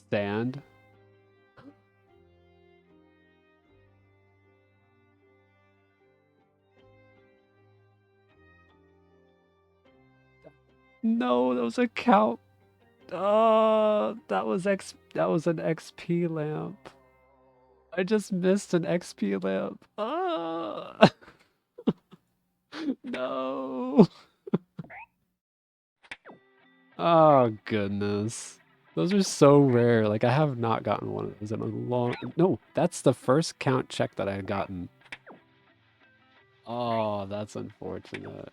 sand, no, that was a cow. Oh, that was an XP lamp. I just missed an XP lamp. Oh. No. Oh, goodness. Those are so rare. Like, I have not gotten one of those in a long... No, that's the first count check that I had gotten. Oh, that's unfortunate.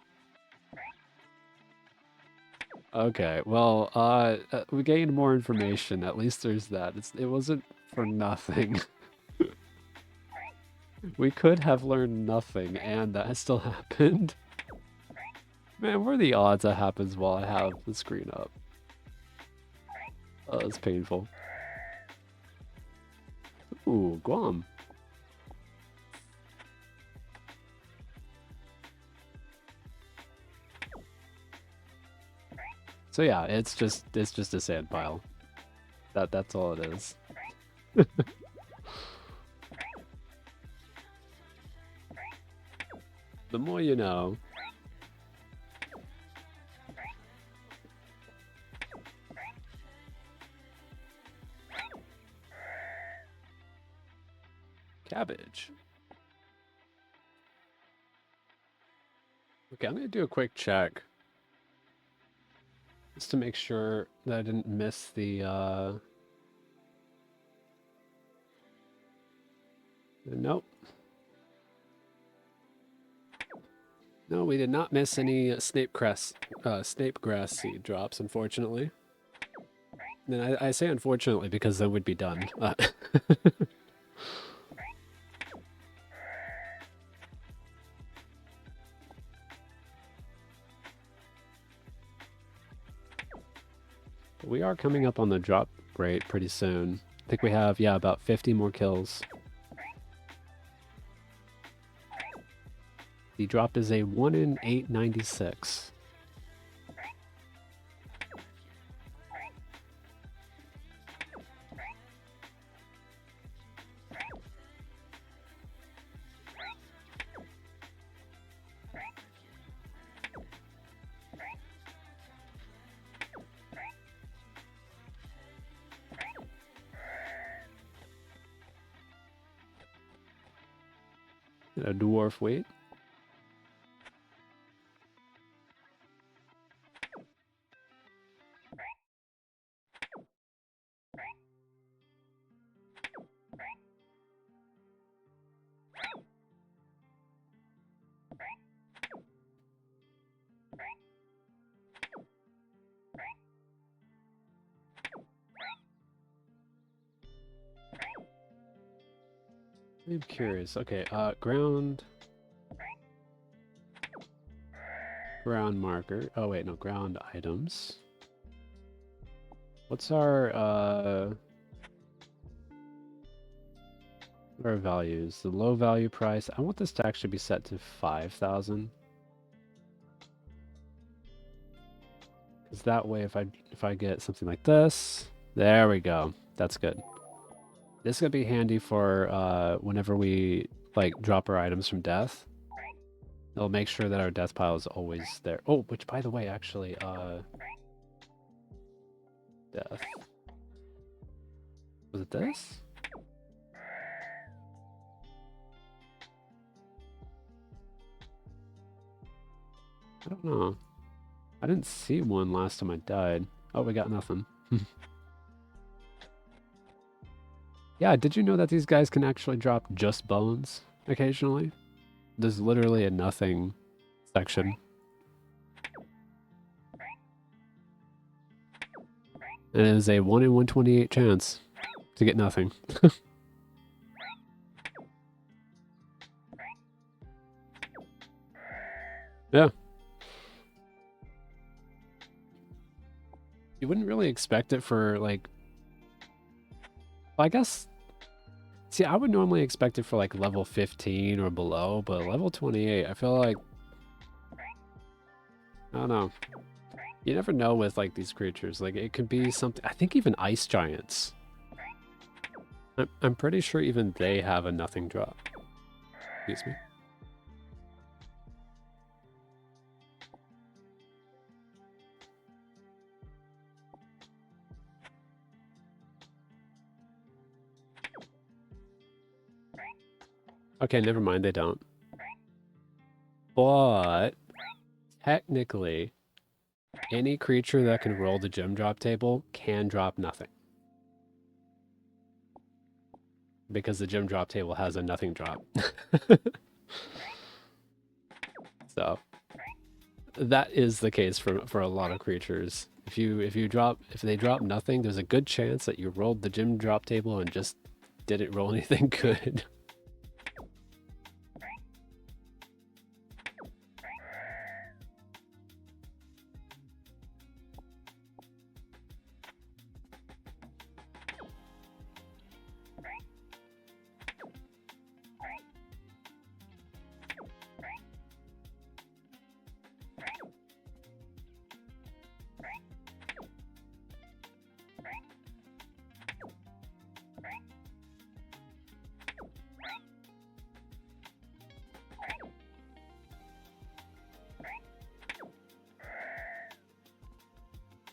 Okay, well, we gained more information. At least there's that. It wasn't for nothing. We could have learned nothing, and that still happened. Man, what are the odds that happens while I have the screen up? Oh, it's painful. Ooh, Guam. So yeah, it's just a sand pile. That's all it is. The more you know. Cabbage. Okay, I'm gonna do a quick check. Just to make sure that I didn't miss the, Nope. No, we did not miss any snape grass seed drops, unfortunately. And I say unfortunately because then we'd be done. We are coming up on the drop rate pretty soon. I think we have, yeah, about 50 more kills. The drop is a 1 in 896. A dwarf weight. I'm curious. Okay, ground marker. Oh wait, no, ground items. What's our what are our values? The low value price. I want this to actually be set to 5,000. Because that way if I get something like this, there we go. That's good. This is gonna be handy for whenever we like drop our items from death. It'll make sure that our death pile is always there. Oh, which by the way, actually, death. Was it this? I don't know. I didn't see one last time I died. Oh, we got nothing. Yeah, did you know that these guys can actually drop just bones occasionally? There's literally a nothing section. And it is a 1 in 128 chance to get nothing. Yeah. You wouldn't really expect it for, like... Well, I guess... See, I would normally expect it for, like, level 15 or below, but level 28, I feel like... I don't know. You never know with, like, these creatures. Like, it could be something... I think even ice giants. I'm pretty sure even they have a nothing drop. Excuse me. Okay, never mind, they don't. But technically, any creature that can roll the gem drop table can drop nothing. Because the gem drop table has a nothing drop. So that is the case for a lot of creatures. If they drop nothing, there's a good chance that you rolled the gem drop table and just didn't roll anything good.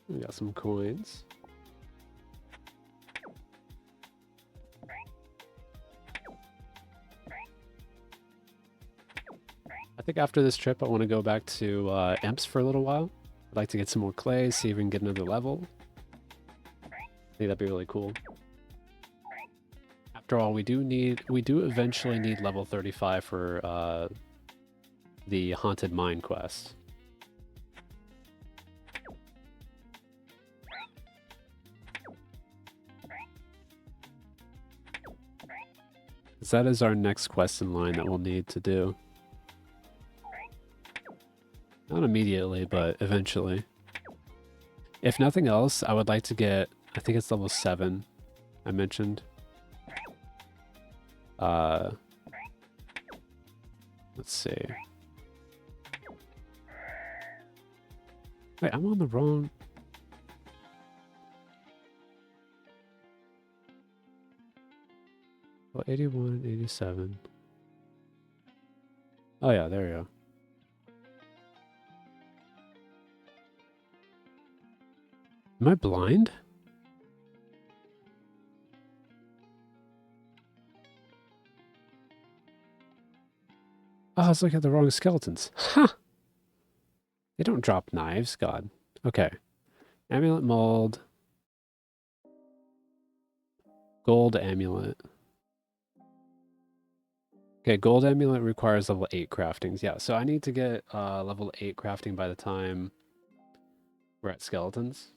We got some coins. I think after this trip, I want to go back to Imps for a little while. I'd like to get some more clay, see if we can get another level. I think that'd be really cool. After all, we do eventually need level 35 for the Haunted Mine quest. That is our next quest in line that we'll need to do. Not immediately, but eventually. If nothing else, I would like to get, I think it's level 7, I mentioned. Let's see. Wait, I'm on the wrong... Well, 81, 87. Oh yeah, there we go. Am I blind? Oh, I was looking at the wrong skeletons. Huh! They don't drop knives, God. Okay. Amulet mold. Gold amulet. Okay, gold amulet requires level 8 craftings. Yeah, so I need to get level 8 crafting by the time we're at skeletons.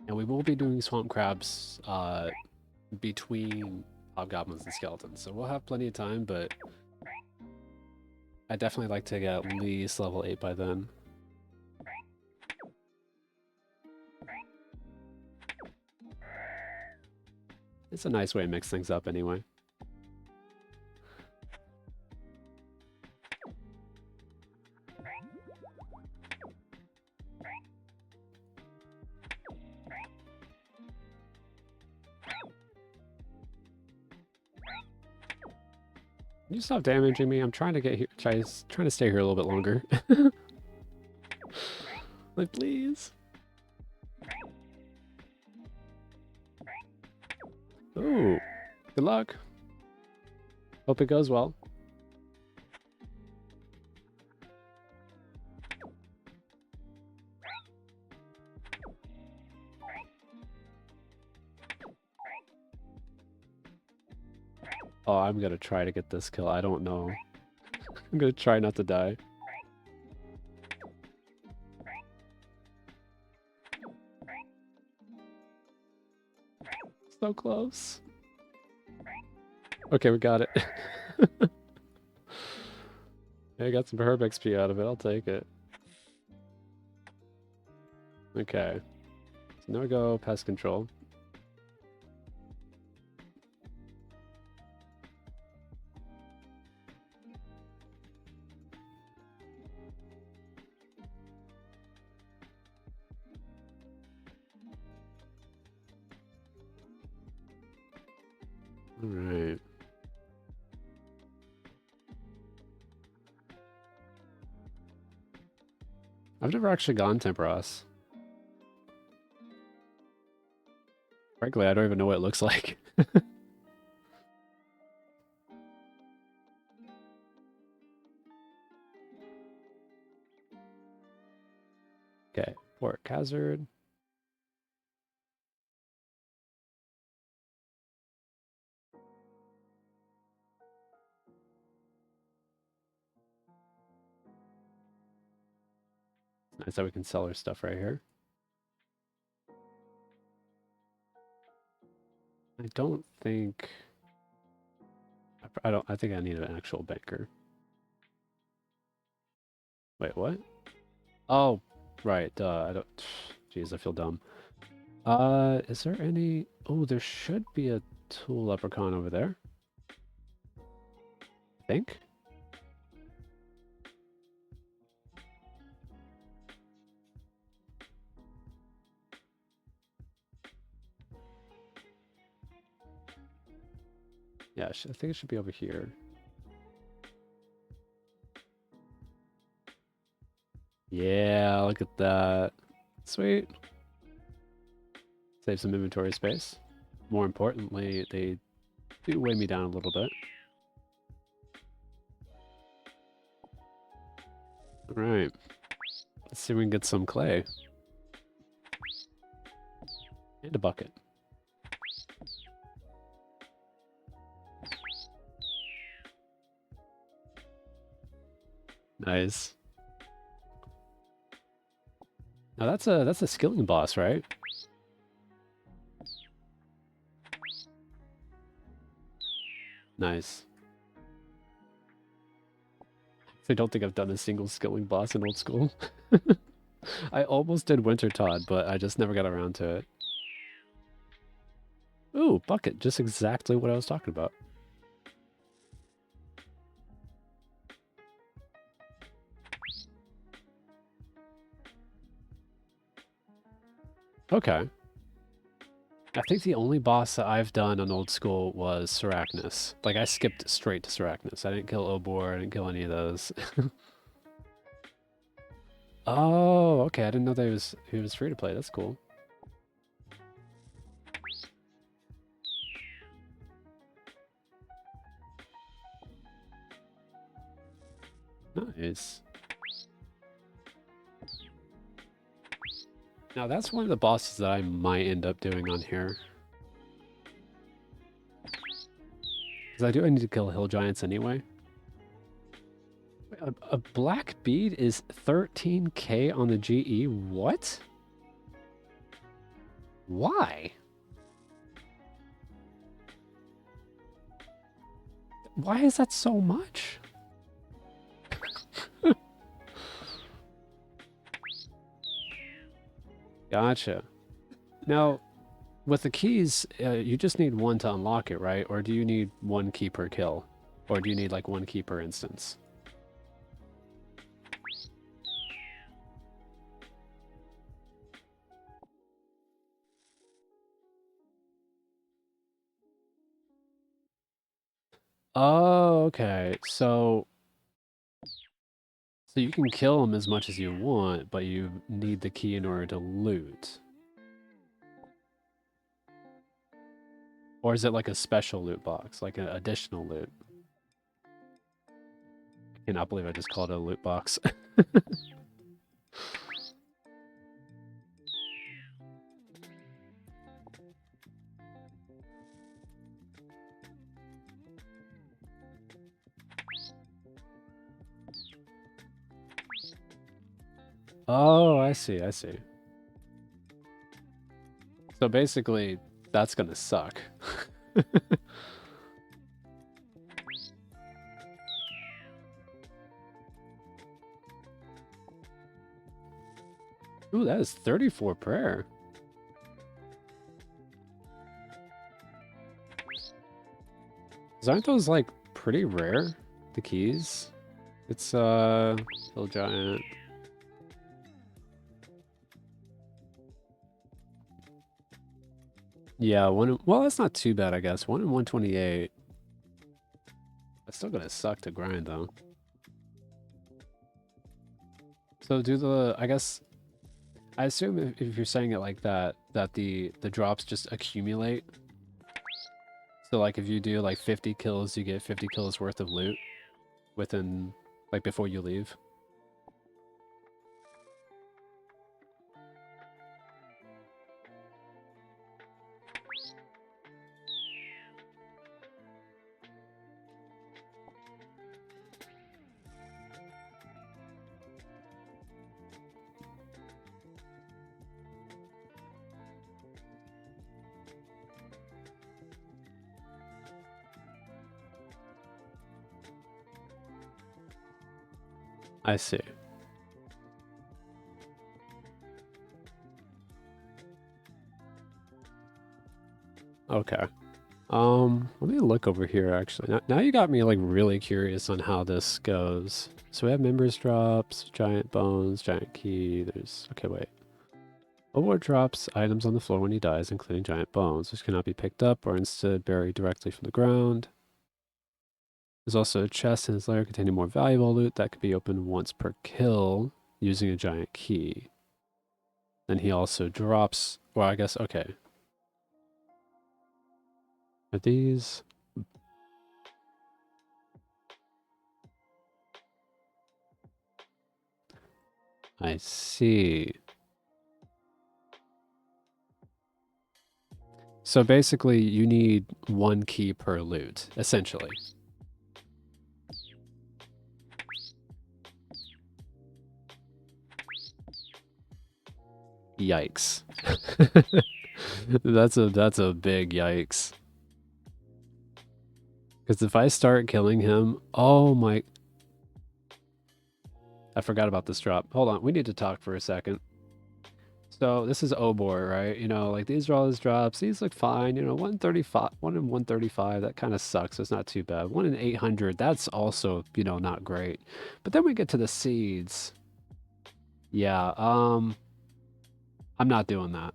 And we will be doing swamp crabs between hobgoblins and skeletons. So we'll have plenty of time, but I'd definitely like to get at least level 8 by then. It's a nice way to mix things up anyway. Can you stop damaging me? I'm trying to get here, trying to stay here a little bit longer. Like, please. Ooh, good luck. Hope it goes well. Oh, I'm gonna try to get this kill. I don't know. I'm gonna try not to die. So close. Okay, we got it. I got some herb XP out of it. I'll take it. Okay. So now we go pest control. All right. I've never actually gone Temperos. Frankly, I don't even know what it looks like. Okay, Port Hazard. Nice that we can sell our stuff right here. I don't think... I think I need an actual banker. Wait, what? Oh, right, I don't... Jeez, I feel dumb. Is there any... Oh, there should be a tool leprechaun over there. I think? Yeah, I think it should be over here. Yeah, look at that. Sweet. Save some inventory space. More importantly, they do weigh me down a little bit. Alright. Let's see if we can get some clay. And a bucket. Nice. Now that's a skilling boss, right? Nice. I don't think I've done a single skilling boss in old school. I almost did Winter Todd, but I just never got around to it. Ooh, bucket. Just exactly what I was talking about. Okay. I think the only boss that I've done on old school was Sarachnis. Like, I skipped straight to Sarachnis. I didn't kill Obor, I didn't kill any of those. Oh, okay. I didn't know that he was free to play. That's cool. Nice. Now that's one of the bosses that I might end up doing on here. Because I need to kill hill giants anyway. A black bead is 13k on the GE? What? Why? Why is that so much? Gotcha. Now, with the keys, you just need one to unlock it, right? Or do you need one key per kill? Or do you need like one key per instance? Oh, okay. So you can kill them as much as you want, but you need the key in order to loot. Or is it like a special loot box, like an additional loot? I cannot believe I just called it a loot box. Oh, I see, I see. So basically, that's gonna suck. Ooh, that is 34 prayer. Aren't those like pretty rare? The keys? It's hill giant. Yeah, well, that's not too bad, I guess. 1 in 128. That's still gonna suck to grind though. So I guess I assume if you're saying it like that, that the drops just accumulate. So like if you do like 50 kills, you get 50 kills worth of loot within like before you leave. I see. Okay. Let me look over here actually. Now you got me like really curious on how this goes. So we have members drops, giant bones, giant key. Okay, wait. Overlord drops items on the floor when he dies, including giant bones, which cannot be picked up or instead buried directly from the ground. There's also a chest in his lair containing more valuable loot that could be opened once per kill using a giant key. Then he also drops, well, I guess, okay. Are these? I see. So basically, you need one key per loot, essentially. Yikes. That's a big yikes. Because if I start killing him, oh my... I forgot about this drop. Hold on, we need to talk for a second. So this is Obor, right? You know, like these are all his drops. These look fine. You know, 135, 1 in 135, that kind of sucks. It's not too bad. 1 in 800, that's also, you know, not great. But then we get to the seeds. Yeah, I'm not doing that.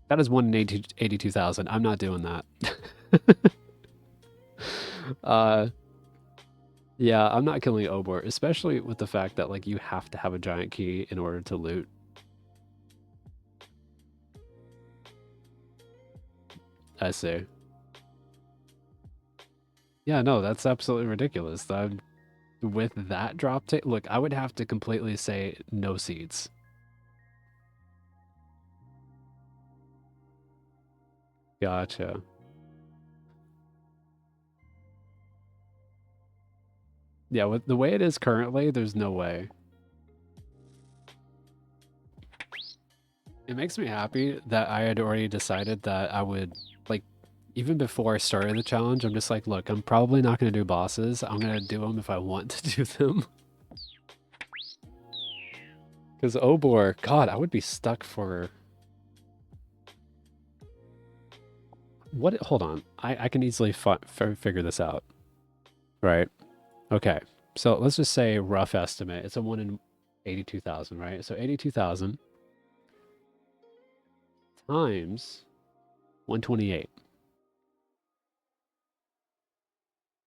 That is 1 in 82,000. I'm not doing that. Yeah, I'm not killing Obor, especially with the fact that like you have to have a giant key in order to loot. I see. Yeah, no, that's absolutely ridiculous. With that drop take, look, I would have to completely say no seeds. Gotcha. Yeah, with the way it is currently, there's no way. It makes me happy that I had already decided that I would, like, even before I started the challenge, I'm just like, look, I'm probably not going to do bosses. I'm going to do them if I want to do them. Because Obor, God, I would be stuck for... What? Hold on. I can easily figure this out. Right. Okay. So let's just say rough estimate. It's a 1 in 82,000, right? So 82,000 times 128.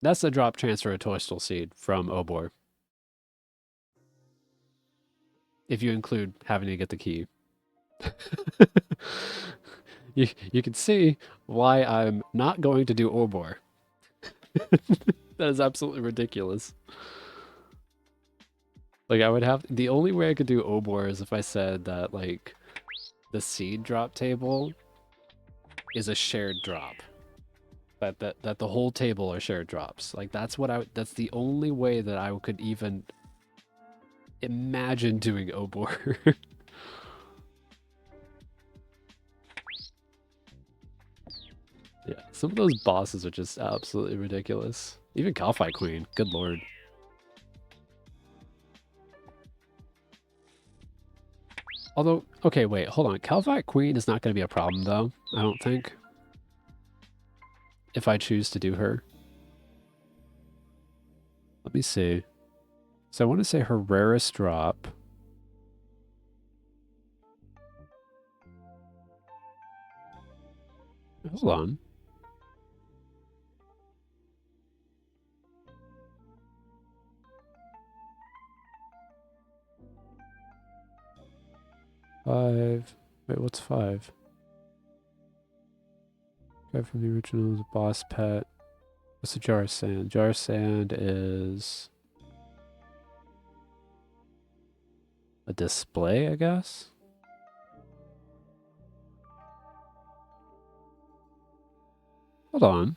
That's the drop transfer of Toadstool Seed from Obor. If you include having to get the key. you can see why I'm not going to do Obor. That is absolutely ridiculous. Like, I would have... The only way I could do Obor is if I said that, like, the seed drop table is a shared drop. That the whole table are shared drops. Like, that's the only way that I could even imagine doing Obor. Yeah, some of those bosses are just absolutely ridiculous. Even Calphite Queen, good lord. Although, okay, wait, hold on. Calphite Queen is not going to be a problem, though, I don't think. If I choose to do her. Let me see. So I want to say her rarest drop. Hold on. Five. Wait, what's 5? Guy from the original is a boss pet. What's a jar of sand? Jar of sand is a display, I guess? Hold on.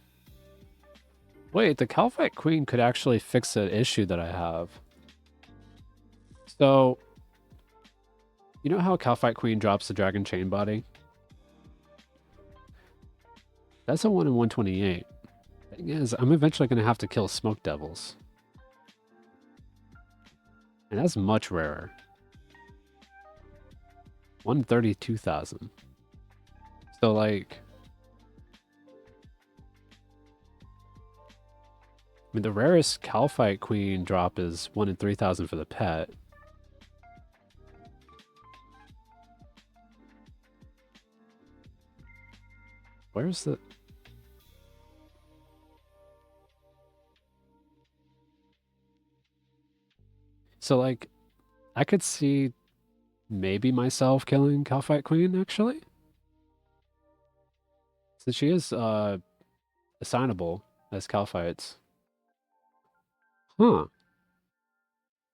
Wait, the Calphite Queen could actually fix an issue that I have. So, you know how Calphite Queen drops the Dragon Chain Body? That's a 1 in 128. Thing is, I'm eventually going to have to kill Smoke Devils. And that's much rarer. 132,000. So, like... I mean, the rarest Calphite Queen drop is 1 in 3,000 for the pet. Where's the... So, like, I could see maybe myself killing Calphite Queen, actually. Since she is assignable as Calphites. Huh.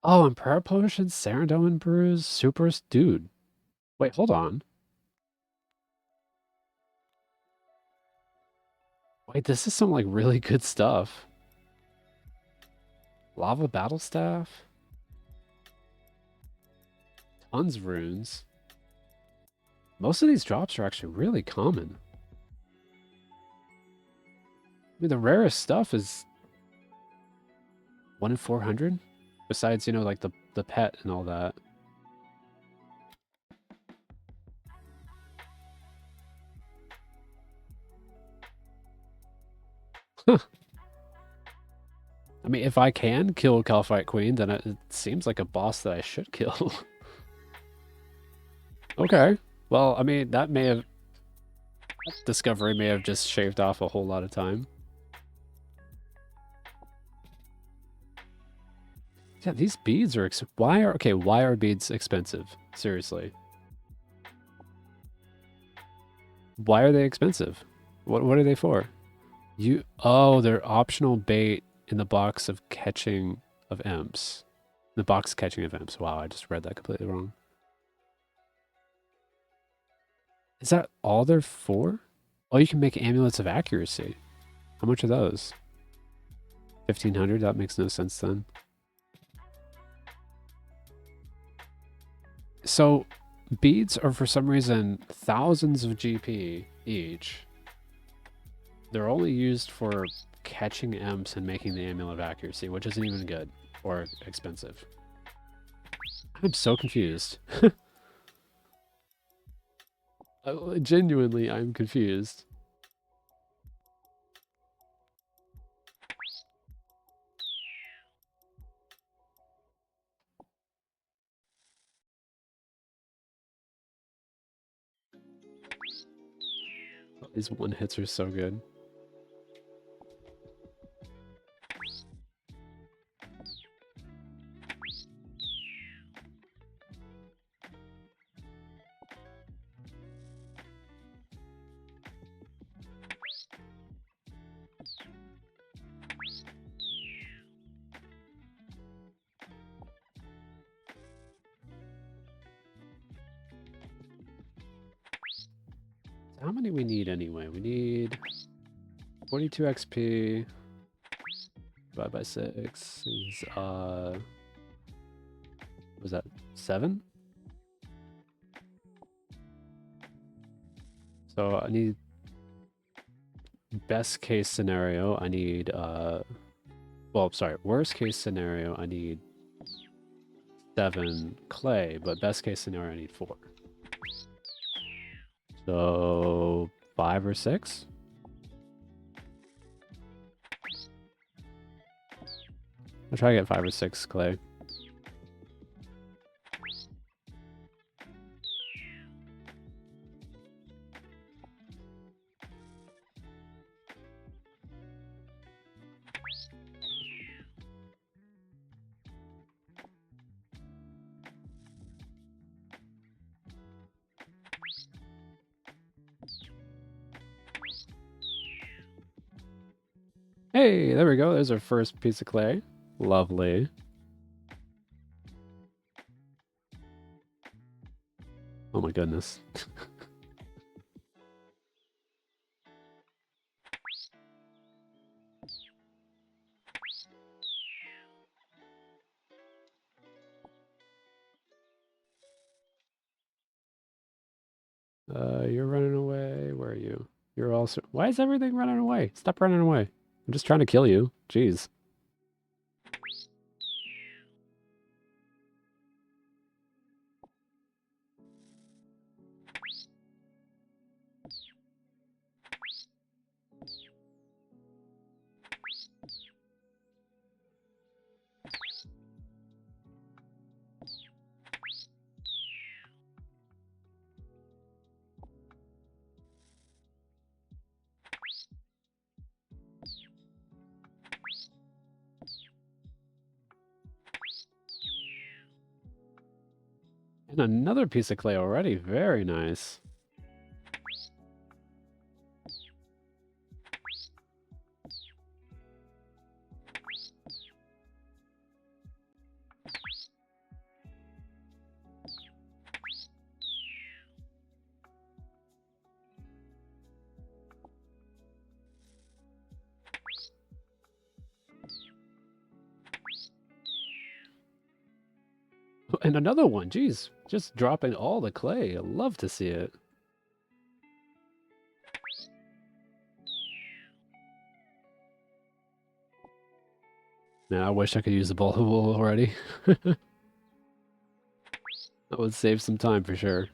Oh, and Prayer Potion, Cerandoan Brews, Super... Dude. Wait, hold on. Wait, this is some, like, really good stuff. Lava Battle Staff? Tons of runes. Most of these drops are actually really common. I mean, the rarest stuff is 1 in 400? Besides, you know, like the pet and all that. Huh. I mean, if I can kill Calphite Queen, then it seems like a boss that I should kill. Okay. Well, I mean, that may have... Discovery may have just shaved off a whole lot of time. Yeah, these beads are why are beads expensive? Seriously. Why are they expensive? What are they for? They're optional bait in the box of catching of imps. The box catching of imps. Wow, I just read that completely wrong. Is that all they're for? Oh, you can make amulets of accuracy. How much are those? 1,500? That makes no sense then. So, beads are for some reason thousands of GP each. They're only used for catching imps and making the amulet of accuracy, which isn't even good or expensive. I'm so confused. Genuinely, I'm confused. These one hits are so good. How many we need anyway? We need 42 XP. Divided by 6 is, what was that, 7? So I need, best case scenario, I need, worst case scenario, I need 7 clay, but best case scenario, I need 4. So 5 or 6? I'll try to get 5 or 6 clay. Hey, there we go. There's our first piece of clay. Lovely. Oh my goodness. You're running away. Where are you? You're also... Why is everything running away? Stop running away. I'm just trying to kill you. Jeez. And another piece of clay already. Very nice. And another one. Jeez. Just dropping all the clay. I love to see it. Now I wish I could use the ball of wool already. That would save some time for sure.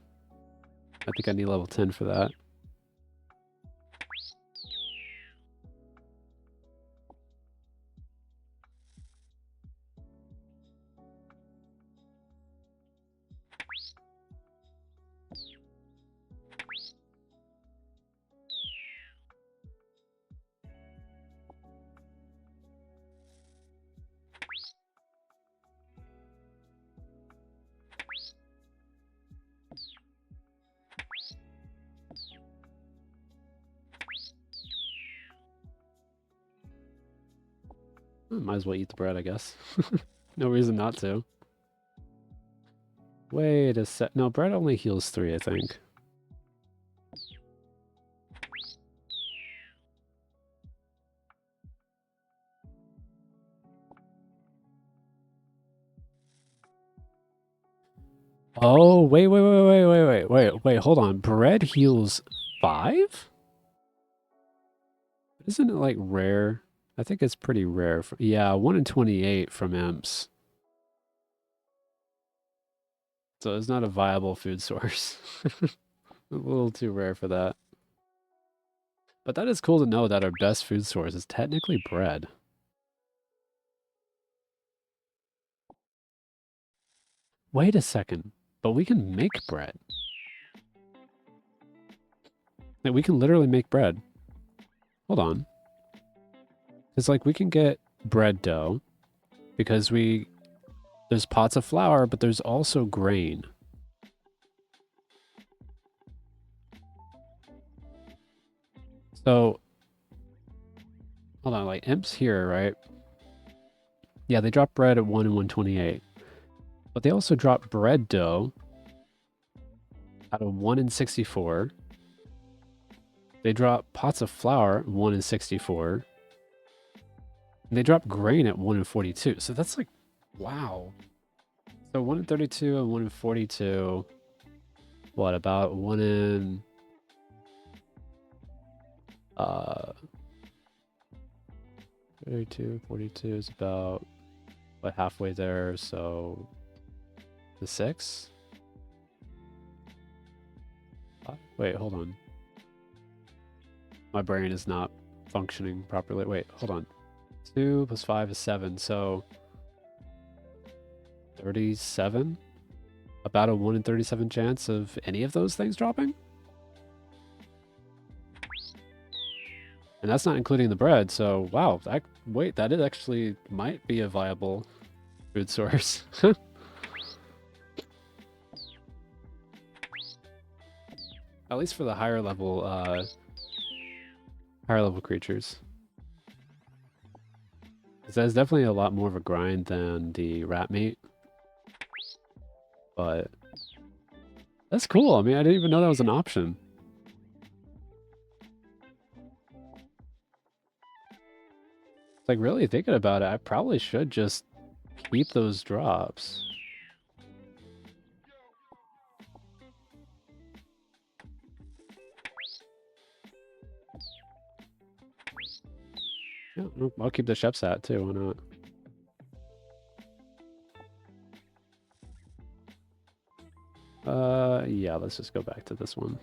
I think I need level 10 for that. Might as well eat the bread, I guess. No reason not to. Wait a sec. No, bread only heals 3, I think. Oh, wait, hold on. Bread heals 5? Isn't it like rare? I think it's pretty rare. Yeah, 1 in 28 from imps. So it's not a viable food source. A little too rare for that. But that is cool to know that our best food source is technically bread. Wait a second. But we can make bread. Like, we can literally make bread. Hold on. It's like we can get bread dough because there's pots of flour, but there's also grain. So, hold on, like imps here, right? Yeah, they drop bread at 1 in 128. But they also drop bread dough out of 1 in 64. They drop pots of flour, 1 in 64. And they drop grain at 1 in 42. So that's like, wow. So 1 in 32 and 1 in 42. What, about 1 in... 32, 42 is about, what, halfway there, so... The 6? Wait, hold on. My brain is not functioning properly. Wait, hold on. 2 plus 5 is 7, so... 37? About a 1 in 37 chance of any of those things dropping? And that's not including the bread, so wow. Wait, that is actually might be a viable food source. At least for the higher level creatures. That's definitely a lot more of a grind than the rat meat. But that's cool. I mean, I didn't even know that was an option. Like, really thinking about it, I probably should just keep those drops. Yeah, I'll keep the chef's hat too, why not? Yeah, let's just go back to this one.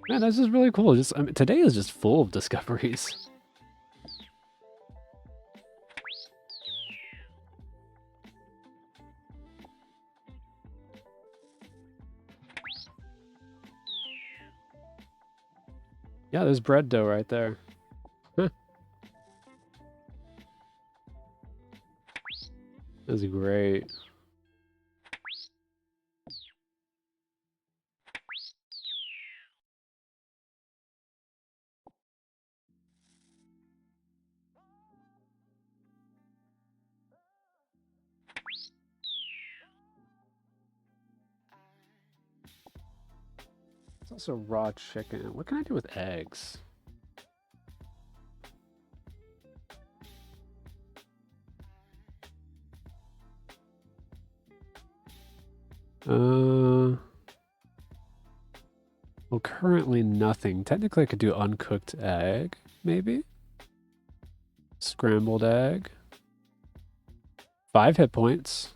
Man, this is really cool. I mean, today is just full of discoveries. Yeah, there's bread dough right there. That's great. It's also raw chicken. What can I do with eggs? Well, currently nothing. Technically, I could do uncooked egg, maybe? Scrambled egg. 5 hit points.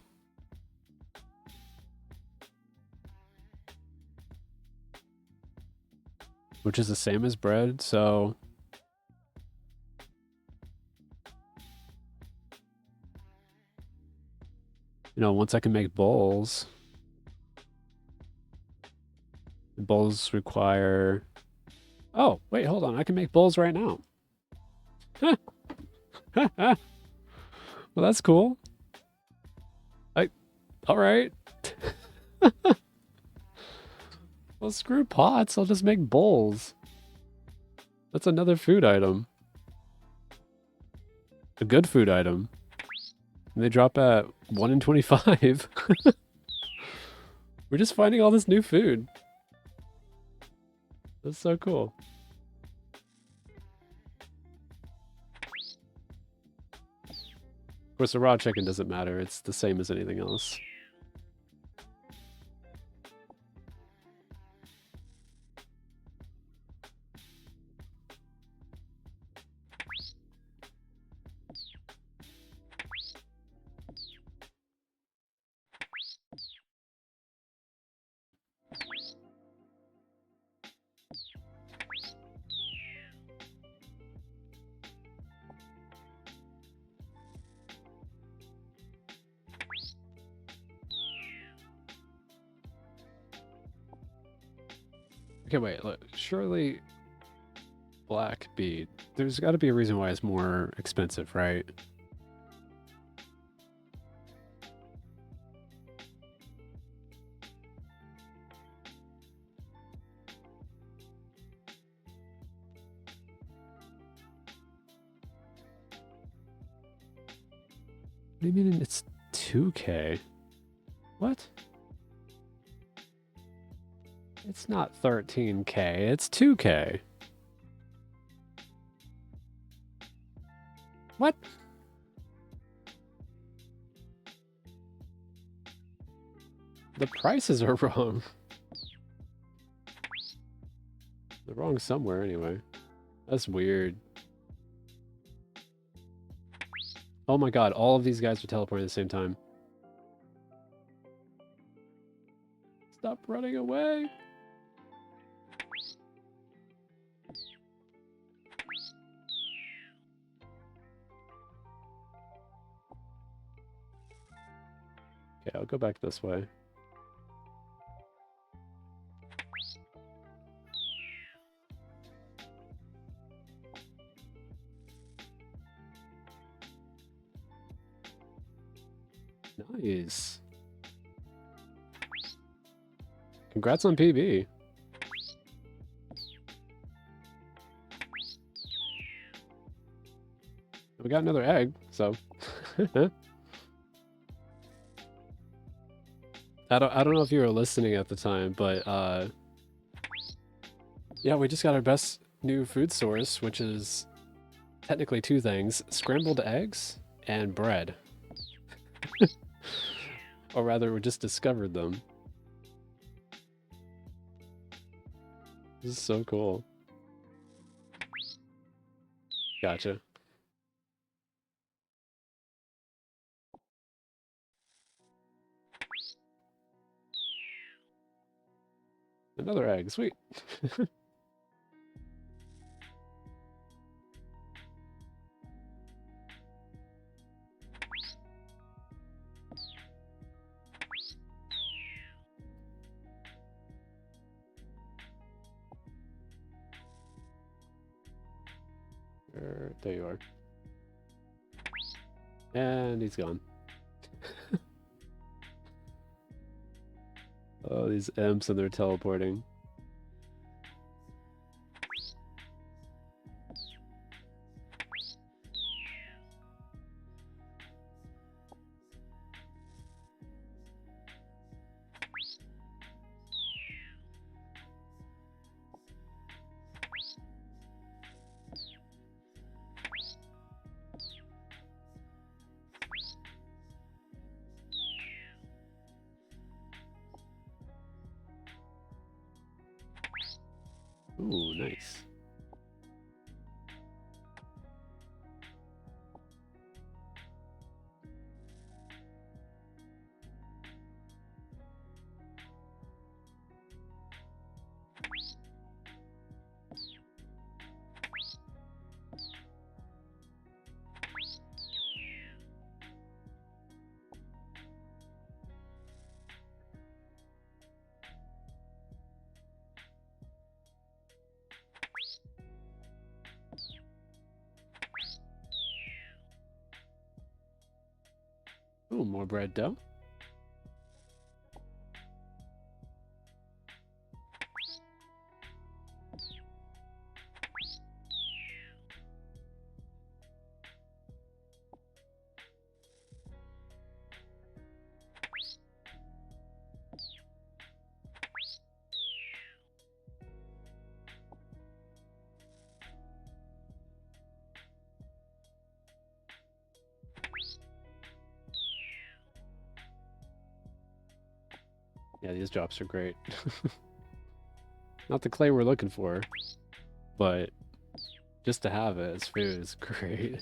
Which is the same as bread, so... You know, once I can make bowls... Bowls require... Oh, wait, hold on. I can make bowls right now. Well, that's cool. All right. Well, screw pots. I'll just make bowls. That's another food item. A good food item. And they drop at 1 in 25. We're just finding all this new food. That's so cool. Of course, the raw chicken doesn't matter. It's the same as anything else. Okay, wait, look. Surely black bead. There's got to be a reason why it's more expensive, right? What do you mean it's 2K? What? It's not 13K, it's 2K. What? The prices are wrong. They're wrong somewhere anyway. That's weird. Oh my god, all of these guys are teleporting at the same time. Stop running away. Okay, I'll go back this way. Nice. Congrats on PB. We got another egg, so I don't know if you were listening at the time, but yeah, we just got our best new food source, which is technically two things: scrambled eggs and bread. Or rather, we just discovered them. This is so cool. Gotcha. Another egg, sweet. There you are. And he's gone. Oh, these imps and they're teleporting. Ooh, nice. Ooh, more bread dough. Yeah, these drops are great. Not the clay we're looking for, but just to have it as food is great.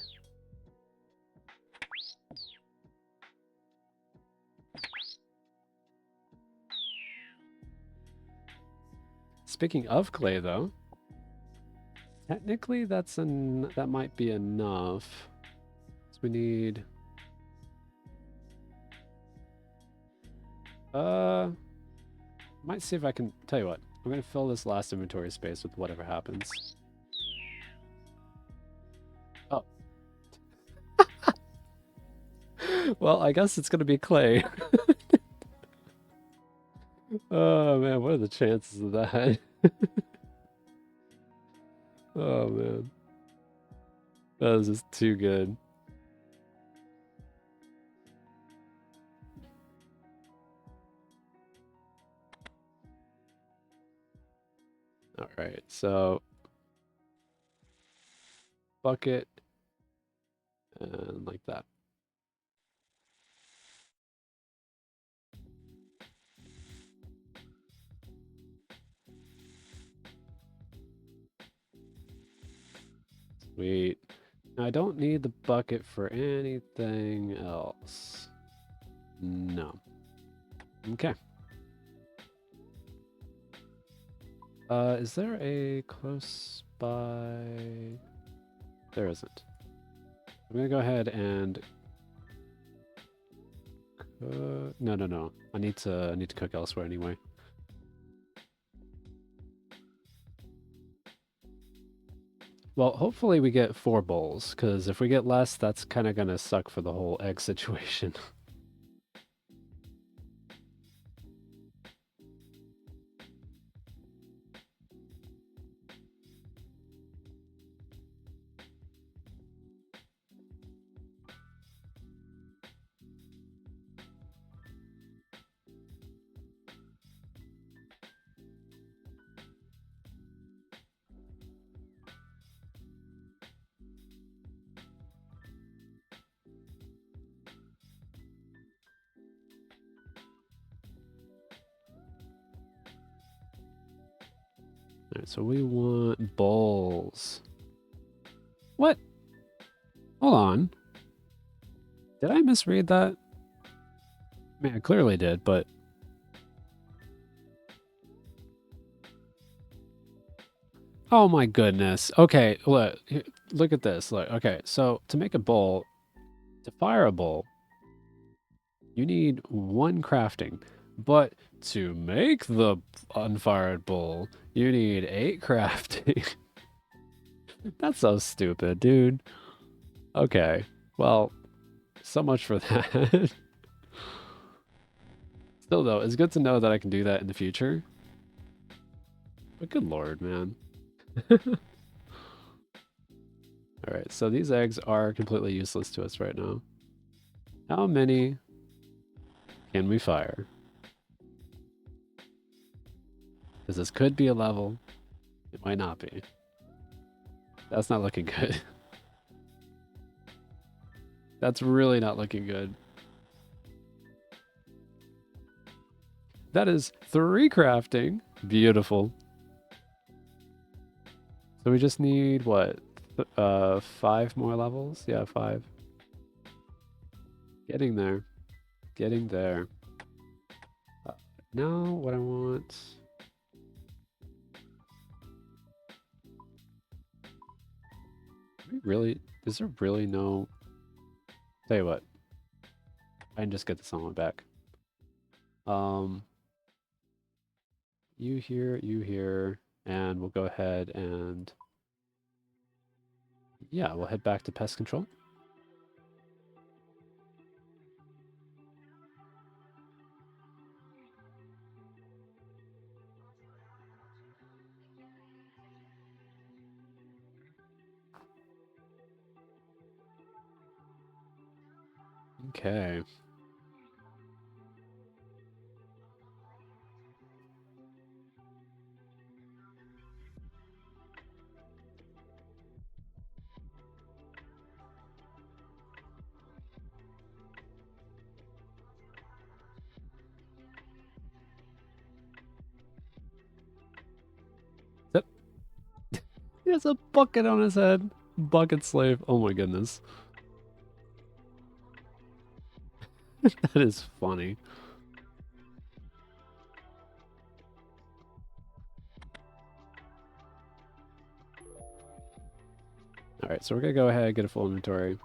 Speaking of clay, though, technically that might be enough. So we need might see if I can tell you what. I'm gonna fill this last inventory space with whatever happens. Oh. Well, I guess it's gonna be clay. Oh man, what are the chances of that? Oh man. That is just too good. Alright, so bucket and like that. Sweet. Now I don't need the bucket for anything else. No. Okay. Is there a close by? There isn't. I'm gonna go ahead and no. I need to cook elsewhere anyway. Well, hopefully we get 4 bowls, because if we get less, that's kind of gonna suck for the whole egg situation. Alright, so we want bowls. What? Hold on. Did I misread that? I mean, I clearly did, but... Oh my goodness. Okay, look at this. Look, okay, so to make a bowl, to fire a bowl, you need 1 crafting. But to make the unfired bowl, you need 8 crafting. That's so stupid, dude. Okay, well, so much for that. Still, though, it's good to know that I can do that in the future. But good lord, man. Alright, so these eggs are completely useless to us right now. How many can we fire? Because this could be a level. It might not be. That's not looking good. That's really not looking good. That is 3 crafting. Beautiful. So we just need, what? 5 more levels? Yeah, 5. Getting there. Getting there. Now, what I want... Really? Is there really no... Tell you what. I can just get this on my back. You here, and we'll go ahead and... Yeah, we'll head back to pest control. Okay. has a bucket on his head. Bucket slave. Oh my goodness. That is funny. Alright, so we're gonna go ahead and get a full inventory.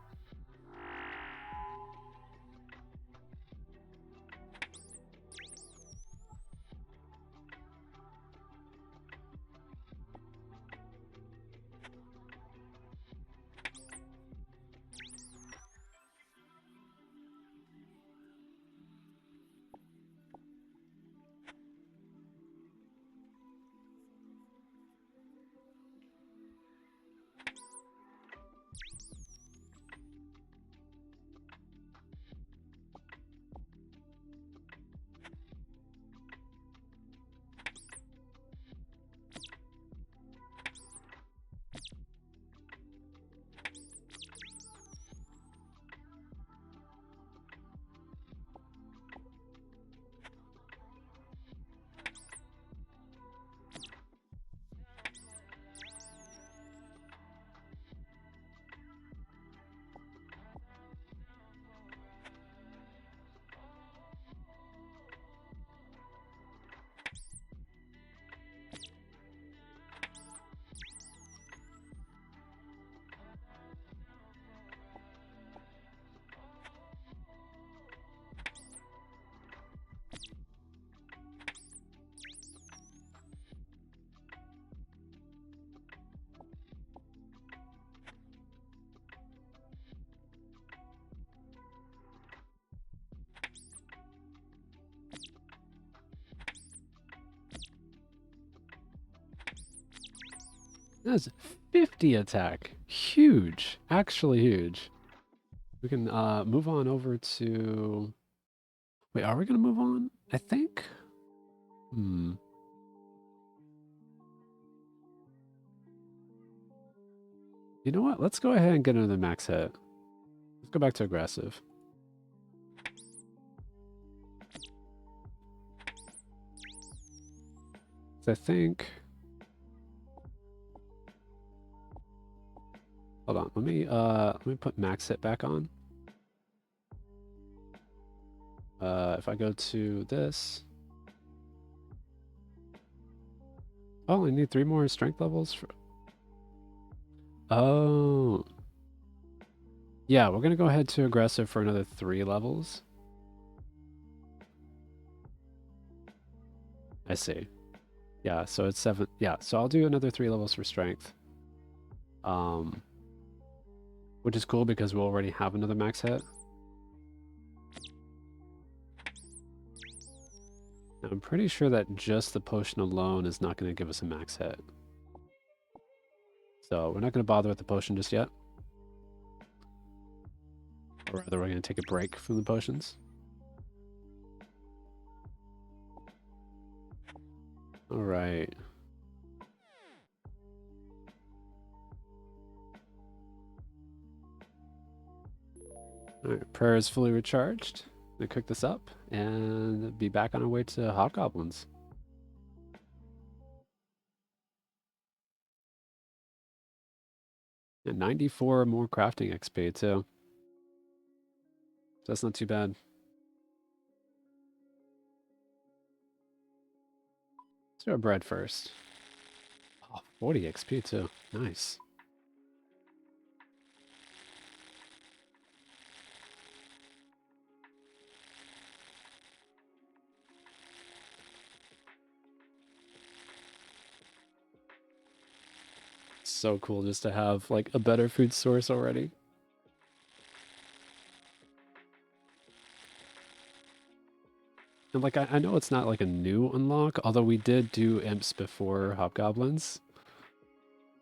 That's 50 attack. Huge. Actually huge. We can move on over to... Wait, are we going to move on? I think? Hmm. You know what? Let's go ahead and get another max hit. Let's go back to aggressive. I think... Hold on, let me put max hit back on. If I go to this... Oh, I need 3 more strength levels for... Oh. Yeah, we're gonna go ahead to aggressive for another 3 levels. I see. Yeah, so it's 7. Yeah, so I'll do another 3 levels for strength. Which is cool because we'll already have another max hit. Now, I'm pretty sure that just the potion alone is not going to give us a max hit. So we're not going to bother with the potion just yet. Or rather, we're going to take a break from the potions. All right. All right, prayer is fully recharged. Gonna cook this up and be back on our way to hobgoblins. And 94 more crafting XP too. So that's not too bad. Let's do our bread first. Oh, 40 XP too. Nice. So cool just to have like a better food source already. And like I know it's not like a new unlock, although we did do imps before hobgoblins.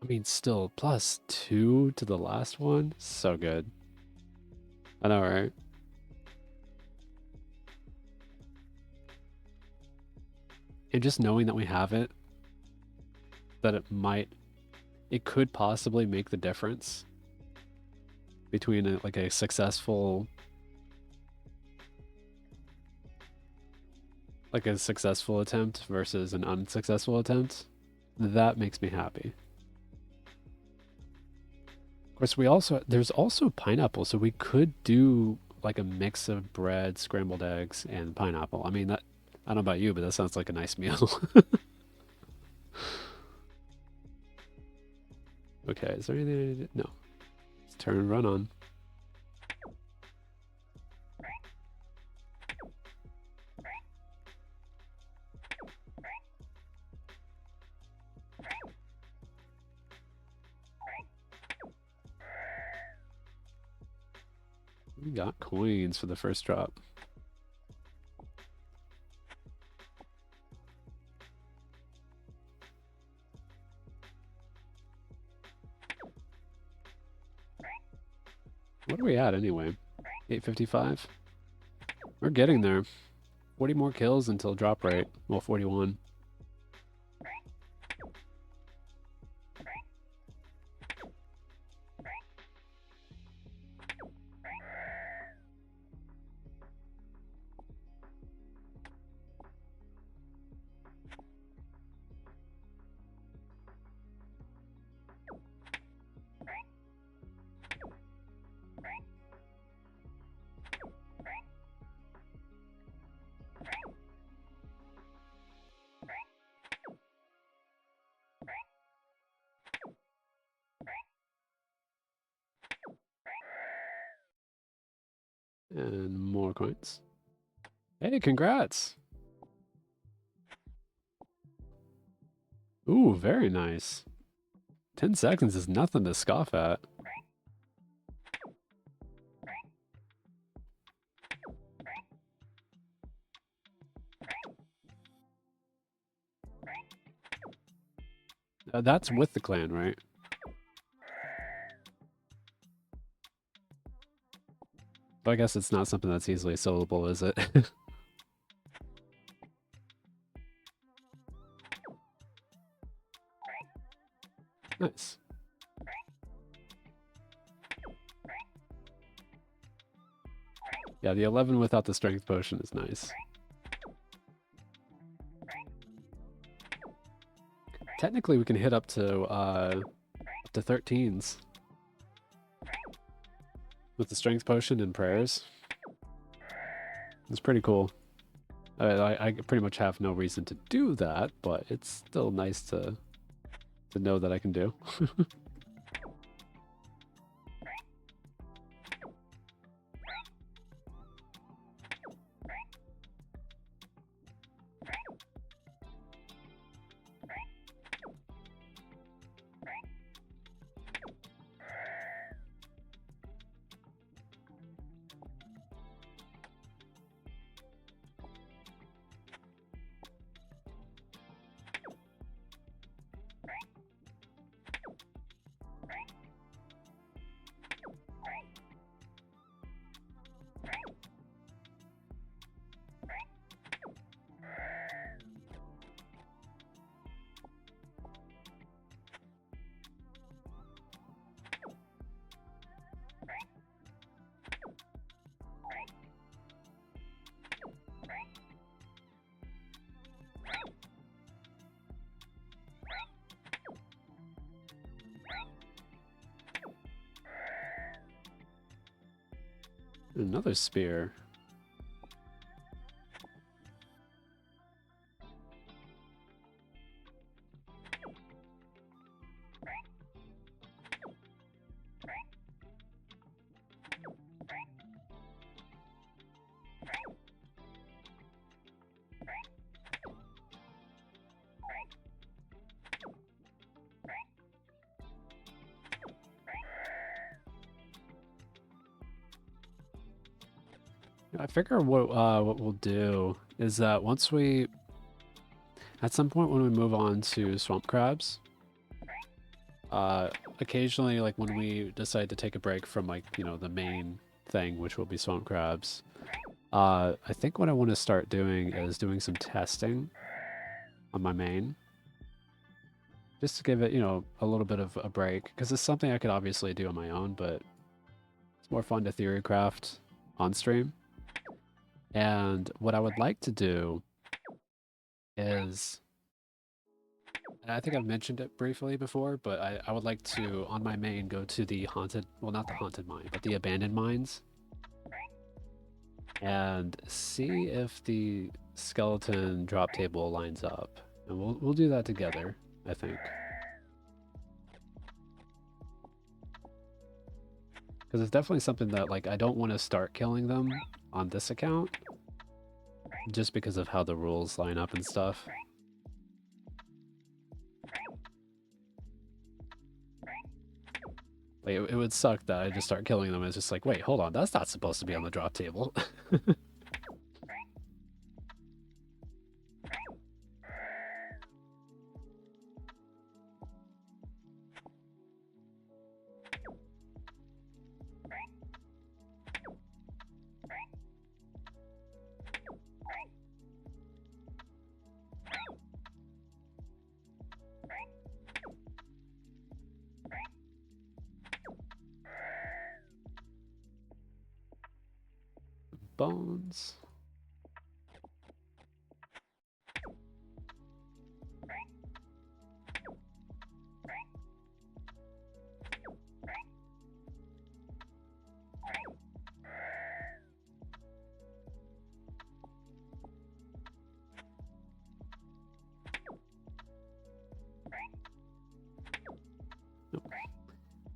I mean, still +2 to the last one. So good. I know, right? And just knowing that we have it, that it could possibly make the difference between a successful attempt versus an unsuccessful attempt, that makes me happy. course, there's also pineapple, so we could do like a mix of bread, scrambled eggs, and pineapple. I mean, that I don't know about you, but that sounds like a nice meal. Okay, is there anything I need to... No. Let's turn and run on. We got coins for the first drop. What are we at anyway? 855? We're getting there. 40 more kills until drop rate. Well, 41. And more coins. Hey, congrats! Ooh, very nice. 10 seconds is nothing to scoff at. That's with the clan, right? But I guess it's not something that's easily sellable, is it? Nice. Yeah, the 11 without the strength potion is nice. Technically, we can hit up to 13s with the strength potion and prayers. It's pretty cool. I pretty much have no reason to do that, but it's still nice to know that I can do. Another spear. I figure what we'll do is that once we, at some point when we move on to swamp crabs, occasionally like when we decide to take a break from like, you know, the main thing, which will be swamp crabs, I think what I want to start doing is doing some testing on my main. Just to give it, you know, a little bit of a break, because it's something I could obviously do on my own, but it's more fun to theory craft on stream. And what I would like to do is, I think I've mentioned it briefly before, but I would like to, on my main, go to the haunted, well, not the haunted mine, but the abandoned mines, and see if the skeleton drop table lines up. And we'll do that together, I think. Because it's definitely something that, like, I don't want to start killing them on this account, just because of how the rules line up and stuff. Like, it would suck that I just start killing them and it's just like, wait, hold on, that's not supposed to be on the drop table. Bones.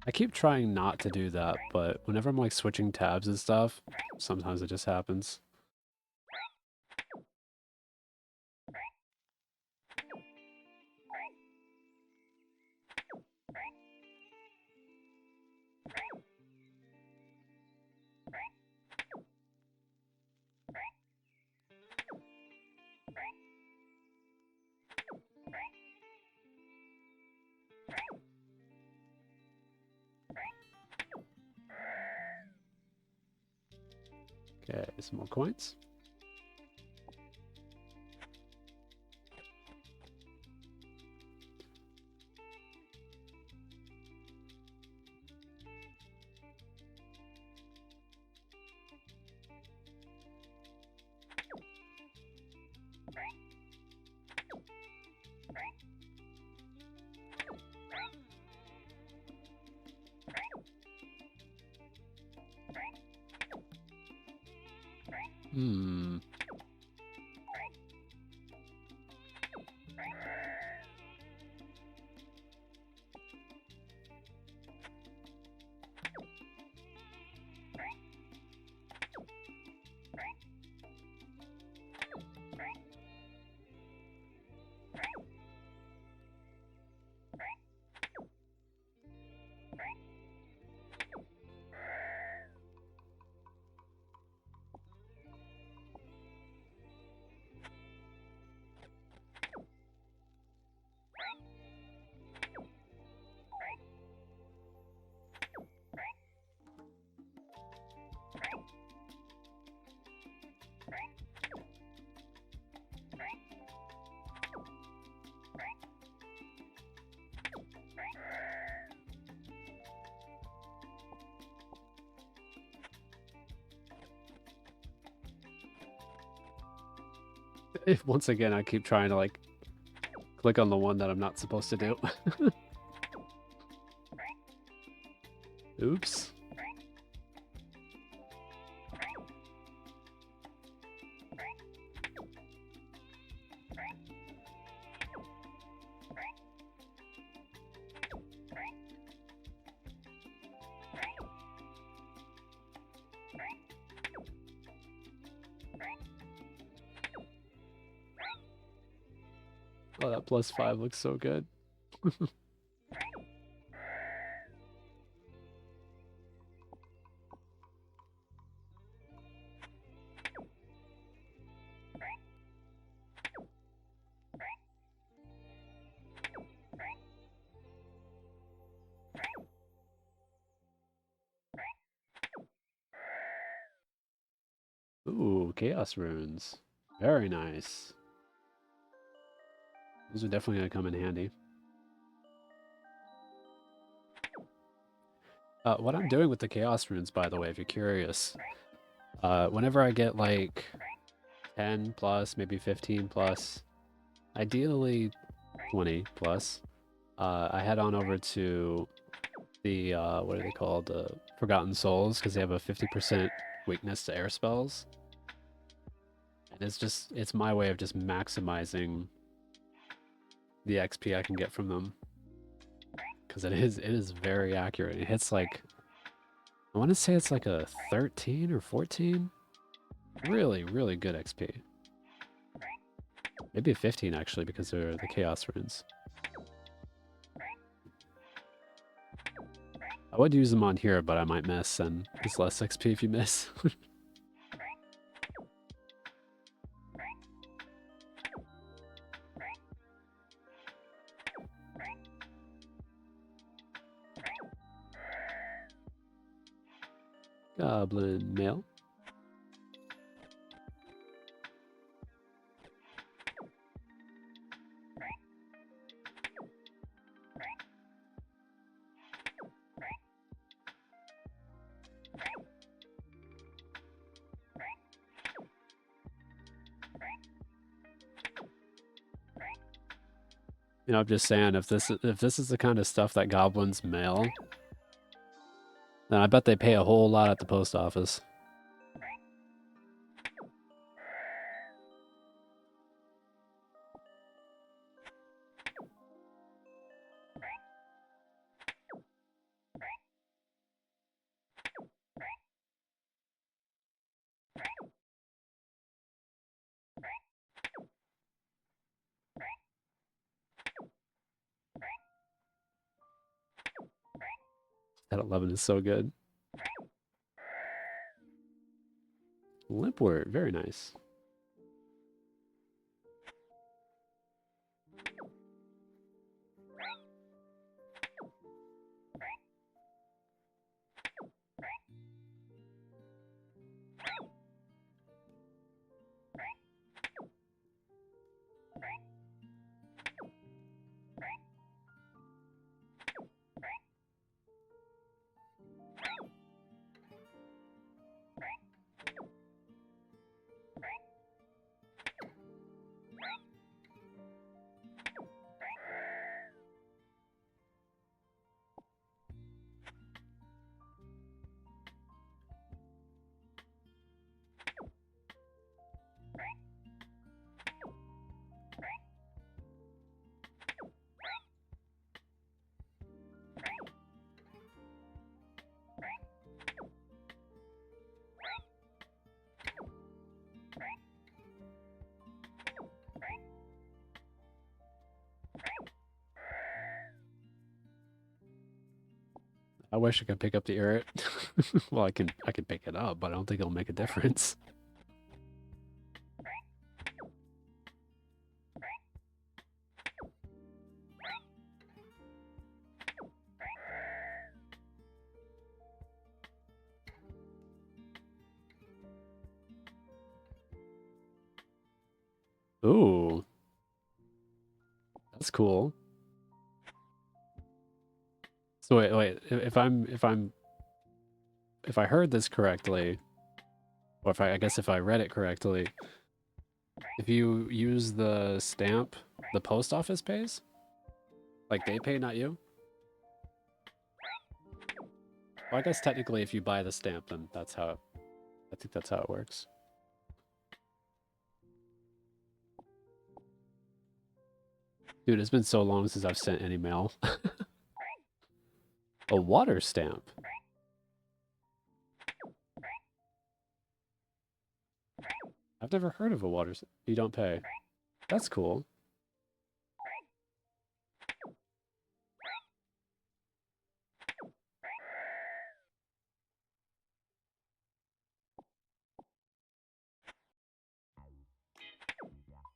I keep trying not to do that, but whenever I'm like switching tabs and stuff, sometimes it just happens. Okay, some more coins. Hmm. Once again, I keep trying to like click on the one that I'm not supposed to do. Oops. Oh, that +5 looks so good. Ooh, chaos runes. Very nice. Those are definitely going to come in handy. What I'm doing with the chaos runes, by the way, if you're curious, whenever I get like 10 plus, maybe 15 plus, ideally 20 plus, I head on over to the, what are they called? Forgotten Souls, because they have a 50% weakness to air spells. And it's my way of just maximizing the XP I can get from them. Because it is very accurate. It hits like, I want to say it's like a 13 or 14. Really, really good XP. Maybe a 15 actually, because they're the Chaos Runes. I would use them on here, but I might miss, and it's less XP if you miss. Goblin mail. You know, I'm just saying, if this is the kind of stuff that goblins mail, then I bet they pay a whole lot at the post office. That 11 is so good. Limpwort, very nice. I wish I could pick up the Irrit. Well, I can pick it up, but I don't think it'll make a difference. Ooh. That's cool. So wait, if I heard this correctly, or if I guess if I read it correctly, if you use the stamp, the post office pays? Like they pay, not you? Well, I guess technically if you buy the stamp, then that's how I think that's how it works. Dude, it's been so long since I've sent any mail. A water stamp. I've never heard of a water stamp. You don't pay. That's cool.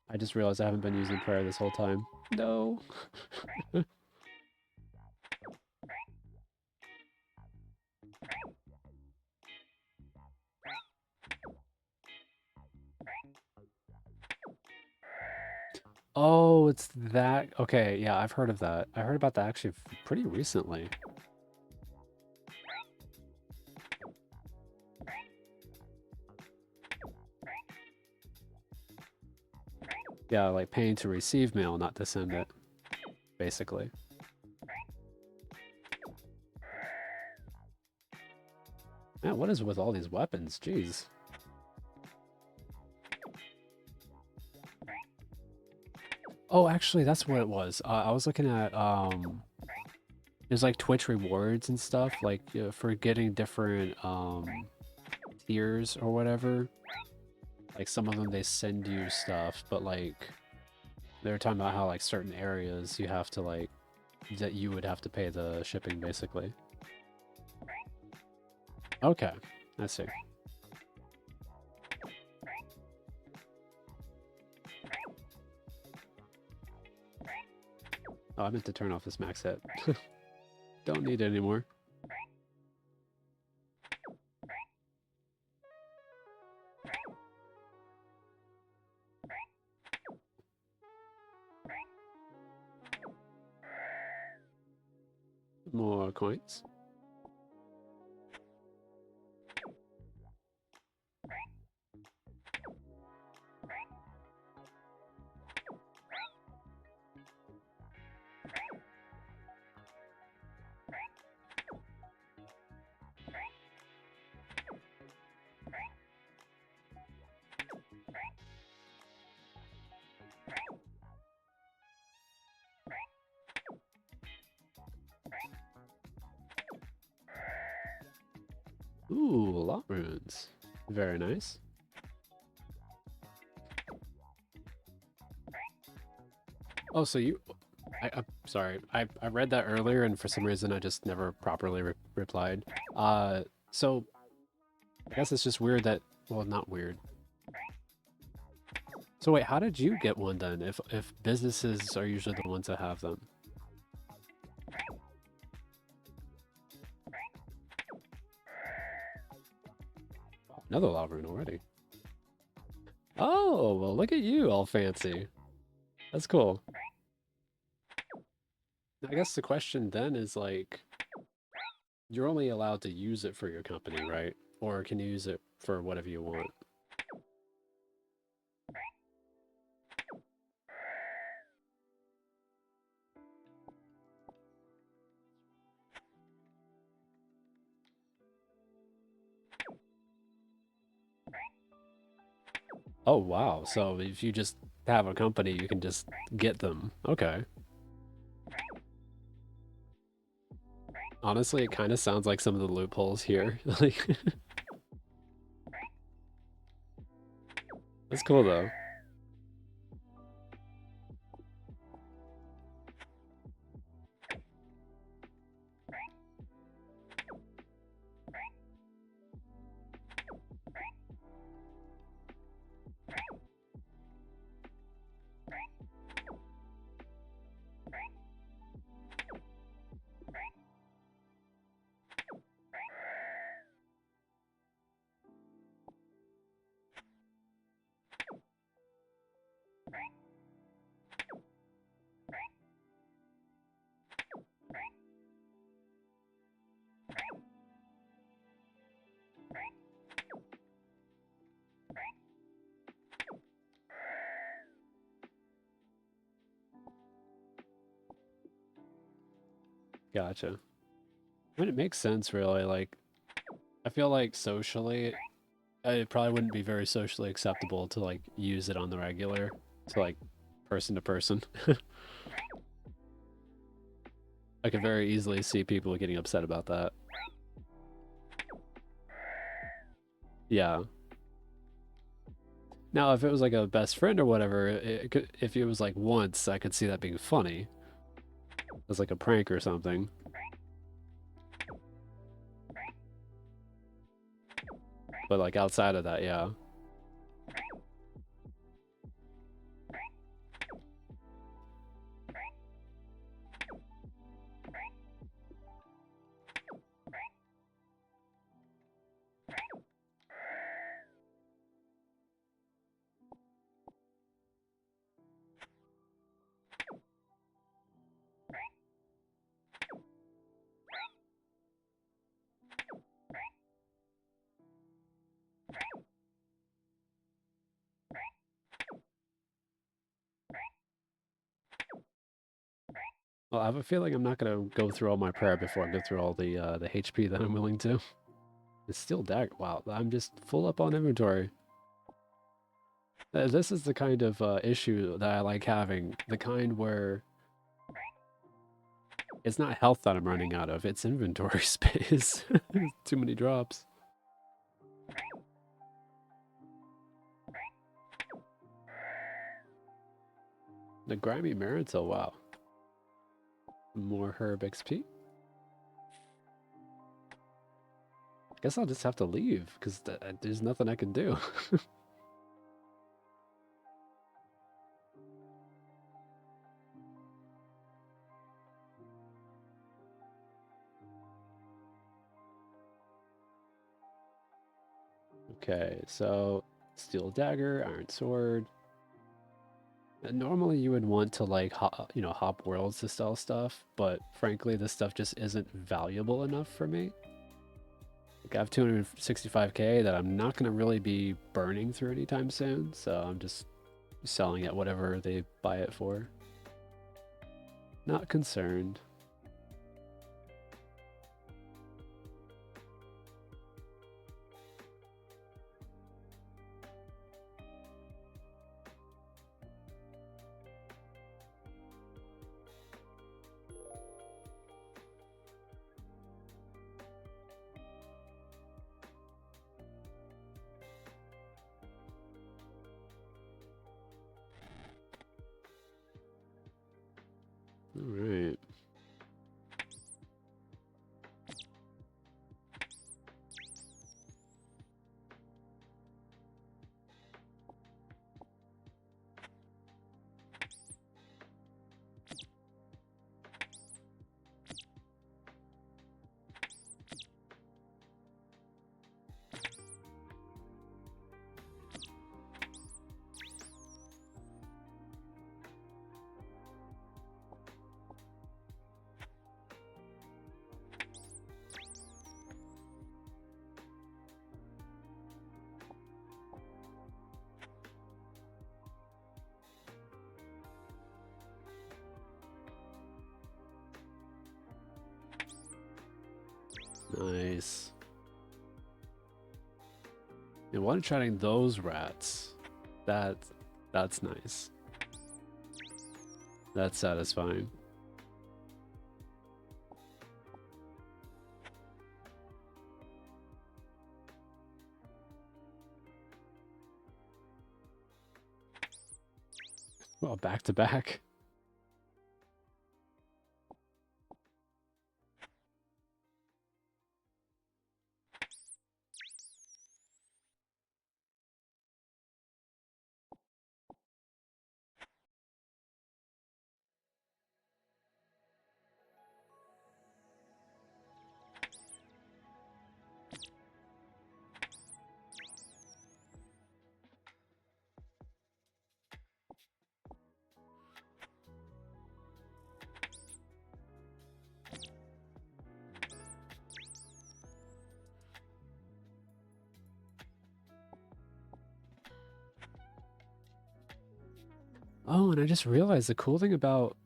I just realized I haven't been using prayer this whole time. No. Oh, it's that. Okay, yeah, I've heard of that. I heard about that actually pretty recently. Yeah, like paying to receive mail, not to send it. basically. Man, what is with all these weapons? Jeez. Oh, actually, that's what it was. I was looking at, there's like Twitch rewards and stuff, like for getting different tiers or whatever. Like some of them they send you stuff, but like they were talking about how like certain areas you have to like that you would have to pay the shipping basically. Okay, I see. Oh, I meant to turn off this max hit. Don't need it anymore. More coins. Ooh, lot runes. Very nice. Oh, so you... I'm sorry. I read that earlier, and for some reason I just never properly replied. So... I guess it's just weird that... Well, not weird. So wait, how did you get one then, if businesses are usually the ones that have them? Another lava rune already. Oh, well look at you, all fancy. That's cool. I guess the question then is like, you're only allowed to use it for your company, right? Or can you use it for whatever you want? Oh wow, so if you just have a company, you can just get them. Okay. Honestly, it kind of sounds like some of the loopholes here. Like, that's cool though. Gotcha. I mean, it makes sense, really. Like, I feel like socially, it probably wouldn't be very socially acceptable to, like, use it on the regular, to, like, person to person. I could very easily see people getting upset about that. Yeah. Now, if it was, like, a best friend or whatever, if it was, like, once, I could see that being funny. As, like, a prank or something. But, like, outside of that, yeah. Well, I have a feeling I'm not gonna go through all my prayer before I go through all the HP that I'm willing to. It's still dagger. Wow, I'm just full up on inventory. This is the kind of issue that I like having. The kind where it's not health that I'm running out of, it's inventory space. Too many drops. The grimy Marital, wow. More herb XP. Guess I'll just have to leave, because there's nothing I can do. Okay, so steel dagger, iron sword. Normally you would want to like hop worlds to sell stuff, but frankly this stuff just isn't valuable enough for me. Like I have 265k that I'm not going to really be burning through anytime soon, so I'm just selling at whatever they buy it for. Not concerned. All right. Nice. And one-shotting those rats, that's nice. That's satisfying. Well, back to back. Oh, and I just realized the cool thing about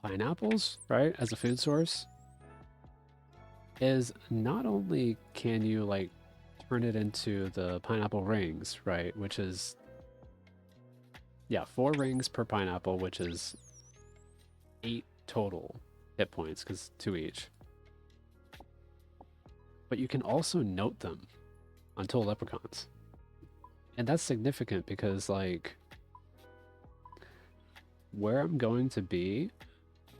pineapples, right, as a food source, is not only can you like turn it into the pineapple rings, right, which is, yeah, 4 rings per pineapple, which is 8 total hit points, because 2 each. But you can also note them on total leprechauns. And that's significant because, like, where I'm going to be, if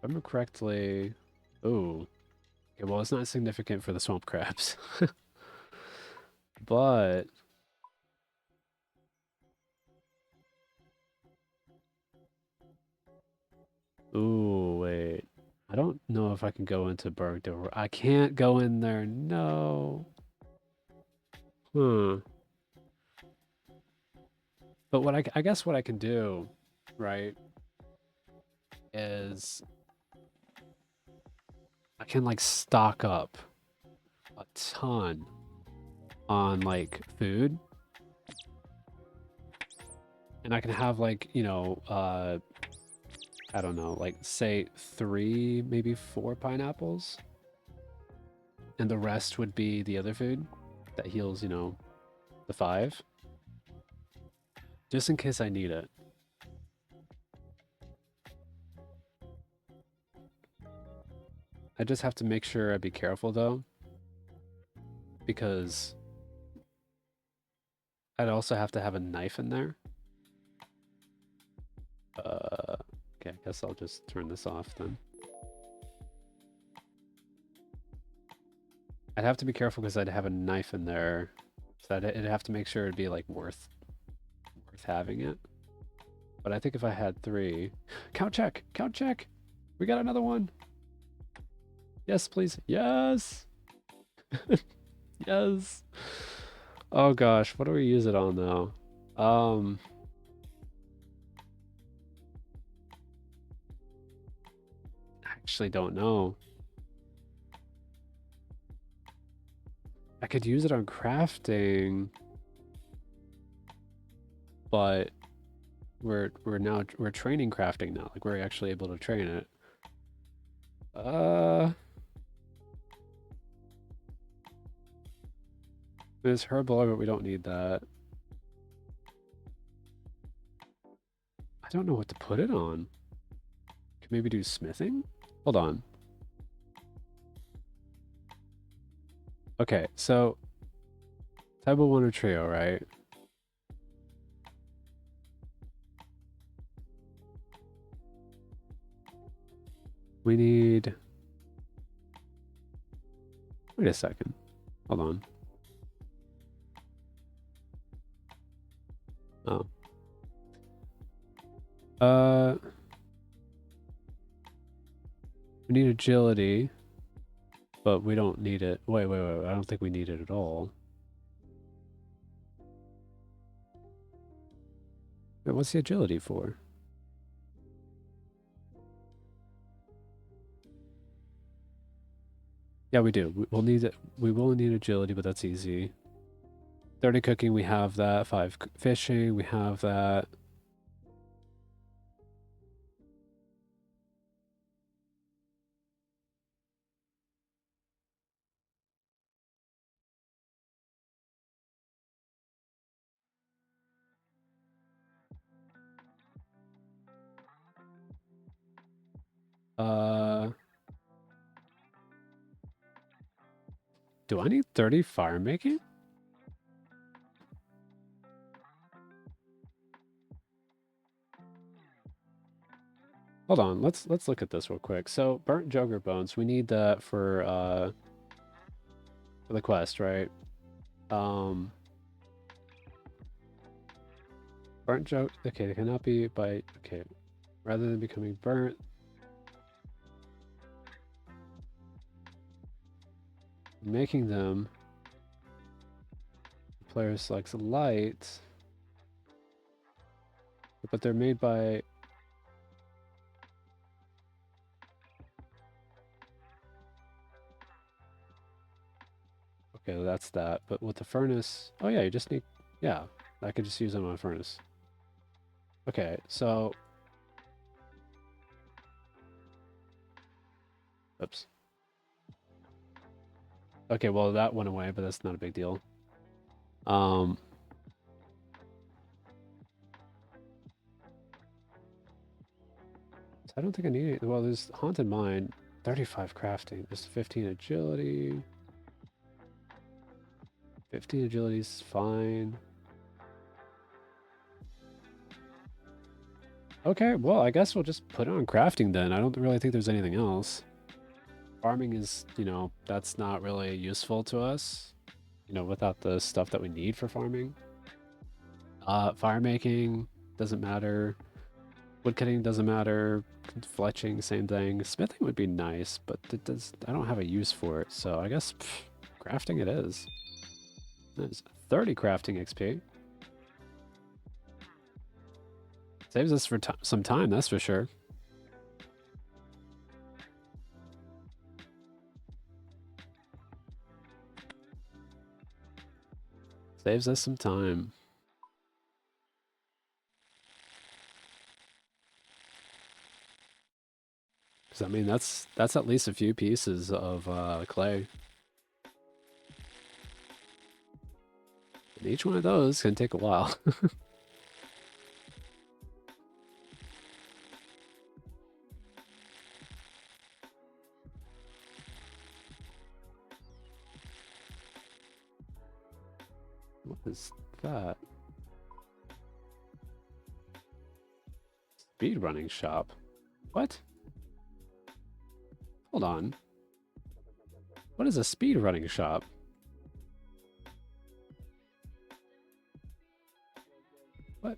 I remember correctly, oh, okay, well, it's not significant for the swamp crabs. But ooh, wait. I don't know if I can go into Bergdorf. I can't go in there. No. Hmm. But what I guess what I can do, right, is I can like stock up a ton on like food. And I can have like, you know, I don't know, like say 3, maybe 4 pineapples. And the rest would be the other food that heals, you know, the 5. Just in case I need it. I just have to make sure I be careful though, because I'd also have to have a knife in there. Okay, I guess I'll just turn this off then. I'd have to be careful because I'd have a knife in there, so I'd have to make sure it'd be like worth having it. But I think if I had 3, count check, count check. We got another one. Yes, please. Yes. Yes. Oh gosh, what do we use it on though? I actually don't know. I could use it on crafting, but we're training crafting now. Like we're actually able to train it. There's herbal, but we don't need that. I don't know what to put it on. Could maybe do smithing? Hold on. Okay, so type of one trio, right? We need... Wait a second. Hold on. Oh. We need agility, but we don't need it. Wait. I don't think we need it at all. Wait, what's the agility for? Yeah, we do. We'll need it. We will need agility, but that's easy. 30 cooking, we have that. 5 fishing, we have that. Do I need 30 fire making? Hold on, let's look at this real quick. So burnt joker bones, we need that for the quest, right? Burnt joke. Okay, they cannot be by. Okay, rather than becoming burnt, making them. The player selects light, but they're made by. Okay, that's that. But with the furnace, oh yeah, you just need. Yeah, I could just use them on a furnace. Okay, so. Oops. Okay, well that went away, but that's not a big deal. So I don't think I need it. Well, there's Haunted Mine, 35 crafting, there's 15 agility. 15 agility is fine. Okay, well, I guess we'll just put it on crafting then. I don't really think there's anything else. Farming is, you know, that's not really useful to us, you know, without the stuff that we need for farming. Fire making doesn't matter. Woodcutting doesn't matter. Fletching, same thing. Smithing would be nice, but it does. I don't have a use for it, so I guess crafting it is. There's 30 crafting XP. Saves us for some time, that's for sure. Saves us some time. Because I mean, that's at least a few pieces of clay. And each one of those can take a while. What is that? Speedrunning shop. What? Hold on. What is a speedrunning shop? What?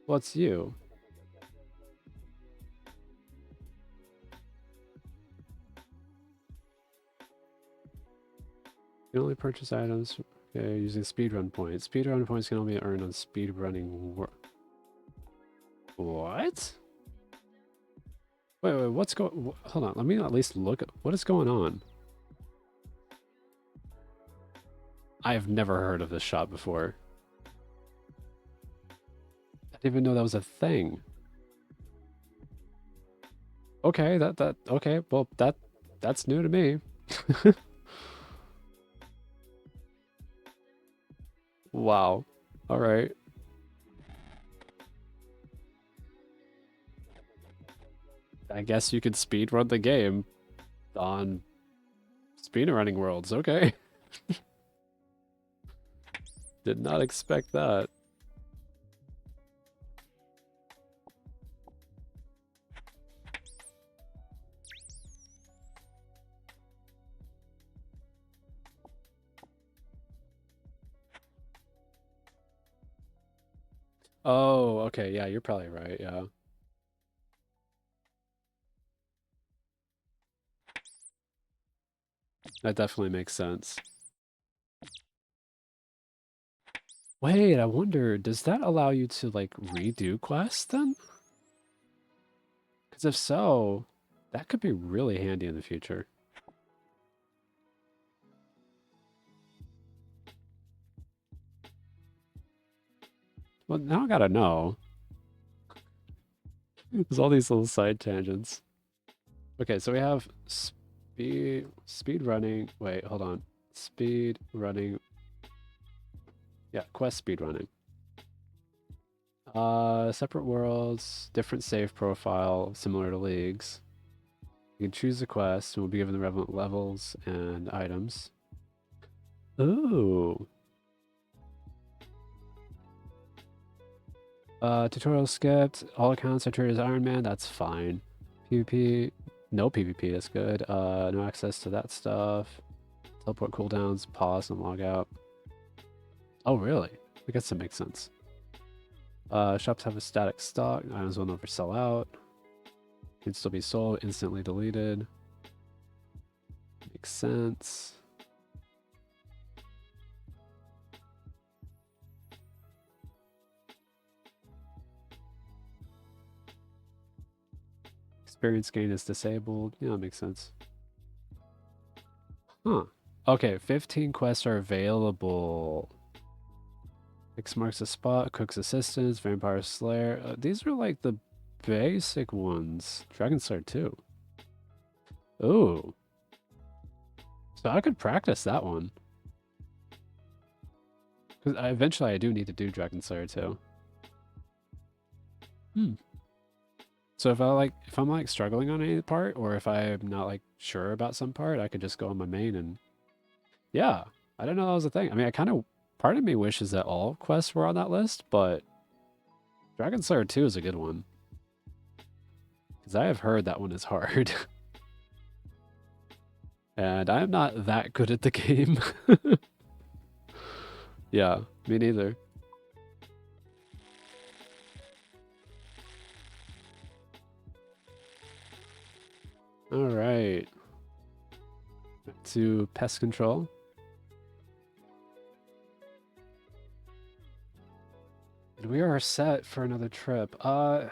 What's you? You can only purchase items using speedrun points. Speedrun points can only be earned on speedrunning work. What? Wait, what's going... Hold on, let me at least look at... What is going on? I have never heard of this shop before. I didn't even know that was a thing. Okay, okay, well, that's new to me. Wow. All right. I guess you could speedrun the game on speedrunning worlds. Okay. Did not expect that. Oh, okay. Yeah, you're probably right. Yeah. That definitely makes sense. Wait, I wonder, does that allow you to like redo quests then? Because if so, that could be really handy in the future. Well, now I gotta know. There's all these little side tangents. Okay, so we have speed running. Wait, hold on. Speed running. Yeah, quest speed running. Separate worlds, different save profile, similar to leagues. You can choose a quest and will be given the relevant levels and items. Ooh. Tutorial skipped. All accounts are treated as Iron Man. That's fine. PvP. No PvP. That's good. No access to that stuff. Teleport cooldowns. Pause and log out. Oh, really? I guess that makes sense. Shops have a static stock. Items will never sell out. Can still be sold. Instantly deleted. Makes sense. Experience gain is disabled. Yeah, that makes sense. Huh. Okay, 15 quests are available. X marks the spot, Cook's Assistance, Vampire Slayer. These are like the basic ones. Dragon Slayer 2. Ooh. So I could practice that one. Because eventually I do need to do Dragon Slayer 2. Hmm. So if I'm like struggling on any part, or if I'm not like sure about some part, I could just go on my main and yeah. I didn't know that was a thing. I mean, part of me wishes that all quests were on that list, but Dragon Slayer 2 is a good one. Because I have heard that one is hard. And I am not that good at the game. Yeah, me neither. All right. Back to pest control. And we are set for another trip. Hmm.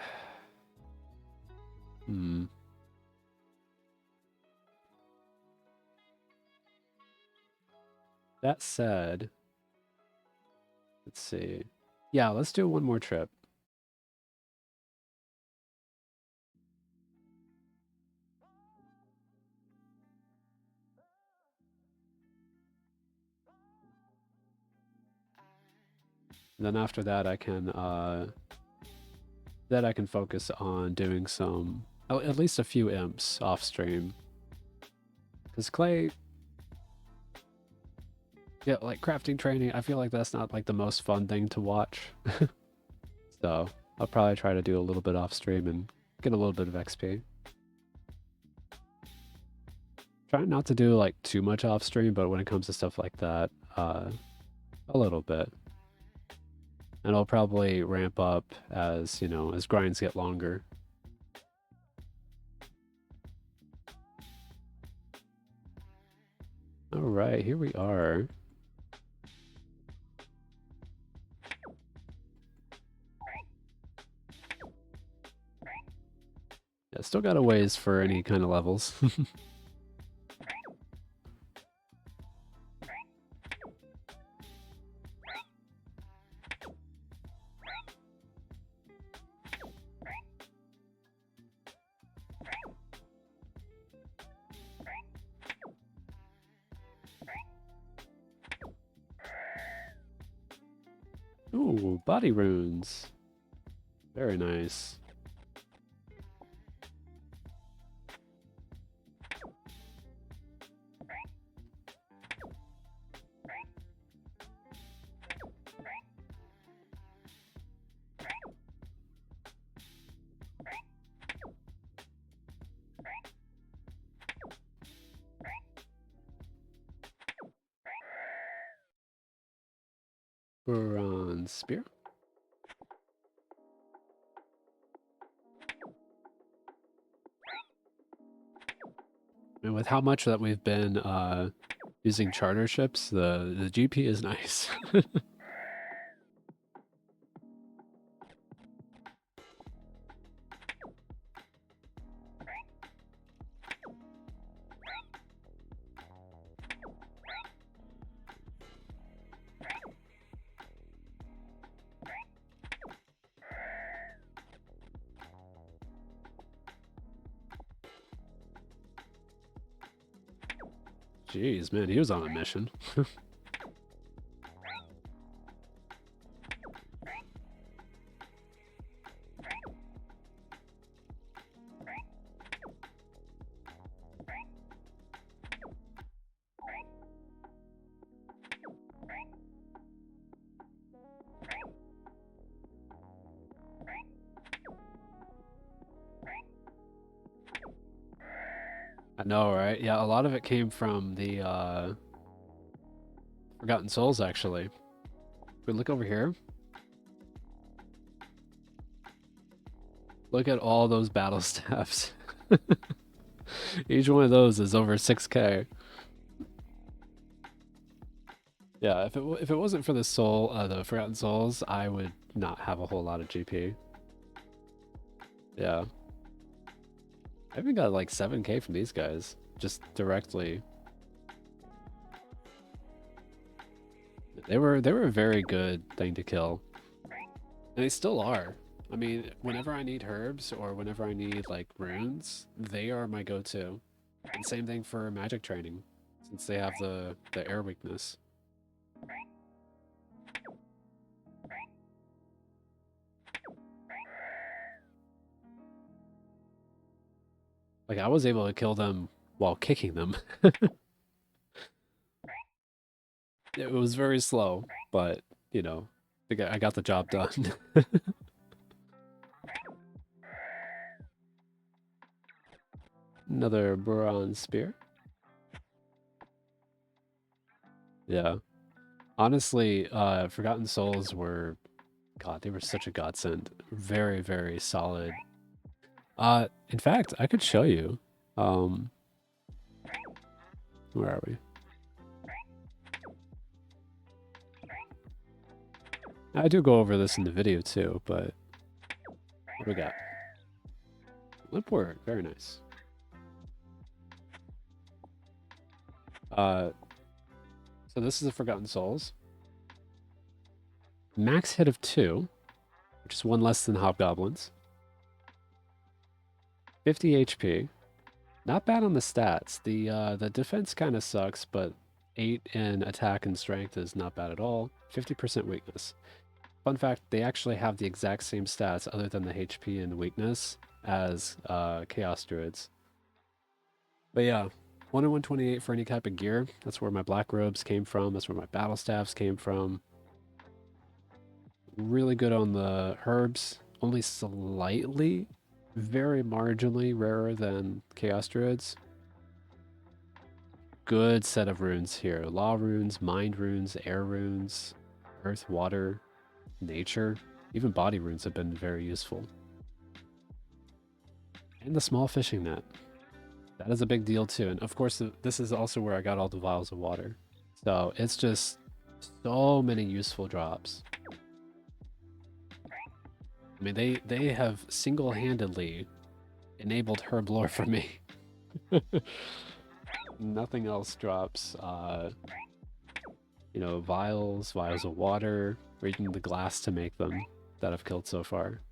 That said, let's see. Yeah, let's do one more trip. Then after that, I can focus on doing some, at least a few imps off stream. Because clay, yeah, like crafting training, I feel like that's not like the most fun thing to watch. So I'll probably try to do a little bit off stream and get a little bit of XP. Trying not to do like too much off stream, but when it comes to stuff like that, a little bit. And I'll probably ramp up as, you know, as grinds get longer. All right, here we are. Yeah, still got a ways for any kind of levels. Ooh, body runes. Very nice. Bronze spear. And with how much that we've been using charter ships, the GP is nice. Jeez, man, he was on a mission. I know, right? Yeah, a lot of it came from the Forgotten Souls, actually. If we look over here, look at all those battle staffs. Each one of those is over 6k. Yeah, if it wasn't for the the Forgotten Souls, I would not have a whole lot of GP. Yeah. I even got like 7k from these guys, just directly. They were a very good thing to kill. And they still are. I mean, whenever I need herbs or whenever I need like runes, they are my go-to. And same thing for magic training, since they have the air weakness. Like, I was able to kill them while kicking them. It was very slow, but, you know, I got the job done. Another bronze spear. Yeah. Honestly, Forgotten Souls were, God, they were such a godsend. Very, very solid. In fact, I could show you. Where are we? I do go over this in the video too, but what do we got? Lip work, very nice. So this is the Forgotten Souls. Max hit of 2, which is 1 less than hobgoblins. 50 HP. Not bad on the stats. The defense kind of sucks, but 8 in attack and strength is not bad at all. 50% weakness. Fun fact, they actually have the exact same stats other than the HP and weakness as Chaos Druids. But yeah, 1 in 128 for any type of gear. That's where my black robes came from. That's where my battle staffs came from. Really good on the herbs. Only slightly, very marginally rarer than Chaos Druids. Good set of runes here. Law runes, mind runes, air runes, earth, water, nature. Even body runes have been very useful. And the small fishing net. That is a big deal too. And of course, this is also where I got all the vials of water. So it's just so many useful drops. I mean, they have single-handedly enabled herb lore for me. Nothing else drops, you know, vials of water, or even the glass to make them that I've killed so far.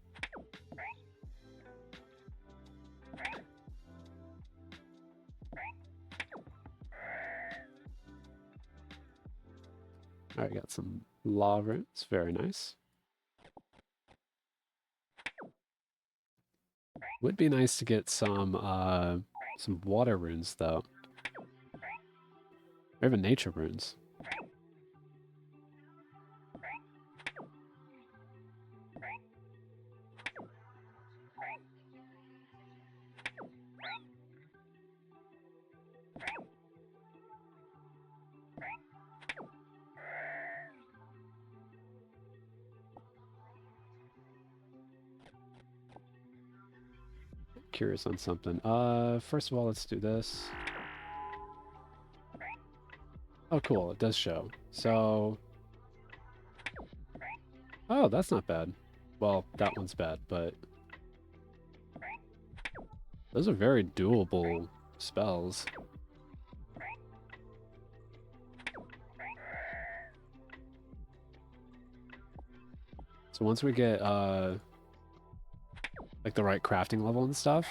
Alright, got some law runes, very nice. Would be nice to get some water runes though. Or even nature runes. Curious on something. First of all, let's do this. Oh, cool. It does show. So... Oh, that's not bad. Well, that one's bad, but... Those are very doable spells. So once we get, like the right crafting level and stuff,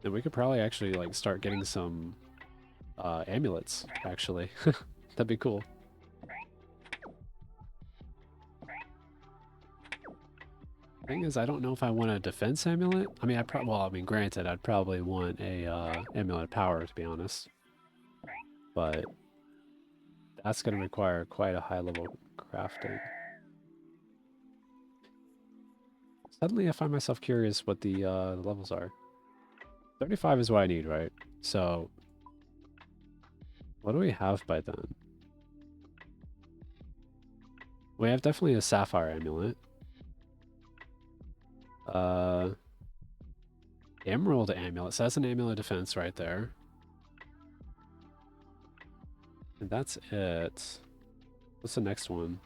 then we could probably actually, like, start getting some, amulets, actually. That'd be cool. Thing is, I don't know if I want a defense amulet. I mean, granted, I'd probably want a, amulet of power, to be honest. But that's going to require quite a high level crafting. Suddenly I find myself curious what the levels are. 35 is what I need, right? So, what do we have by then? We have definitely a sapphire amulet. Emerald amulet. So that's an amulet defense right there. And that's it. What's the next one?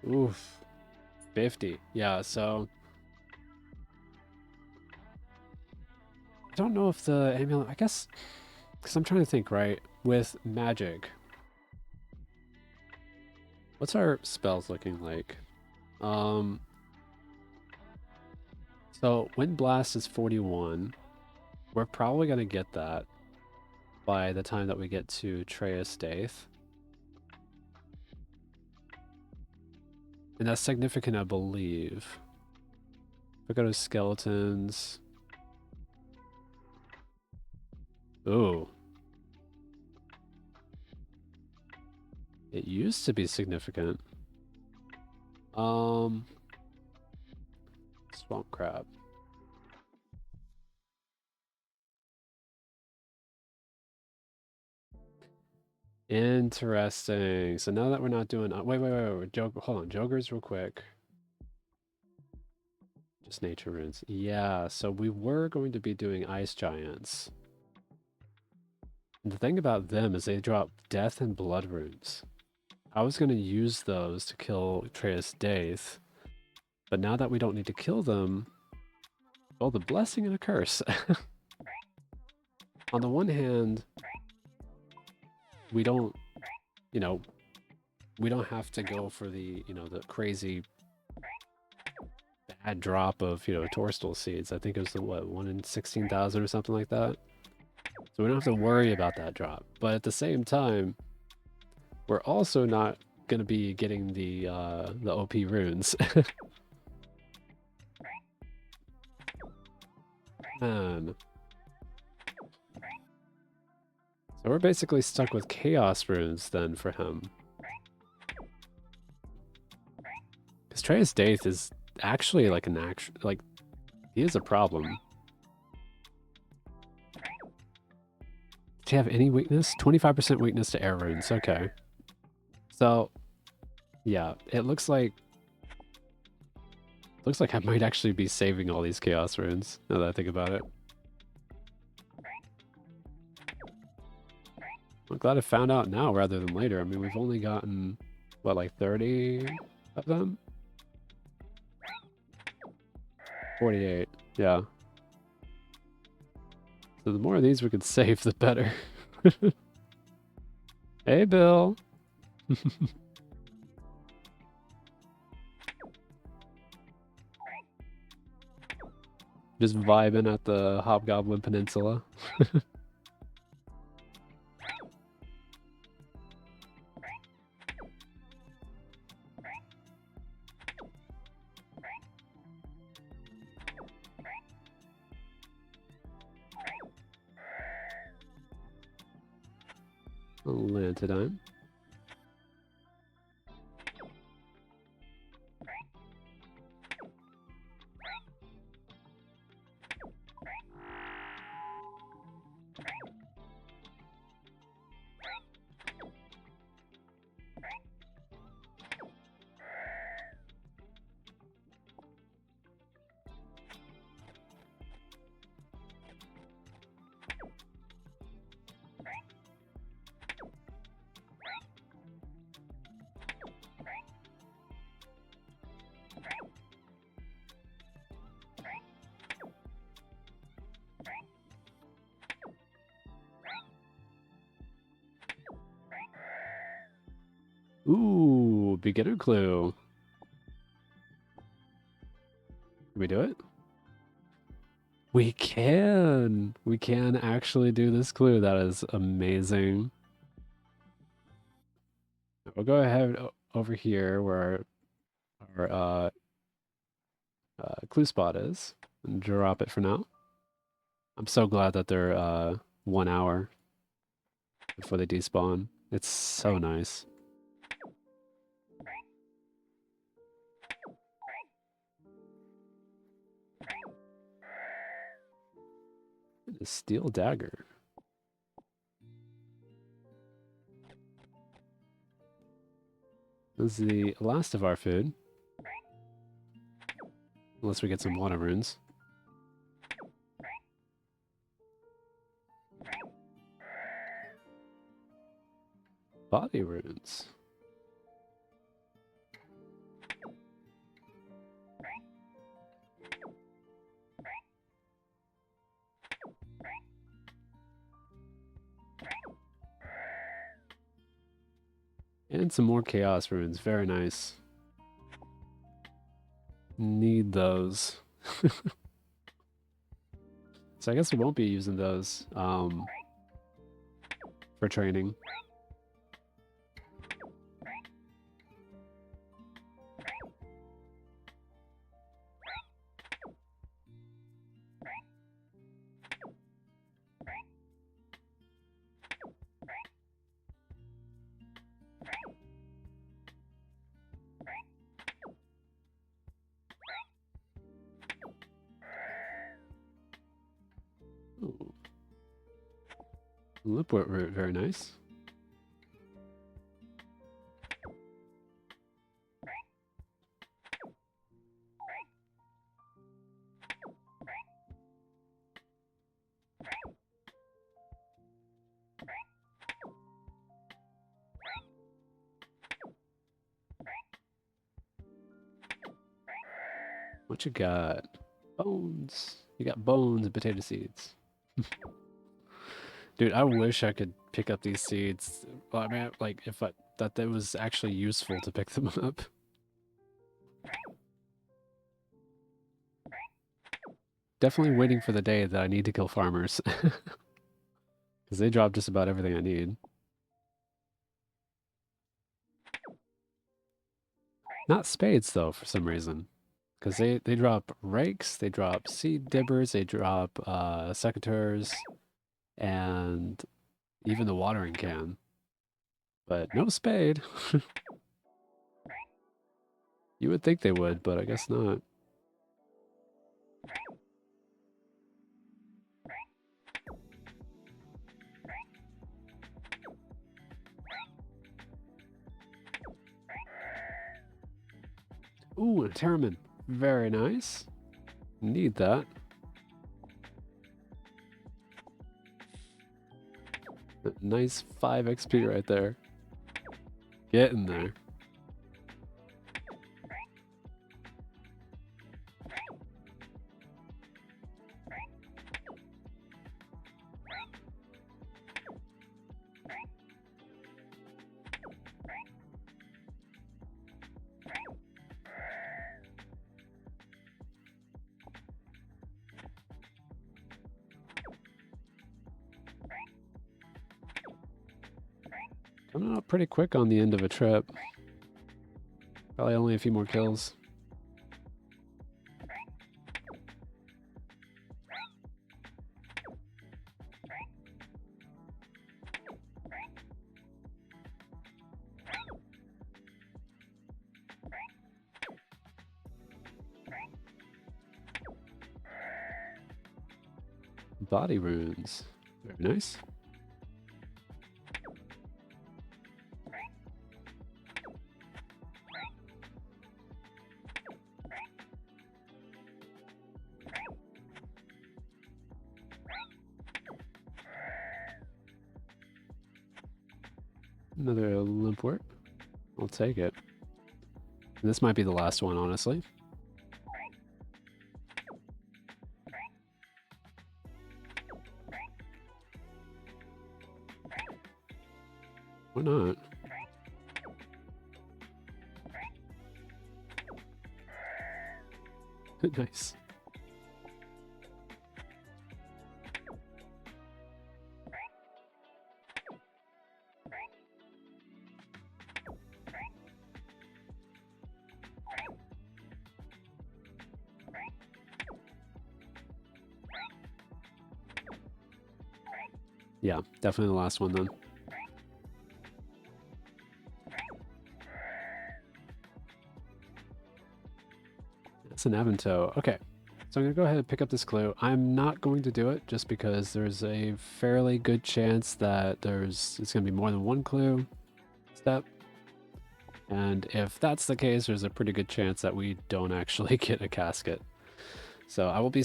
Oof. 50. Yeah, so... I don't know if the amulet... I guess... Because I'm trying to think, right? With magic... What's our spells looking like? So, Wind Blast is 41. We're probably going to get that by the time that we get to Treyas Daith. And that's significant, I believe. If we go to skeletons... Ooh. It used to be significant. Swamp crab. Interesting. So now that we're not doing... wait. Hold on. Jokers real quick. Just nature runes. Yeah, so we were going to be doing ice giants. And the thing about them is they drop death and blood runes. I was going to use those to kill Treyas Daith, but now that we don't need to kill them, well, the blessing and a curse. On the one hand, we don't, you know, we don't have to go for the, you know, the crazy bad drop of, you know, Torstal seeds. I think it was the, what, 1 in 16,000 or something like that. So we don't have to worry about that drop. But at the same time, we're also not going to be getting the OP runes. Man. So we're basically stuck with chaos runes then for him. Because Trey's Daith is actually like he is a problem. Did he have any weakness? 25% weakness to air runes, okay. So, yeah, it looks like I might actually be saving all these chaos runes, now that I think about it. I'm glad I found out now rather than later. I mean, we've only gotten, what, like 30 of them? 48, yeah. So the more of these we can save, the better. Hey, Bill! Just vibing at the Hobgoblin Peninsula. Lantidine. Ooh, beginner clue. Can we do it? We can! We can actually do this clue. That is amazing. We'll go ahead over here where our clue spot is and drop it for now. I'm so glad that they're 1 hour before they despawn. It's so nice. A steel dagger. This is the last of our food. Unless we get some water runes. Body runes. And some more chaos runes. Very nice. Need those. So I guess we won't be using those for training. Ooh. Lipwort root, very nice. What you got? Bones. You got bones and potato seeds. Dude, I wish I could pick up these seeds. Well, I mean, like, if that was actually useful to pick them up. Definitely waiting for the day that I need to kill farmers. Because they drop just about everything I need. Not spades, though, for some reason. Because they drop rakes, they drop seed dibbers, they drop secateurs, and even the watering can. But no spade. You would think they would, but I guess not. Ooh, a Terramin. Very nice. Need that. Nice 5 XP right there. Get in there. Coming up pretty quick on the end of a trip. Probably only a few more kills. Body runes. Very nice. Another limp work. I'll take it. This might be the last one, honestly. Why not? Nice. Yeah, definitely the last one then. That's an Avento. Okay, so I'm going to go ahead and pick up this clue. I'm not going to do it just because there's a fairly good chance that it's going to be more than one clue step. And if that's the case, there's a pretty good chance that we don't actually get a casket. So I will be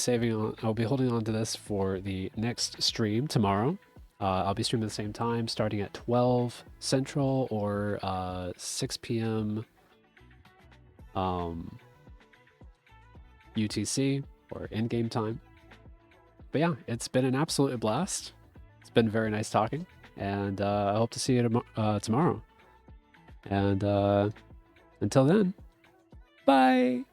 I'll be holding on to this for the next stream tomorrow. I'll be streaming at the same time, starting at 12 Central or 6 p.m. UTC or in-game time. But yeah, it's been an absolute blast. It's been very nice talking, and I hope to see you tomorrow. And until then, bye!